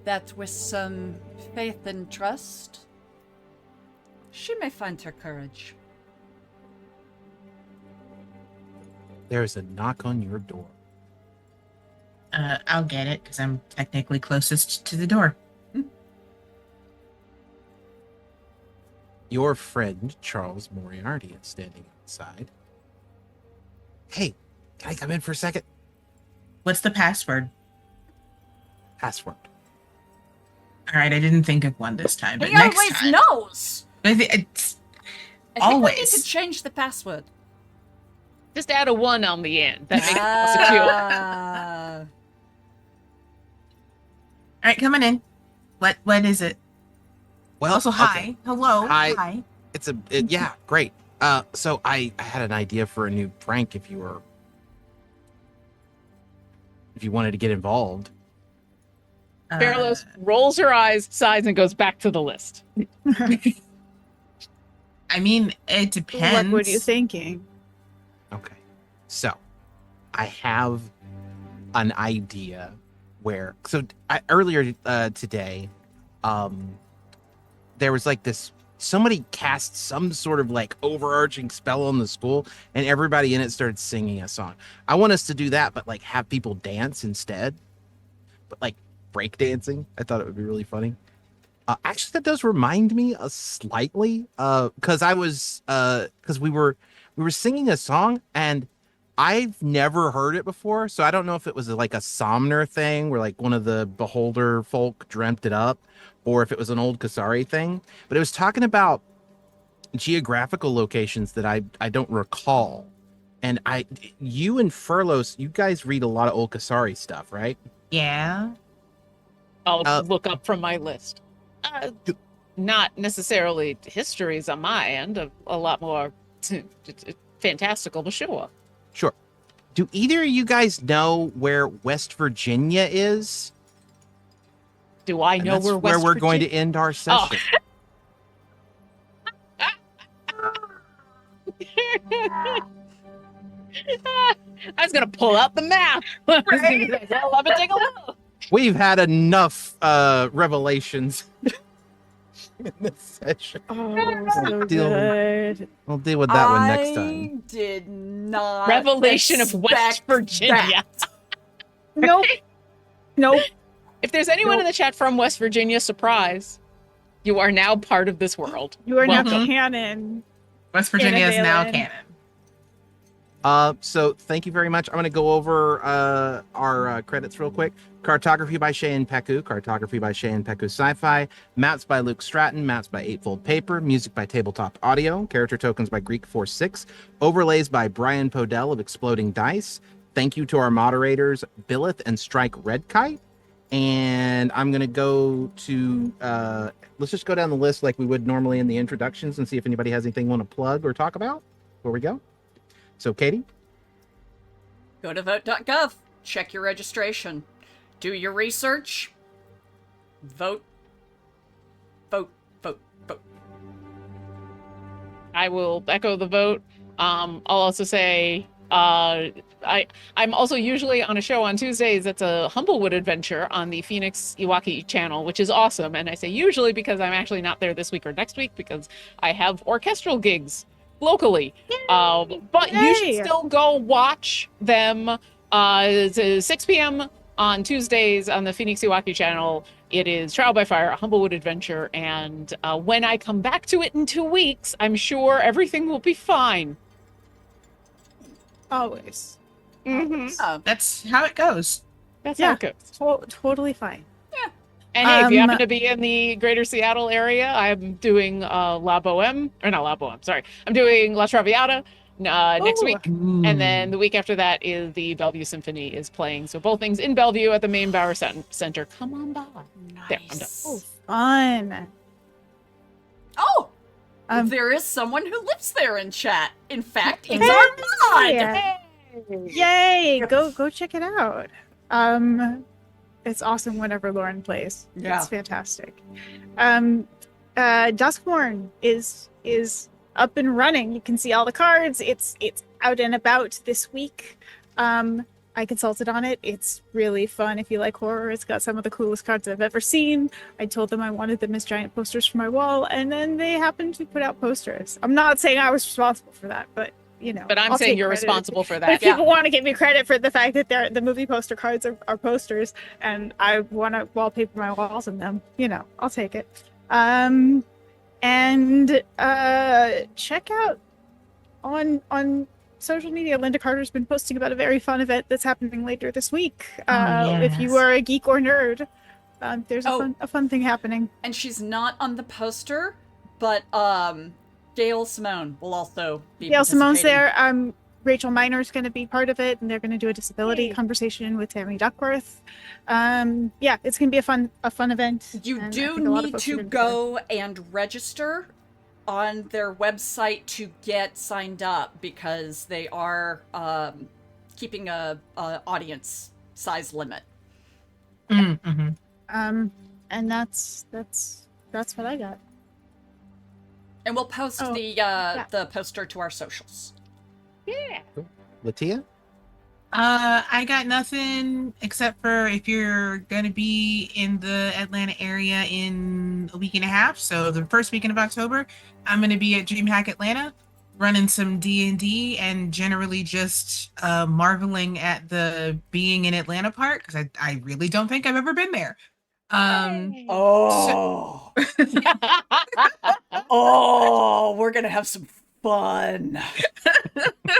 that with some faith and trust, she may find her courage. There's a knock on your door. I'll get it because I'm technically closest to the door. Your friend, Charles Moriarty, is standing outside. Hey, can I come in for a second? What's the password? Password. All right, I didn't think of one this time, but He next always time. knows! It's I think we need always. to change the password. Just add a 1 on the end. That makes it more secure. Ah. All right, coming in. What is it? Well, Also, okay. hi. Hello. Hi. Hi. Yeah, great. So I had an idea for a new prank if you wanted to get involved. Fairlos rolls her eyes, sighs, and goes back to the list. I mean, it depends. What were you thinking? Okay. So I have an idea where earlier today, there was like this, somebody cast some sort of like overarching spell on the school and everybody in it started singing a song. I want us to do that, but like have people dance instead, but like break dancing. I thought it would be really funny. Actually, that does remind me slightly, because we were singing a song and I've never heard it before, so I don't know if it was like a Somner thing where like one of the Beholder folk dreamt it up, or if it was an old Kasari thing. But it was talking about geographical locations that I don't recall. And you and Furlos, you guys read a lot of old Kasari stuff, right? Yeah. I'll look up from my list. Not necessarily histories on my end, a lot more fantastical, but sure. Sure. Do either of you guys know where West Virginia is? Do I And know that's where where West we're going to Virginia- end our session. I was gonna pull out the map. Well, let me take a look. We've had enough revelations in this session. Oh, so deal- good. We'll deal with that one next time. I did not Revelation of West expect Virginia. that. Nope. Nope. If there's anyone in the chat from West Virginia, surprise, you are now part of this world. You are now Welcome. canon. West Virginia is now Valen. canon. So thank you very much. I'm going to go over our credits real quick. Cartography by Cheyenne Peku. Cartography by Cheyenne Peku Sci-Fi. Maps by Luke Stratton. Maps by Eightfold Paper. Music by Tabletop Audio. Character tokens by Greek 46. Overlays by Brian Podell of Exploding Dice. Thank you to our moderators, Billith and Strike Redkite. And I'm going to go to, let's just go down the list like we would normally in the introductions and see if anybody has anything want to plug or talk about before we go. So, Katie? Go to vote.gov. Check your registration. Do your research. Vote. Vote. Vote. Vote. I will echo the vote. I'll also say I'm also usually on a show on Tuesdays that's a Humblewood adventure on the Phoenix Iwaki channel, which is awesome. And I say usually because I'm actually not there this week or next week because I have orchestral gigs locally. But you should Yay. still go watch them. It's 6 p.m. on Tuesdays on the Phoenix Iwaki channel. It is Trial by Fire, a Humblewood adventure. And when I come back to it in 2 weeks, I'm sure everything will be fine. Always. Mhm. Oh, That's how it goes. That's Yeah. how it goes. Totally fine. And hey, if you happen Um, to be in the greater Seattle area, I'm doing La Boheme, or not La Boheme, sorry. I'm doing La Traviata next Ooh. week. And then the week after that is the Bellevue Symphony is playing. So both things in Bellevue at the main Bauer Center. Come on by. There, I'm done. Nice. Oh, fun. Oh, There is someone who lives there in chat. In fact, it's Hey! our mod. Yay! Go check it out. It's awesome whenever Lauren plays. Yeah. It's fantastic. Duskborn is up and running. You can see all the cards. It's out and about this week. I consulted on it. It's really fun if you like horror. It's got some of the coolest cards I've ever seen. I told them I wanted them as giant posters for my wall, and then they happened to put out posters. I'm not saying I was responsible for that, but you know. But I'm I'll saying take you're credit. responsible for But that. if people want to give me credit for the fact that the movie poster cards are posters, and I want to wallpaper my walls in them, you know, I'll take it. And check out on social media. Linda Carter's been posting about a very fun event that's happening later this week. If you yes. are a geek or nerd, there's Oh. a fun thing happening. And she's not on the poster, but Gail Simone will also be Gail Simone's participating. there. Rachel Minor's going to be part of it, and they're going to do a disability Yay. conversation with Tammy Duckworth. Yeah, it's going to be a fun event. You and I do think a lot of need folks are to gonna be there. go and register on their website to get signed up because they are keeping a audience size limit. Mm-hmm. And that's what I got. And we'll post Oh, the poster to our socials. Yeah. Latia? I got nothing except for if you're gonna be in the Atlanta area in a week and a half, so the first weekend of October, I'm gonna be at DreamHack Atlanta, running some D&D and generally just marveling at the being in Atlanta part because I really don't think I've ever been there. Oh. Oh, we're gonna have some fun.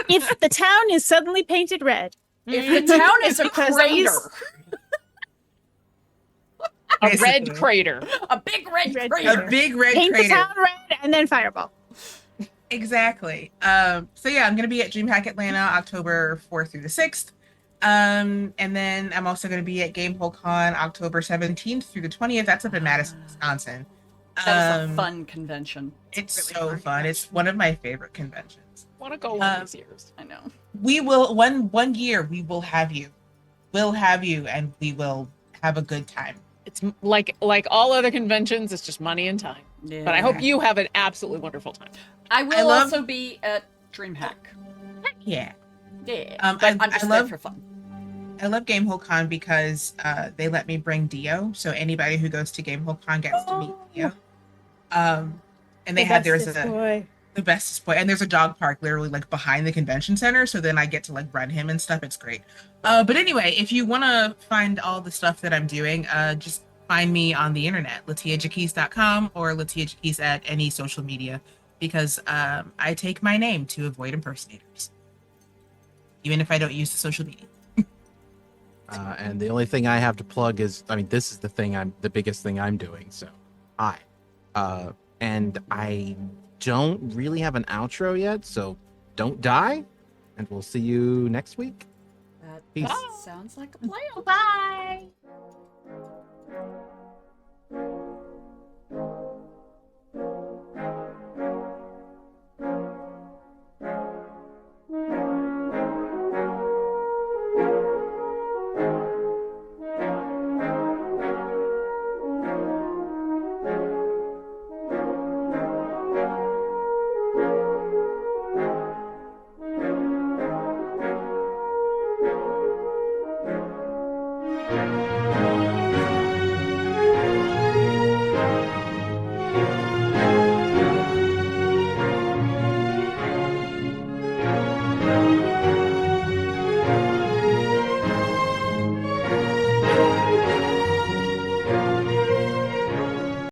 If the town is suddenly painted red, If the town is a Because crater, A Basically. red crater. a big red Red crater. A big red paint crater. the town red, and then fireball. Exactly. So yeah, I'm gonna be at DreamHack Atlanta October 4th through the 6th. And then I'm also gonna be at Gamehole Con October 17th through the 20th. That's up in Madison, Wisconsin. That is a fun convention. It's really so fun. It's one of my favorite conventions. Want to go one of these years. I know. We will one year we will have you. We'll have you and we will have a good time. It's like all other conventions, it's just money and time. Yeah. But I hope you have an absolutely wonderful time. I will love- also be at DreamHack. Yeah. Yeah. I I'm just love- there for fun. I love Gamehole Con because they let me bring Dio, so anybody who goes to Gamehole Con gets to meet Dio. And they had there's boy. the bestest boy, and there's a dog park literally like behind the convention center, so then I get to like run him and stuff. It's great. But anyway, if you want to find all the stuff that I'm doing, just find me on the internet, latiajakis.com or latiajakis at any social media, because I take my name to avoid impersonators, even if I don't use the social media. And the only thing I have to plug is, I mean, this is the biggest thing I'm doing. So, and I don't really have an outro yet. So, don't die, and we'll see you next week. That Peace. sounds like a plan. Bye.